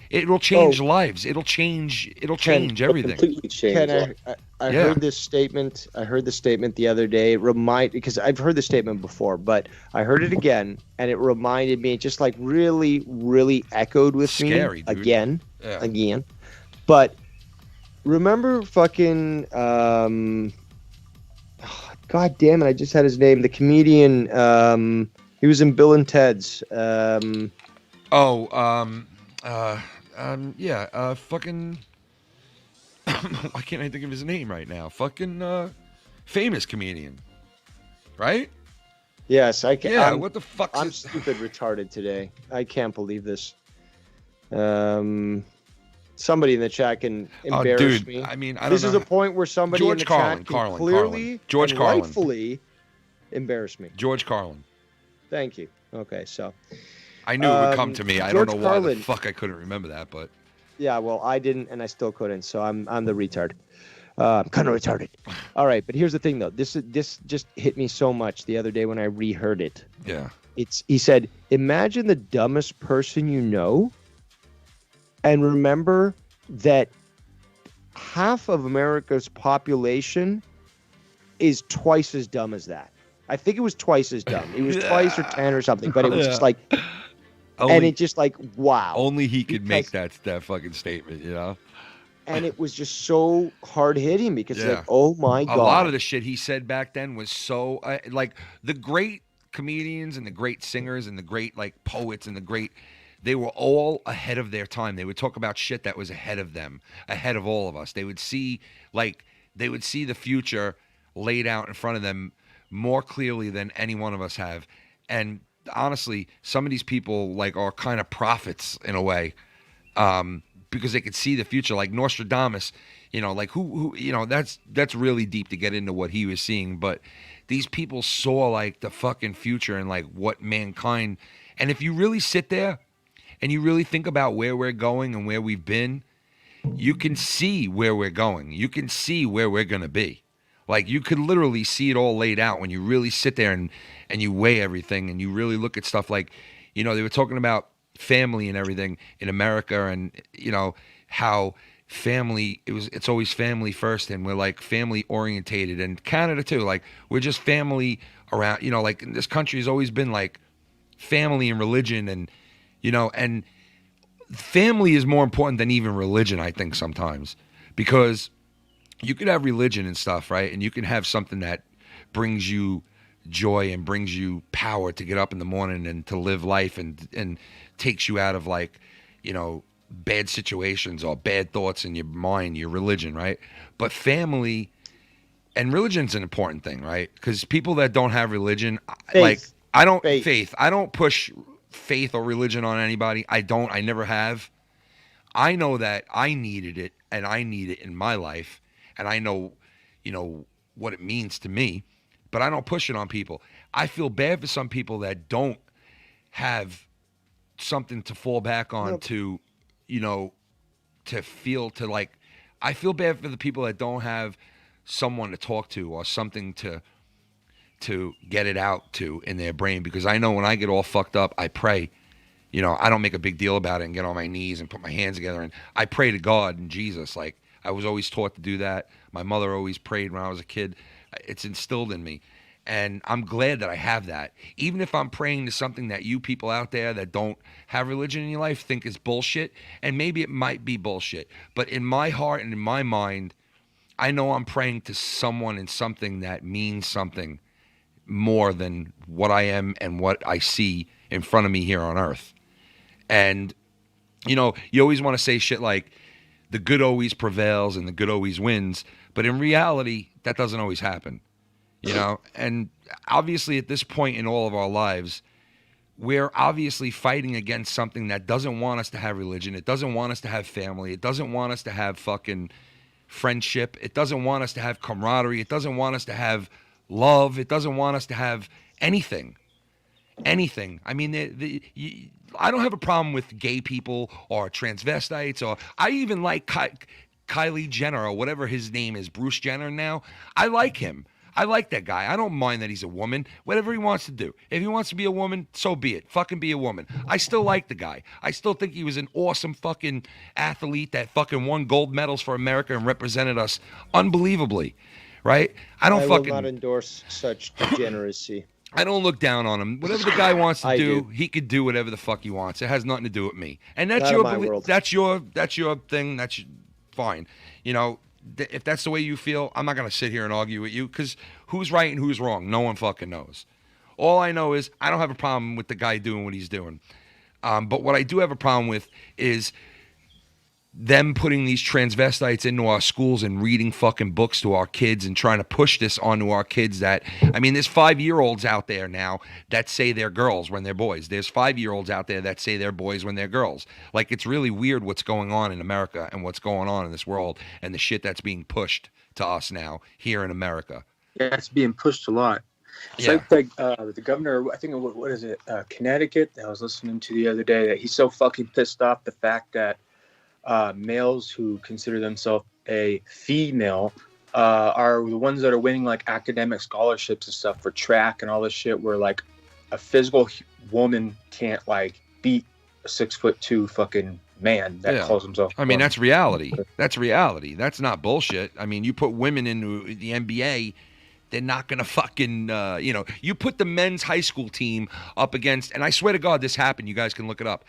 It will change lives. It'll change everything. Completely change. I heard this statement. I heard the statement the other day. Because I've heard the statement before, but I heard it again, and it reminded me. It just like really, really echoed with me dude. again. But remember fucking God damn it! I just had his name. The comedian. He was in Bill and Ted's. Fucking. Why can't I think of his name right now? Fucking famous comedian, right? Yes, I can. Yeah, what the fuck? I'm stupid retarded today. I can't believe this. Somebody in the chat can embarrass me. I mean, I don't this know. is a point where somebody in the chat can clearly and rightfully embarrass me. George Carlin. Thank you. Okay, so I knew it would come to me. I don't know why Carlin, the fuck I couldn't remember that, but yeah, well, I didn't, and I still couldn't. So I'm the retard. I'm kind of retarded. All right, but here's the thing, though. This just hit me so much the other day when I reheard it. Yeah. He said, imagine the dumbest person you know, and remember that half of America's population is twice as dumb as that. I think it was twice as dumb. It was twice or 10 or something, but it was just like, and it just like, wow. Only he could make that fucking statement, And it was just so hard hitting because like, oh my God. A lot of the shit he said back then was so like the great comedians and the great singers and the great like poets and they were all ahead of their time. They would talk about shit that was ahead of them, ahead of all of us. They would see the future laid out in front of them more clearly than any one of us have. And honestly, some of these people like are kind of prophets in a way, because they could see the future. Like Nostradamus, like who that's really deep to get into what he was seeing. But these people saw like the fucking future and like what mankind. And if you really sit there and you really think about where we're going and where we've been, you can see where we're going. You can see where we're gonna be. Like you could literally see it all laid out when you really sit there and you weigh everything and you really look at stuff like, they were talking about family and everything in America and, how family, it's always family first and we're like family orientated, and Canada too. Like we're just family around, like this country has always been like family and religion and, and family is more important than even religion, I think sometimes, because you could have religion and stuff, right? And you can have something that brings you joy and brings you power to get up in the morning and to live life and takes you out of like, bad situations or bad thoughts in your mind, your religion, right? But family and religion's an important thing, right? Because people that don't have religion, faith. I don't push faith or religion on anybody. I never have. I know that I needed it and I need it in my life. And I know, what it means to me, but I don't push it on people. I feel bad for some people that don't have something to fall back on to feel to like, I feel bad for the people that don't have someone to talk to or something to get it out to in their brain. Because I know when I get all fucked up, I pray. I don't make a big deal about it and get on my knees and put my hands together and I pray to God and Jesus, like, I was always taught to do that. My mother always prayed when I was a kid. It's instilled in me. And I'm glad that I have that. Even if I'm praying to something that you people out there that don't have religion in your life think is bullshit, and maybe it might be bullshit, but in my heart and in my mind, I know I'm praying to someone and something that means something more than what I am and what I see in front of me here on earth. And, you know, you always want to say shit like, the good always prevails and the good always wins, but in reality, that doesn't always happen. You know, and obviously at this point in all of our lives, we're obviously fighting against something that doesn't want us to have religion. It doesn't want us to have family. It doesn't want us to have fucking friendship. It doesn't want us to have camaraderie. It doesn't want us to have love. It doesn't want us to have anything. Anything. I mean, I don't have a problem with gay people or transvestites, or I even like Kylie Jenner or whatever his name is, Bruce Jenner now. I like him. I like that guy. I don't mind that he's a woman. Whatever he wants to do. If he wants to be a woman, so be it. Fucking be a woman. I still like the guy. I still think he was an awesome fucking athlete that fucking won gold medals for America and represented us unbelievably. Right? I will not endorse such degeneracy. I don't look down on him. Whatever the guy wants to do, he could do whatever the fuck he wants. It has nothing to do with me. And that's your that's your thing. That's fine. You know, if that's the way you feel, I'm not going to sit here and argue with you, because who's right and who's wrong? No one fucking knows. All I know is I don't have a problem with the guy doing what he's doing. But what I do have a problem with is them putting these transvestites into our schools and reading fucking books to our kids and trying to push this onto our kids that, I mean, there's 5-year-olds out there now that say they're girls when they're boys. There's 5-year-olds out there that say they're boys when they're girls. Like, it's really weird what's going on in America and what's going on in this world and the shit that's being pushed to us now here in America. Yeah, it's being pushed a lot. It's like the governor, I think, what is it, Connecticut, that I was listening to the other day, that he's so fucking pissed off the fact that males who consider themselves a female are the ones that are winning like academic scholarships and stuff for track and all this shit, where like a physical woman can't like beat a 6'2" fucking man that calls himself. I mean, that's reality. That's reality. That's not bullshit. I mean, you put women into the NBA, they're not going to fucking, you put the men's high school team up against, and I swear to God this happened, you guys can look it up.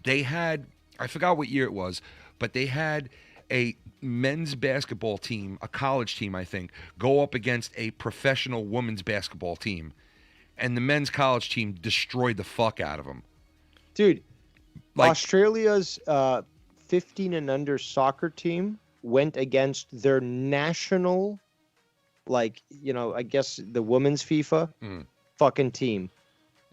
They had, I forgot what year it was, but they had a men's basketball team, a college team, I think, go up against a professional women's basketball team. And the men's college team destroyed the fuck out of them. Dude, like, Australia's 15 and under soccer team went against their national, like, I guess the women's FIFA fucking team.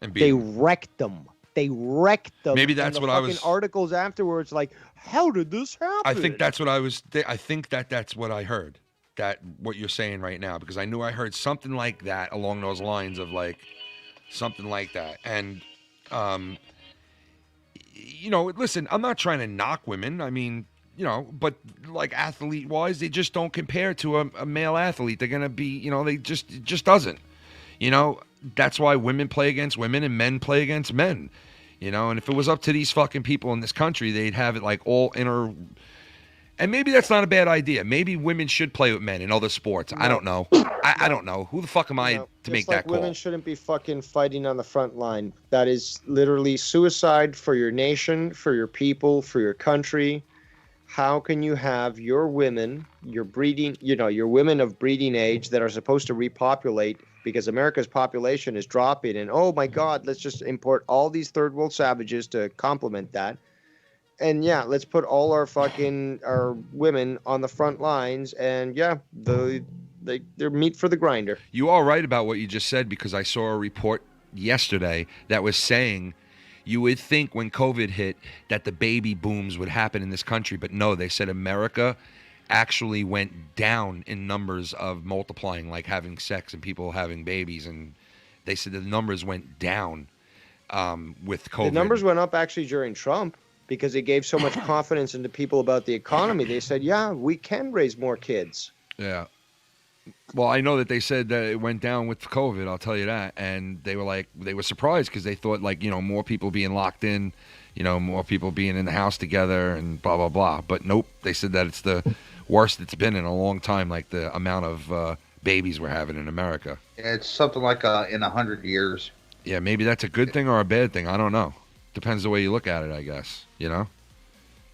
And they wrecked them. They wrecked them. Maybe that's what I was. Articles afterwards, like, how did this happen? I think that's what I was. I think that's what I heard. That what you're saying right now, because I knew I heard something like that along those lines of like something like that. And listen, I'm not trying to knock women. I mean, but like athlete wise, they just don't compare to a male athlete. They're gonna be, it just doesn't. That's why women play against women and men play against men. And if it was up to these fucking people in this country, they'd have it like all inner. And maybe that's not a bad idea. Maybe women should play with men in other sports. No. I don't know. I don't know. Who the fuck am I to make that call? Women shouldn't be fucking fighting on the front line. That is literally suicide for your nation, for your people, for your country. How can you have your women, your breeding, your women of breeding age that are supposed to repopulate because America's population is dropping, and oh my God, let's just import all these third world savages to complement that. And yeah, let's put all our women on the front lines, and they're meat for the grinder. You are right about what you just said, because I saw a report yesterday that was saying you would think when COVID hit that the baby booms would happen in this country, but no, they said America actually went down in numbers of multiplying, like having sex and people having babies, and they said the numbers went down with COVID. The numbers went up actually during Trump, because it gave so much confidence into people about the economy. They said, yeah, we can raise more kids. Yeah. Well, I know that they said that it went down with COVID, I'll tell you that. And they were surprised because they thought more people being locked in, more people being in the house together and blah, blah, blah. But nope, they said that it's the worst it's been in a long time, like the amount of babies we're having in America. It's something like in 100 years. Yeah, maybe that's a good thing or a bad thing. I don't know. Depends the way you look at it, I guess. You know?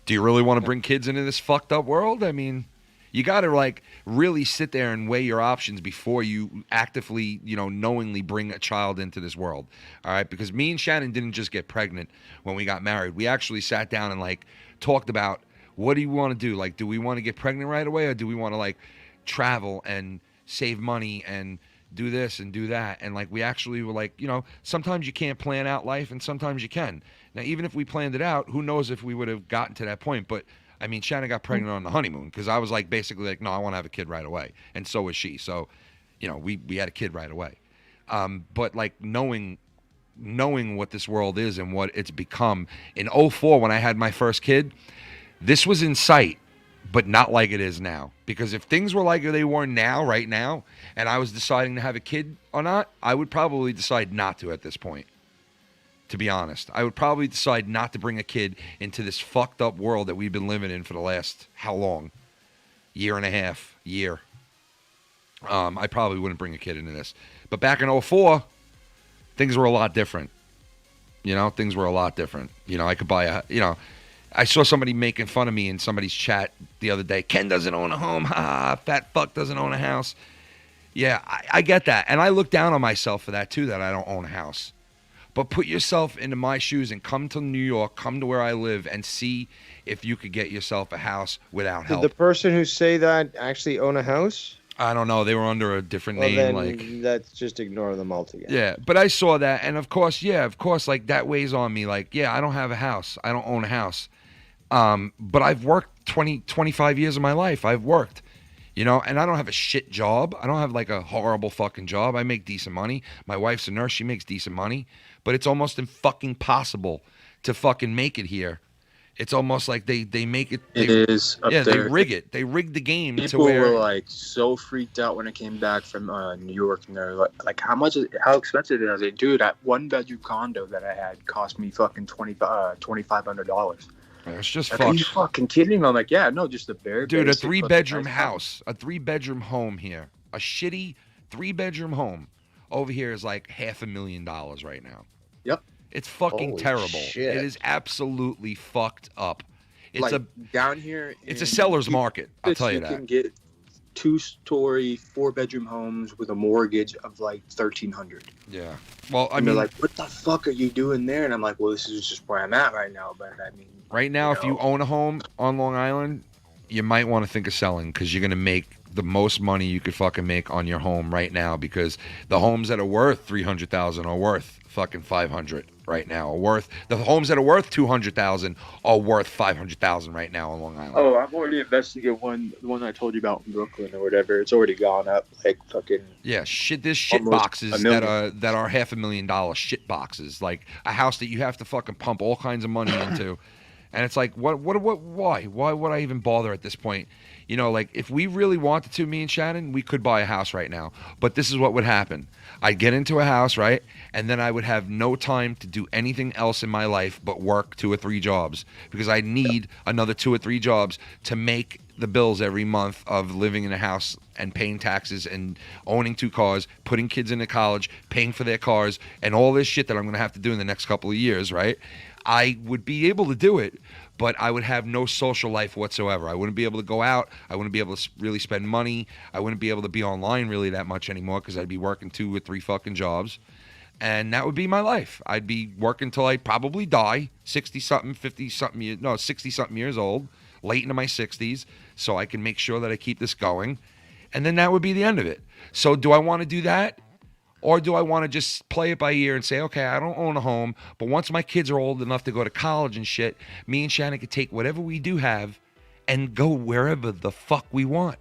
Do you really want to bring kids into this fucked up world? I mean, you got to, like, really sit there and weigh your options before you actively, you know, knowingly bring a child into this world. All right? Because me and Shannon didn't just get pregnant when we got married. We actually sat down and, like, talked about, what do you want to do? Like, do we want to get pregnant right away, or do we want to, like, travel and save money and do this and do that? And, like, we actually were like, you know, sometimes you can't plan out life and sometimes you can. Now, even if we planned it out, who knows if we would have gotten to that point. But, I mean, Shannon got pregnant on the honeymoon because I was, like, basically like, no, I want to have a kid right away. And so was she. So, you know, we had a kid right away. But, like, knowing what this world is and what it's become. In 2004, when I had my first kid, this was in sight, but not like it is now. Because if things were like they were now, right now, and I was deciding to have a kid or not, I would probably decide not to at this point. To be honest, I would probably decide not to bring a kid into this fucked up world that we've been living in for the last, how long? Year and a half. I probably wouldn't bring a kid into this. But back in 2004, things were a lot different. You know, things were a lot different. You know, I could buy I saw somebody making fun of me in somebody's chat the other day. Ken doesn't own a home. Ha, fat fuck doesn't own a house. Yeah, I get that. And I look down on myself for that too, that I don't own a house. But put yourself into my shoes and come to New York, come to where I live, and see if you could get yourself a house without help. Did the person who say that actually own a house? I don't know. They were under a different name. Then like, let's just ignore them altogether. Yeah, but I saw that, and of course, like that weighs on me. Like, yeah, I don't have a house. I don't own a house. But I've worked 25 years of my life. I've worked, you know, and I don't have a shit job. I don't have like a horrible fucking job. I make decent money. My wife's a nurse. She makes decent money. But it's almost impossible to fucking make it here. It's almost like they make it. It is up there. They rig it. They rig the game People to where were like so freaked out when I came back from New York, and they're like, how expensive is it? I was like, dude, that 1-bedroom condo that I had cost me fucking $2,500. It's just like, fucked. Are you fucking kidding me? I'm like, yeah, no, just a bare. Dude, a basic 3-bedroom nice house, a 3-bedroom home here, a shitty 3-bedroom home over here is like $500,000 right now. Yep. It's fucking Holy terrible. shit. It is absolutely fucked up. It's like down here. It's a seller's market. I'll tell you that. You can get 2-story, 4-bedroom homes with a mortgage of like $1,300. Yeah. Well, I and mean, they're like, what the fuck are you doing there? And I'm like, well, this is just where I'm at right now. But I mean, right now, if you own a home on Long Island, you might want to think of selling because you're going to make the most money you could fucking make on your home right now, because the homes that are worth $300,000 are worth fucking $500,000 right now. The homes that are worth $200,000 are worth $500,000 right now on Long Island. Oh, I've already investigated the one I told you about in Brooklyn or whatever. It's already gone up like fucking. Yeah, there's shit boxes that are $500,000 shit boxes, like a house that you have to fucking pump all kinds of money into. And it's like, why would I even bother at this point? You know, like, if we really wanted to, me and Shannon, we could buy a house right now. But this is what would happen. I'd get into a house, right? And then I would have no time to do anything else in my life but work 2 or 3 jobs, because I need another 2 or 3 jobs to make the bills every month of living in a house and paying taxes and owning 2 cars, putting kids into college, paying for their cars, and all this shit that I'm going to have to do in the next couple of years, right? I would be able to do it, but I would have no social life whatsoever. I wouldn't be able to go out. I wouldn't be able to really spend money. I wouldn't be able to be online really that much anymore because I'd be working 2 or 3 fucking jobs. And that would be my life. I'd be working till I probably die, 60-something, 50-something, 60-something years old, late into my 60s, so I can make sure that I keep this going. And then that would be the end of it. So do I want to do that? Or do I want to just play it by ear and say, okay, I don't own a home, but once my kids are old enough to go to college and shit, me and Shannon could take whatever we do have and go wherever the fuck we want.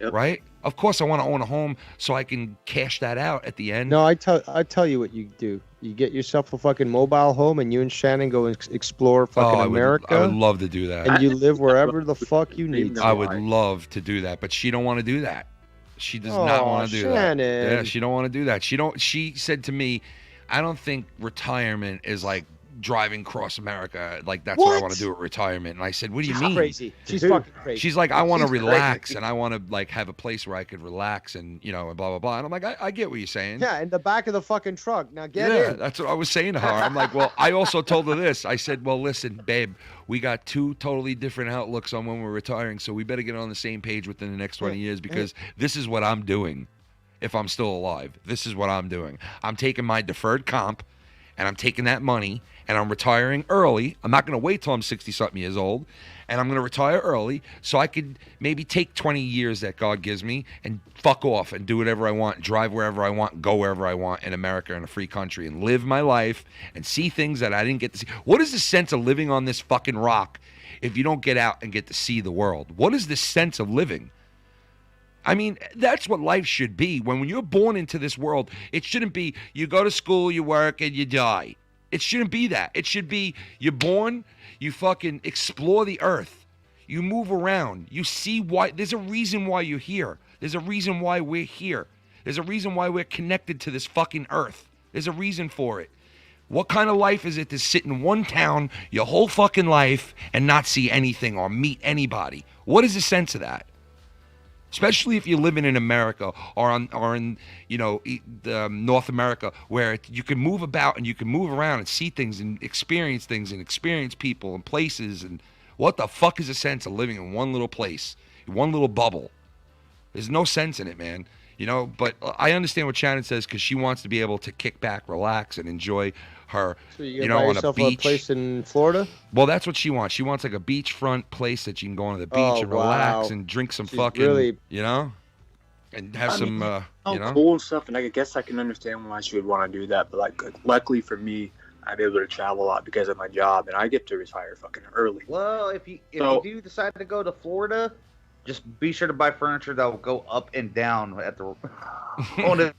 Yep. Right? Of course, I want to own a home so I can cash that out at the end. No, I tell you what you do. You get yourself a fucking mobile home, and you and Shannon go and explore fucking America. I would love to do that. And you live wherever the fuck you need to. I would love to do that, but she don't want to do that. She does not want to do Shannon. that. Yeah, she don't want to do that. She said to me, I don't think retirement is like driving across America. Like, that's what I want to do at retirement. And I said, what do you mean? Crazy. She's fucking crazy. She's like, I want to relax, and I want to, like, have a place where I could relax and, you know, and blah, blah, blah. And I'm like, I get what you're saying. Yeah, in the back of the fucking truck. Now get Yeah, in. that's what I was saying to her. I'm like, well, I also told her this. I said, well, listen, babe, we got two totally different outlooks on when we're retiring, so we better get on the same page within the next 20 years, because this is what I'm doing if I'm still alive. This is what I'm doing. I'm taking my deferred comp, and I'm taking that money, and I'm retiring early. I'm not going to wait till I'm 60-something years old, and I'm going to retire early so I could maybe take 20 years that God gives me and fuck off and do whatever I want, drive wherever I want, go wherever I want in America, in a free country, and live my life and see things that I didn't get to see. What is the sense of living on this fucking rock if you don't get out and get to see the world? What is the sense of living? I mean, that's what life should be. When you're born into this world, it shouldn't be you go to school, you work, and you die. It shouldn't be that. It should be you're born, you fucking explore the earth. You move around. You see why. There's a reason why you're here. There's a reason why we're here. There's a reason why we're connected to this fucking earth. There's a reason for it. What kind of life is it to sit in one town your whole fucking life and not see anything or meet anybody? What is the sense of that? Especially if you're living in America or in you know, North America, where you can move about and you can move around and see things and experience people and places. And what the fuck is the sense of living in one little place, in one little bubble? There's no sense in it, man. You know, but I understand what Shannon says, because she wants to be able to kick back, relax, and enjoy her, So you know, on a beach. A place in Florida? Well, that's what she wants. She wants like a beachfront place that you can go on the beach and relax and drink some fucking, really- you know, and have some, you know. Cool and stuff, and I guess I can understand why she would want to do that. But like, luckily for me, I'm able to travel a lot because of my job, and I get to retire fucking early. Well, if you do decide to go to Florida, just be sure to buy furniture that will go up and down at the on the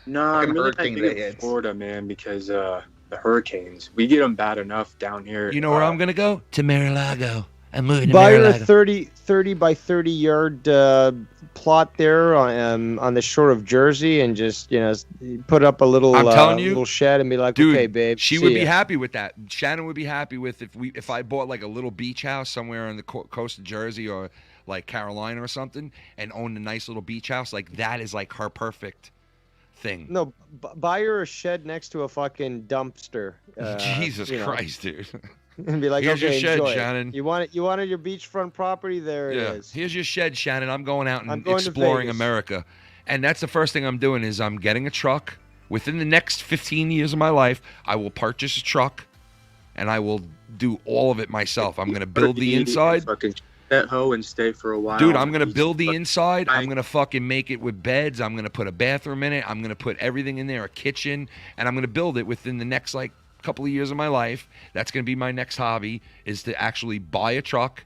No, I'm really not hurricane big that in hits. Florida, man, because the hurricanes, we get them bad enough down here. You know where I'm gonna go? To Mar-a-Lago. I'm moving to Buy her a Mar-a-Lago. 30 by 30 yard plot there on the shore of Jersey, and just, you know, put up a little I'm telling you, little shed and be like, dude, okay, babe. she see would be ya. happy with that. Shannon would be happy with if I bought like a little beach house somewhere on the coast of Jersey or like Carolina or something, and owned a nice little beach house. Like, that is like her perfect thing. No, buy her a shed next to a fucking dumpster. Jesus you know, Christ, dude. And be like, Here's okay, your shed, enjoy it. Shannon. You wanted your beachfront property? There it is. Here's your shed, Shannon. I'm going out I'm and going to exploring Vegas. America. And that's the first thing I'm doing is I'm getting a truck. Within the next 15 years of my life, I will purchase a truck, and I will do all of it myself. I'm going to build the inside. Fucking that hoe and stay for a while. Dude, I'm going to build the inside. I'm going to fucking make it with beds. I'm going to put a bathroom in it. I'm going to put everything in there, a kitchen, and I'm going to build it within the next, like, couple of years of my life. That's going to be my next hobby, is to actually buy a truck,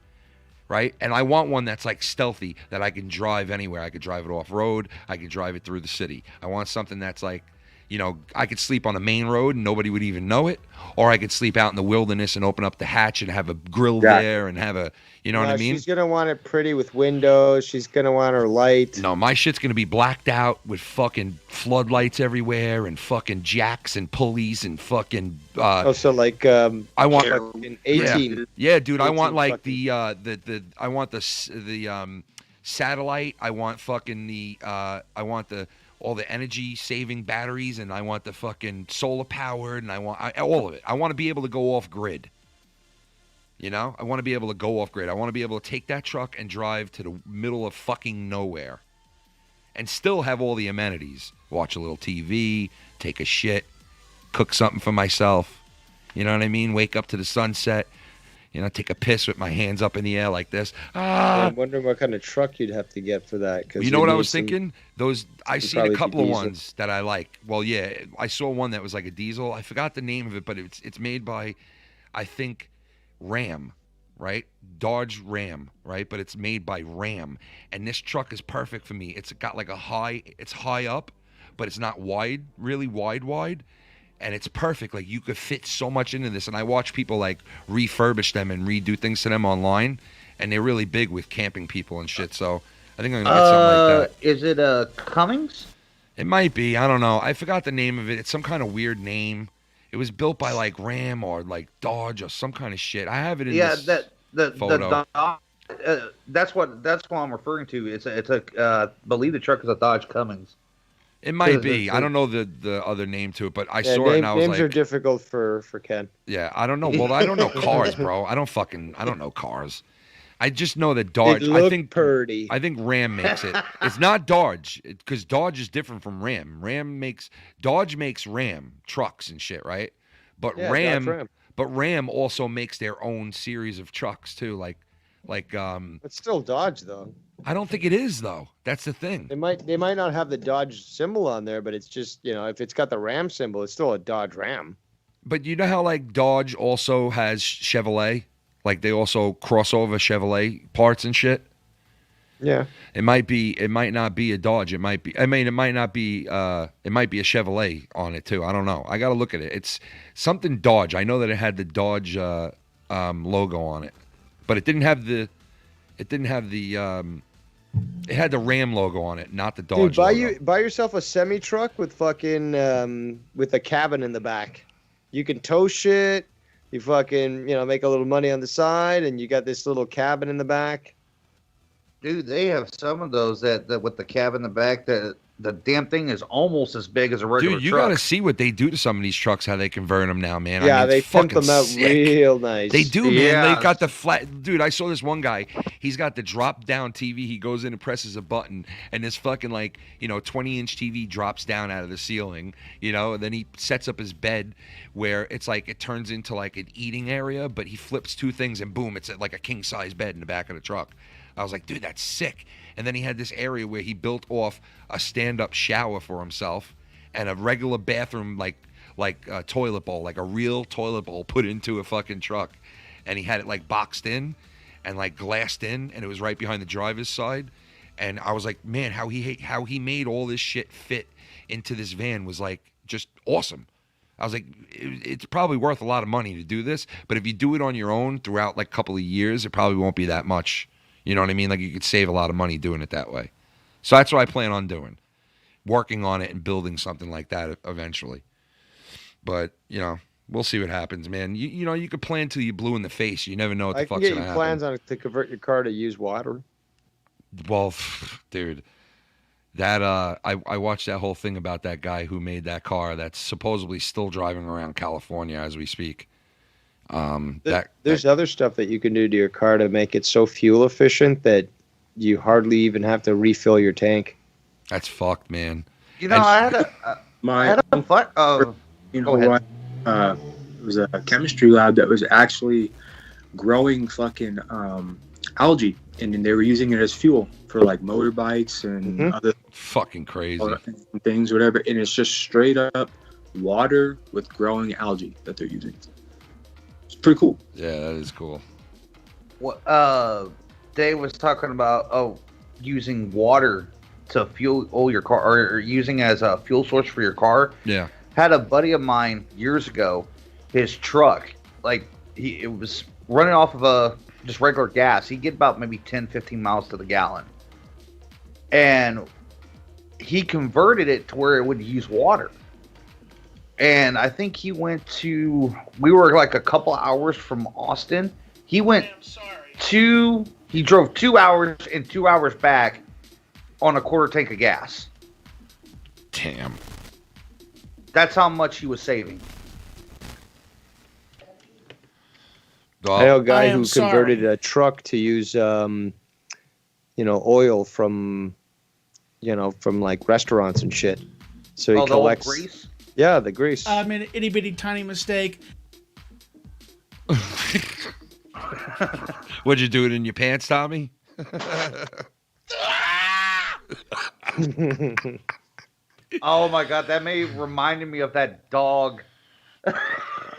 right? And I want one that's like stealthy, that I can drive anywhere. I could drive it off road. I could drive it through the city. I want something that's like, you know, I could sleep on the main road and nobody would even know it, or I could sleep out in the wilderness and open up the hatch and have a grill there and have a, you know what I mean? She's gonna want it pretty with windows. She's gonna want her light. No, my shit's gonna be blacked out with fucking floodlights everywhere and fucking jacks and pulleys and fucking. So like I want fucking 18. Yeah, dude. I want 18 like fucking- I want the satellite. I want fucking I want all the energy saving batteries, and I want the fucking solar powered, and I want all of it. I want to be able to go off grid. You know, I want to be able to go off grid. I want to be able to take that truck and drive to the middle of fucking nowhere and still have all the amenities. Watch a little TV, take a shit, cook something for myself. You know what I mean? Wake up to the sunset. You know, take a piss with my hands up in the air like this. I'm wondering what kind of truck you'd have to get for that. Cause You know what I need was some- thinking? I it'd seen a probably be couple of diesel. ones that I like. Well, yeah, I saw one that was like a diesel. I forgot the name of it, but it's made by, I think, Ram, right? Dodge Ram, right? But it's made by Ram, and this truck is perfect for me. It's got like it's high up, but it's not wide, really wide. And it's perfect. Like, you could fit so much into this. And I watch people like refurbish them and redo things to them online, and they're really big with camping people and shit. So I think I'm gonna get something like that. Is it Cummings? It might be. I don't know. I forgot the name of it. It's some kind of weird name. It was built by like Ram or like Dodge or some kind of shit. I have it in Yeah, this the photo. that's what I'm referring to. It's a believe the truck is a Dodge Cummins. It might be. I don't know the other name to it, but I Yeah, saw it and I was names like, are difficult for Ken. yeah, I don't know. Well, I don't know cars, bro. I don't know cars. I just know that Dodge. I think pretty. I think Ram makes it. It's not Dodge because Dodge is different from Ram. Dodge makes Ram trucks and shit, right? But Yeah, Ram, Dodge Ram. but Ram also makes their own series of trucks too. Like It's still Dodge though. I don't think it is though. That's the thing. They might not have the Dodge symbol on there, but it's just, if it's got the Ram symbol, it's still a Dodge Ram. But you know how like Dodge also has Chevrolet, like they also cross over Chevrolet parts and shit. Yeah. It might not be a Dodge. It might be a Chevrolet on it too. I don't know. I got to look at it. It's something Dodge. I know that it had the Dodge logo on it, but it had the Ram logo on it, not the Dodge Dude, logo. buy yourself a semi truck with fucking with a cabin in the back. You can tow shit. You fucking make a little money on the side, and you got this little cabin in the back. Dude, they have some of those that with the cab in the back. The damn thing is almost as big as a regular Dude, you truck. got to see what they do to some of these trucks, how they convert them now, man. Yeah, I mean, they it's pimp fucking them out sick. real nice. They do, man. Yeah. They got the flat. Dude, I saw this one guy. He's got the drop down TV. He goes in and presses a button, and this fucking 20-inch TV drops down out of the ceiling. And then he sets up his bed where it's like it turns into like an eating area, but he flips two things and boom, it's like a king size bed in the back of the truck. I was like, dude, that's sick. And then he had this area where he built off a stand-up shower for himself and a regular bathroom, like a toilet bowl, like a real toilet bowl put into a fucking truck. And he had it like boxed in and like glassed in, and it was right behind the driver's side. And I was like, man, how he made all this shit fit into this van was like just awesome. I was like, it's probably worth a lot of money to do this, but if you do it on your own throughout like a couple of years, it probably won't be that much. You know what I mean? Like you could save a lot of money doing it that way. So that's what I plan on doing, working on it and building something like that eventually. But, we'll see what happens, man. You could plan till you're blue in the face. You never know what the fuck's going to happen. I can get you plans on it to convert your car to use water. Well, dude, that I watched that whole thing about that guy who made that car that's supposedly still driving around California as we speak. There's other stuff that you can do to your car to make it so fuel efficient that you hardly even have to refill your tank. That's fucked, man. I had a fun. Go ahead. It was a chemistry lab that was actually growing fucking algae, and then they were using it as fuel for like motorbikes and other fucking crazy things, whatever. And it's just straight up water with growing algae that they're using. It's pretty cool. Yeah, that is cool. What Dave was talking about using water to fuel your car, or using as a fuel source for your car. Yeah. Had a buddy of mine years ago, his truck, it was running off of just regular gas. He'd get about maybe 10, 15 miles to the gallon. And he converted it to where it would use water. And I think we were like a couple hours from Austin. He drove 2 hours and 2 hours back on a quarter tank of gas. Damn. That's how much he was saving. I know a guy who converted a truck to use, oil from like restaurants and shit. So he collects the old grease? Yeah, the grease. I made an itty bitty tiny mistake. Would you do it in your pants, Tommy? Oh my god, that reminded me of that dog.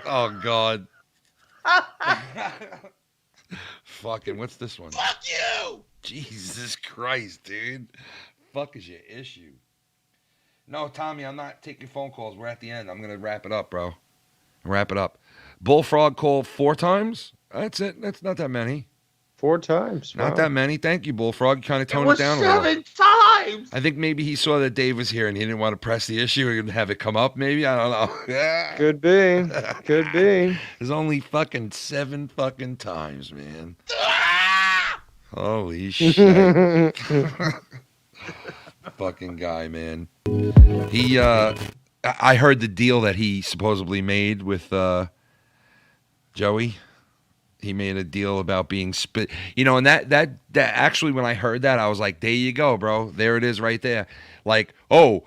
Oh god. Fucking, what's this one? Fuck you! Jesus Christ, dude. Fuck is your issue? No, Tommy, I'm not taking phone calls. We're at the end. I'm going to wrap it up, bro. Wrap it up. Bullfrog called 4 times? That's it. That's not that many. 4 times. Not wow. that many. Thank you, Bullfrog. You kind of toned it down a little. 7 times! times. I think maybe he saw that Dave was here and he didn't want to press the issue and have it come up. Maybe, I don't know. Could be. Could be. There's only fucking 7 fucking times, man. Holy shit. Fucking guy, man. He, I heard the deal that he supposedly made with Joey. He made a deal about being spit. You know, and that actually, when I heard that, I was like, there you go, bro. There it is right there. Like, oh,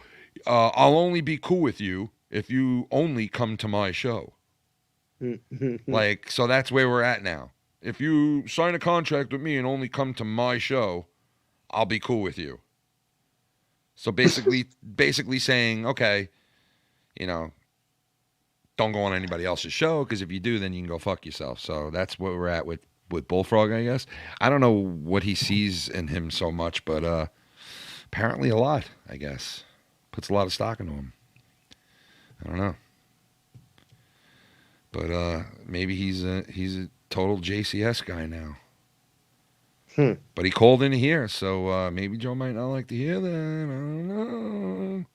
I'll only be cool with you if you only come to my show. Like, so that's where we're at now. If you sign a contract with me and only come to my show, I'll be cool with you. So basically saying, okay, you know, don't go on anybody else's show, because if you do, then you can go fuck yourself. So that's where we're at with Bullfrog, I guess. I don't know what he sees in him so much, but apparently a lot, I guess. Puts a lot of stock into him. I don't know. But maybe he's a total JCS guy now. But he called in here, so maybe Joe might not like to hear that. I don't know.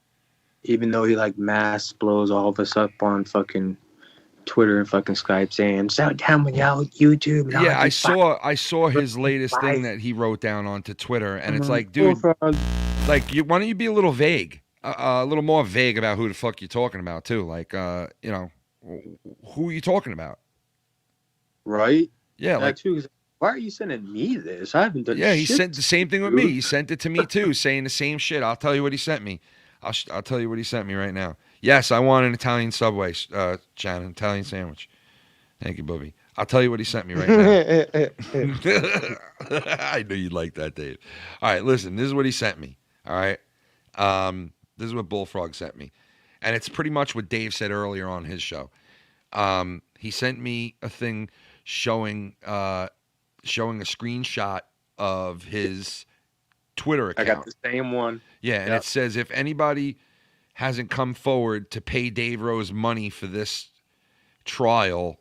Even though he like mass blows all of us up on fucking Twitter and fucking Skype saying, "So down with y'all YouTube." And Yeah, I saw his latest thing that he wrote down onto Twitter, and it's like, dude, like, why don't you be a little vague, a little more vague about who the fuck you're talking about too? Like, you know, who are you talking about? Right? Yeah, like, too. Why are you sending me this? I haven't done. Yeah, he shit, sent the same thing with me. He sent it to me too, saying the same shit. I'll tell you what he sent me. I'll tell you what he sent me right now. Yes, I want an Italian Subway, Shannon, Italian sandwich. Thank you, Bubby. I'll tell you what he sent me right now. I knew you'd like that, Dave. All right, listen, this is what he sent me. All right. This is what Bullfrog sent me. And it's pretty much what Dave said earlier on his show. He sent me a thing showing a screenshot of his Twitter account. I got the same one. Yeah, and it says, if anybody hasn't come forward to pay Dave Rose money for this trial,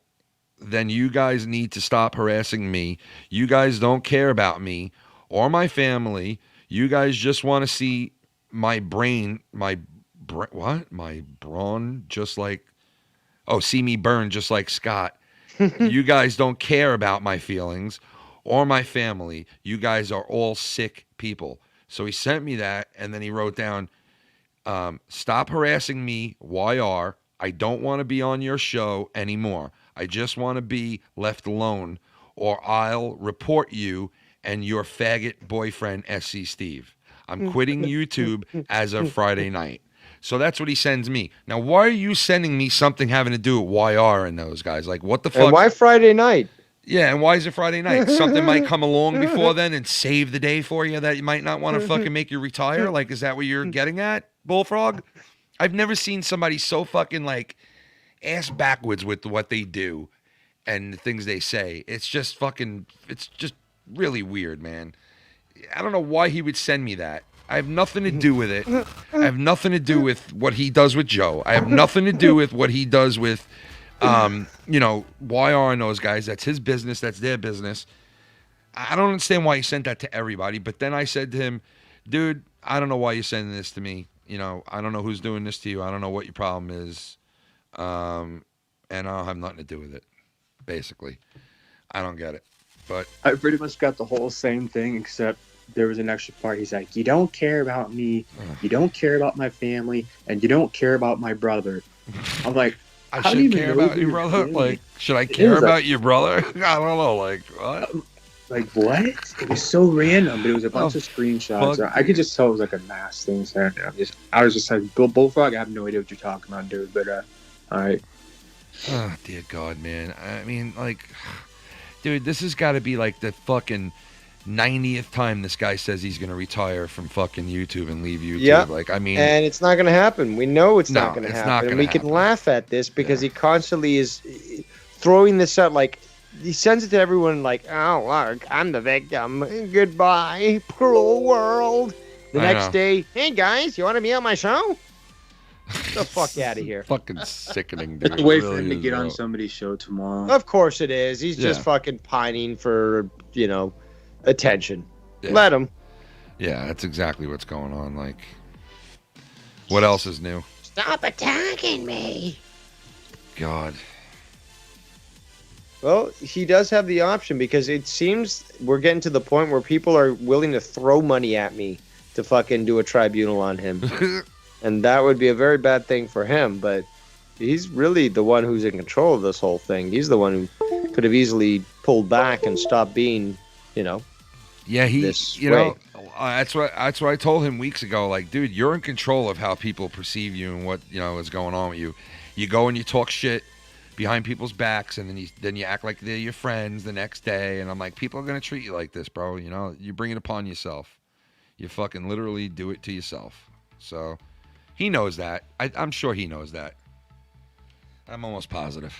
then you guys need to stop harassing me. You guys don't care about me or my family. You guys just want to see my brawn, just like, see me burn just like Scott. You guys don't care about my feelings or my family. You guys are all sick people. So he sent me that, and then he wrote down, stop harassing me, YR. I don't want to be on your show anymore. I just want to be left alone, or I'll report you and your faggot boyfriend, SC Steve. I'm quitting YouTube as of Friday night. So that's what he sends me. Now, why are you sending me something having to do with YR and those guys? Like, what the fuck? And why Friday night? Yeah, and why is it Friday night? Something might come along before then and save the day for you that you might not want to fucking make you retire? Like, is that what you're getting at, Bullfrog? I've never seen somebody so fucking, like, ass backwards with what they do and the things they say. It's just really weird, man. I don't know why he would send me that. I have nothing to do with it. I have nothing to do with what he does with Joe. I have nothing to do with what he does with... you know, YR and those guys. That's his business. That's their business. I don't understand why he sent that to everybody. But then I said to him, dude, I don't know why you're sending this to me. You know, I don't know who's doing this to you. I don't know what your problem is. And I don't have nothing to do with it, basically. I don't get it. But I pretty much got the whole same thing, except there was an extra part. He's like, you don't care about me. You don't care about my family. And you don't care about my brother. I'm like, I should care about your brother? Like, should I care about your brother? I don't know. Like, what? Like, what? It was so random, but it was a bunch of screenshots. I could just tell it was like a mass thing. So I was just like, Bullfrog, I have no idea what you're talking about, dude. But, all right. Oh, dear God, man. I mean, like, dude, this has got to be like the fucking 90th time this guy says he's going to retire from fucking YouTube and leave YouTube. Yeah. Like, I mean, and it's not going to happen. We know it's not going to happen. And we can laugh at this because he constantly is throwing this out. Like, he sends it to everyone like, oh, look, I'm the victim. Goodbye, cruel world. The next day, hey, guys, you want to be on my show? Get the fuck out of here. Fucking sickening, dude. It's a way for him to get on somebody's show tomorrow. Of course it is. He's just fucking pining for, you know, attention. Let him. Yeah, that's exactly what's going on. Like, what else is new? Stop attacking me. God. Well, he does have the option because it seems we're getting to the point where people are willing to throw money at me to fucking do a tribunal on him. And that would be a very bad thing for him, but he's really the one who's in control of this whole thing. He's the one who could have easily pulled back and stopped being, Yeah, this you way. know, that's what I told him weeks ago. Like, dude, you're in control of how people perceive you and what, is going on with you. You go and you talk shit behind people's backs, and then you act like they're your friends the next day. And I'm like, people are going to treat you like this, bro. You bring it upon yourself. You fucking literally do it to yourself. So he knows that. I'm sure he knows that. I'm almost positive.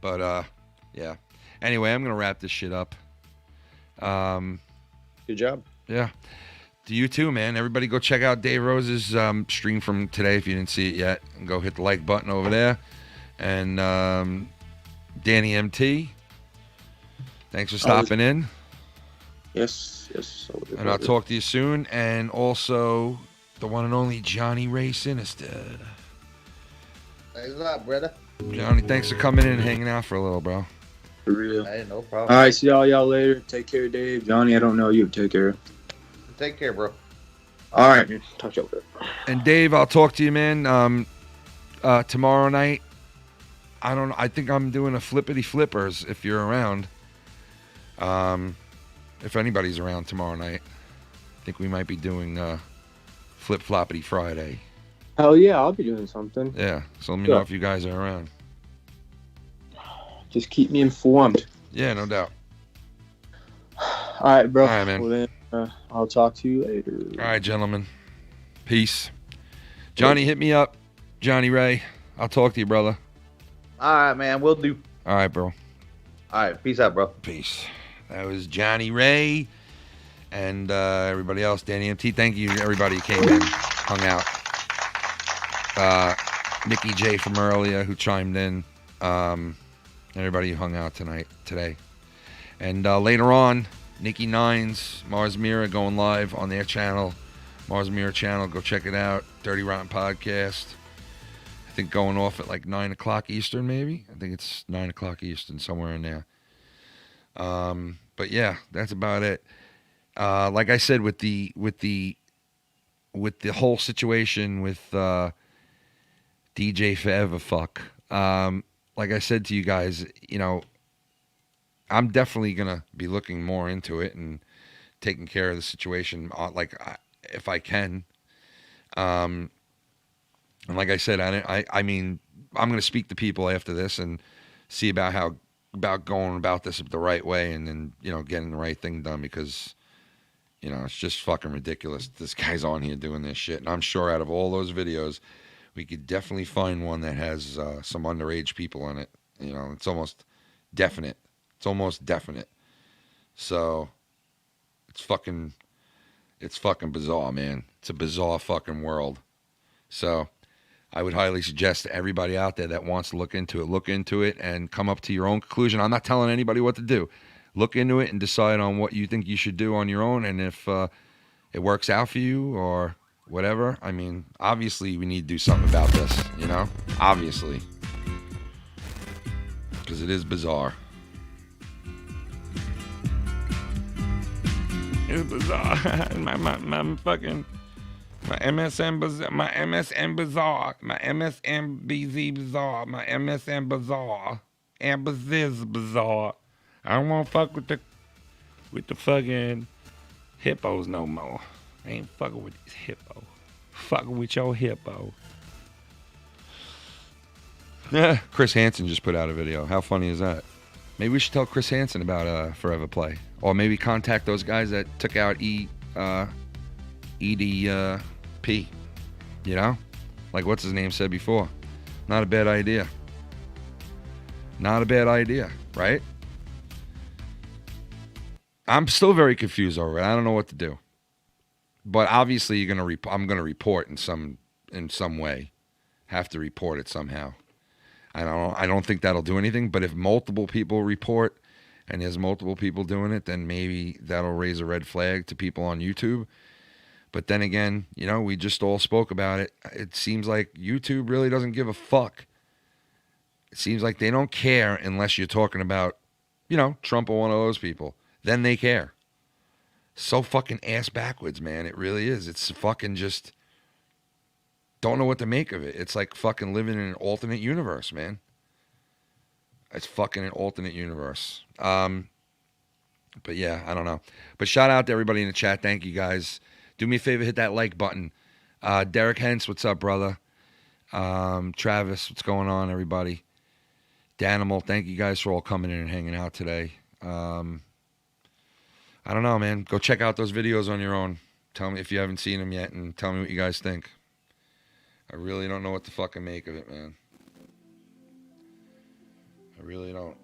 But, yeah. Anyway, I'm going to wrap this shit up. Good job. Yeah. To you too, man. Everybody go check out Dave Rose's stream from today if you didn't see it yet. And go hit the like button over there. And Danny MT, thanks for stopping in. Yes. And I'll talk to you soon. And also the one and only Johnny Ray Sinister. What's up, brother? Johnny, thanks for coming in and hanging out for a little, bro. For real. Hey, no problem. All right, see y'all later. Take care, Dave. Johnny, I don't know you. Take care. Take care, bro. All right, talk to you later. And Dave, I'll talk to you, man. Tomorrow night. I think I'm doing a flippity flippers if you're around. If anybody's around tomorrow night, I think we might be doing Flip Floppity Friday. Hell yeah, I'll be doing something. Yeah, so let me know if you guys are around. Just keep me informed. Yeah, no doubt. All right, bro. All right, man. Well, then, I'll talk to you later. All right, gentlemen. Peace. Johnny, hit me up. Johnny Ray. I'll talk to you, brother. All right, man. We'll do. All right, bro. All right. Peace out, bro. Peace. That was Johnny Ray and everybody else. Danny MT. Thank you, everybody who came in, hung out. Nikki J from earlier who chimed in. Everybody who hung out today. And later on, Nikki Nines, Mars Mirror going live on their channel. Mars Mirror channel. Go check it out. Dirty Rotten Podcast. I think going off at like 9 o'clock Eastern, maybe. I think it's 9 o'clock Eastern, somewhere in there. But yeah, that's about it. Like I said, with the whole situation with DJ Forever Fuck. Like I said to you guys, I'm definitely gonna be looking more into it and taking care of the situation, if I can. And like I said, I mean, I'm gonna speak to people after this and see about going about this the right way, and then getting the right thing done, because it's just fucking ridiculous. This guy's on here doing this shit, and I'm sure out of all those videos, we could definitely find one that has some underage people in it. It's almost definite. So it's fucking bizarre, man. It's a bizarre fucking world. So I would highly suggest to everybody out there that wants to look into it and come up to your own conclusion. I'm not telling anybody what to do. Look into it and decide on what you think you should do on your own, and if it works out for you or whatever. I mean, obviously we need to do something about this, obviously, because it is bizarre. It's bizarre. my MSN bizarre, my MSN bizarre, my MSNBZ bizarre, my MSN bizarre, and bizarre. I don't want to fuck with the fucking hippos no more. I ain't fucking with these hippos. Fucking with your hippo. Yeah, Chris Hansen just put out a video. How funny is that? Maybe we should tell Chris Hansen about Forever Play, or maybe contact those guys that took out EDP. Like what's his name said before. Not a bad idea. Right? I'm still very confused over it. I don't know what to do. But obviously I'm gonna report in some way. Have to report it somehow. I don't think that'll do anything, but if multiple people report and there's multiple people doing it, then maybe that'll raise a red flag to people on YouTube, But then again, you know, we just all spoke about it. It seems like YouTube really doesn't give a fuck. It seems like they don't care unless you're talking about, you know, Trump or one of those people. Then they care. So fucking ass backwards, man. It really is. It's fucking just don't know what to make of it. It's like fucking living in an alternate universe, man. It's fucking an alternate universe. But yeah, I don't know. But shout out to everybody in the chat. Thank you guys. Do me a favor, hit that like button. Derek Hentz, what's up, brother? Travis, what's going on, everybody? Danimal, thank you guys for all coming in and hanging out today. I don't know, man. Go check out those videos on your own. Tell me if you haven't seen them yet, and tell me what you guys think. I really don't know what to fucking make of it, man. I really don't.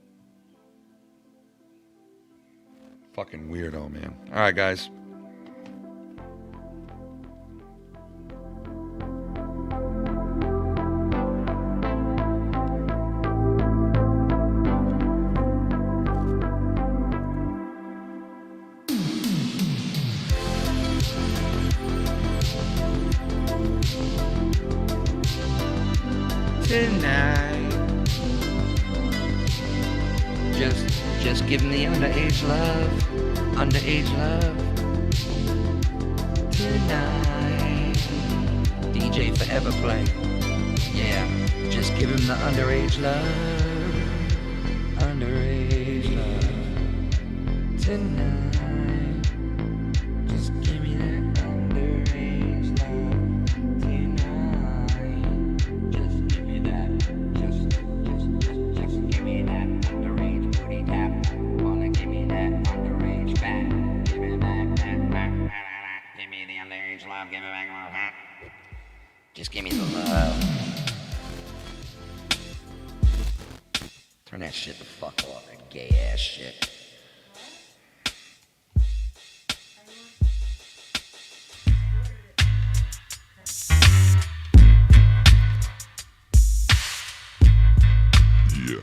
Fucking weirdo, man. All right, guys. Tonight, just give me underage love, tonight. DJ forever play, yeah. Just give him the underage love tonight. Just give me that underage love tonight. Just give me that. Just give me that underage booty tap. Wanna give me that underage fat. Give me that. Give me the underage love. Give me back my fat. Just give me the love. Turn that shit the fuck off. That gay ass shit. Yeah.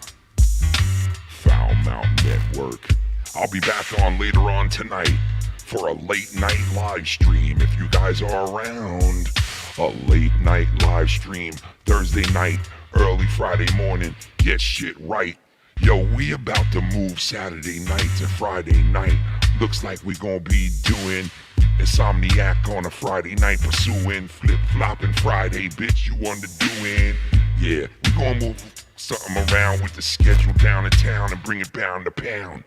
Foul Mount Network. I'll be back on later on tonight for a late night live stream if you guys are around. A late night live stream Thursday night, early Friday morning. Get shit right. Yo, we about to move Saturday night to Friday night. Looks like we gonna be doing Insomniac on a Friday night, pursuing flip-flopping Friday, bitch, you under doing. Yeah, we gonna move something around with the schedule down in town and bring it pound to pound.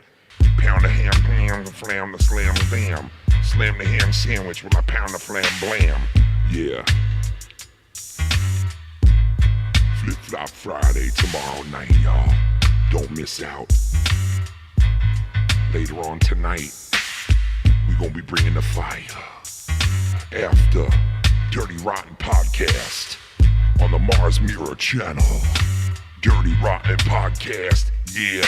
Pound the ham, blam, the flam, the slam, the bam. Slam the ham sandwich with my pound the flam, blam. Yeah. Flip-flop Friday tomorrow night, y'all. Don't miss out. Later on tonight, we gonna be bringing the fire. After Dirty Rotten Podcast on the Mars Mirror channel. Dirty Rotten Podcast, yeah.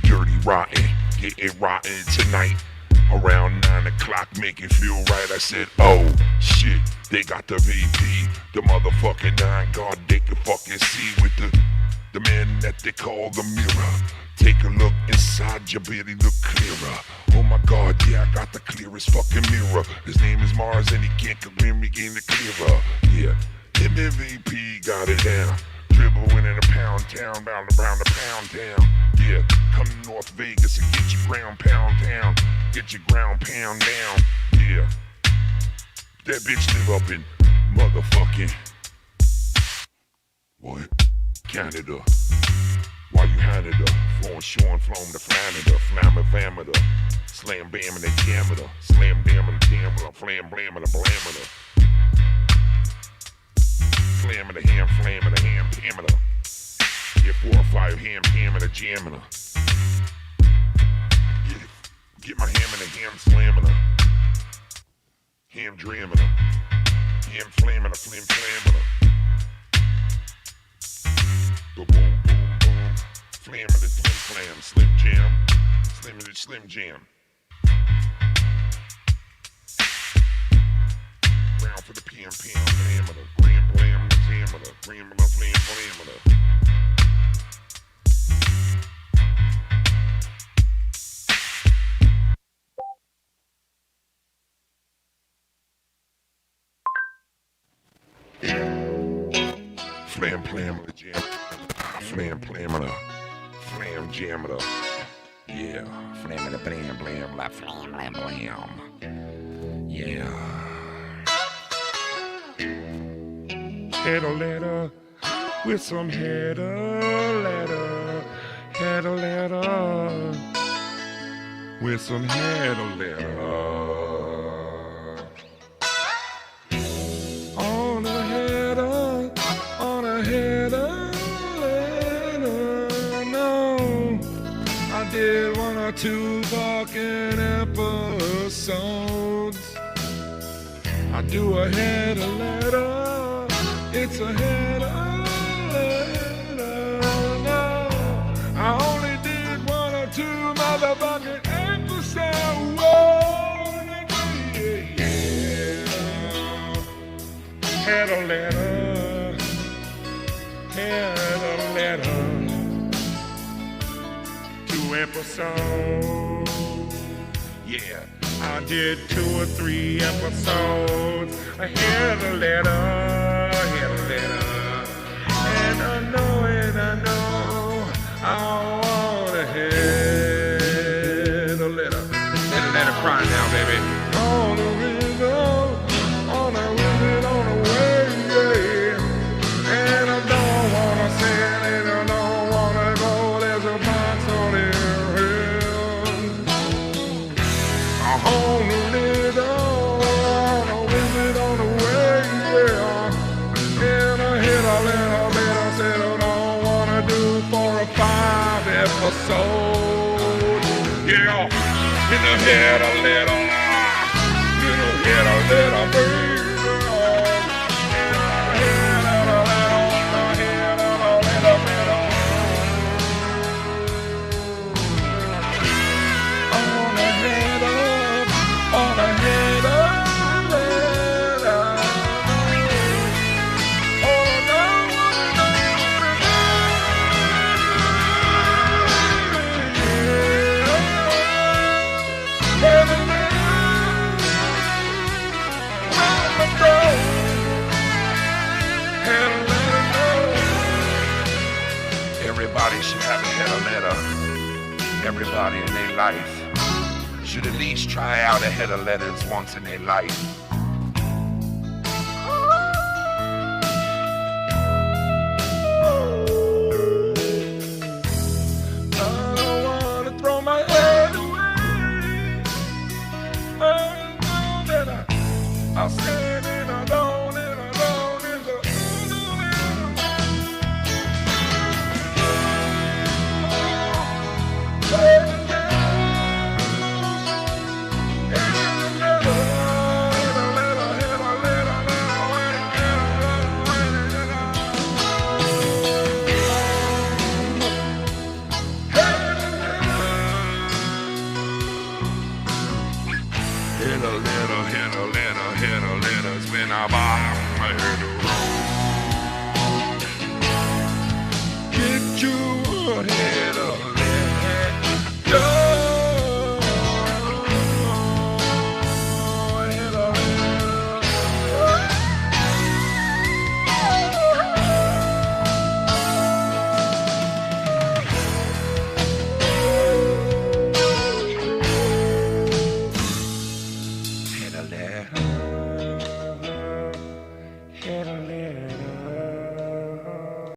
Dirty Rotten, getting rotten tonight. Around 9 o'clock, make it feel right. I said, oh, shit, they got the VP. The motherfucking 9 guard, they can fucking see with the man that they call the mirror. Take a look inside your body, look clearer. Oh my God, yeah, I got the clearest fucking mirror. His name is Mars and he can't compare me getting the clearer. Yeah, MVP got it down. Dribble winning a pound town, bound around the pound town. Yeah, come to North Vegas and get your ground pound down. Get your ground pound down. Yeah, that bitch live up in motherfucking what? Canada. Why you handed her? Flowing shore and flowing the flamida. Flamma vamida. Slam bam and the jamida. Slam damn and the jamida. Flam blam and the blamida. Flam and the ham, flam and the ham, tamina. Get 4 or 5 ham, ham and the jamina. Get my ham and the ham slammina. Ham dramina. Ham flamina, flam flamina. Boom, boom, boom, boom. Flam and the flim flam. Slim jam. Slim and the slim jam. Round for the PM, flamina. Blam, blam, the jamina. Blam, blam, flam, flamina. plamina, jam, flam, plamina, flam, jamina. Yeah, flamina, blam, blam, blam, flam, blam, blam. Yeah. Header letter with some header letter, header letter with some header letter. On a header letter, no, I did 1 or 2 fucking episodes. I do a header letter. It's a header letter, no. I only did 1 or 2 motherfucking episodes. Yeah. Header letter, header letter. 2 episodes. Yeah. I did 2 or 3 episodes. I had a letter. And I know, I want to head a letter. Let it cry now, baby. On the rhythm, on the rhythm, on the way, yeah. And I don't want to say it, and I don't want to go. There's a box on it. On the rhythm, on the rhythm, on the way, yeah. And I hit a little bit, I said I don't want to do 4 or 5 episodes. Yeah, in the head a little, hit a little baby. Everybody should have a header letter. Everybody in their life should at least try out a header letters once in their life. I don't want to throw my head away. I know that I'll stand in alone in the when I buy my head around. Get you a head.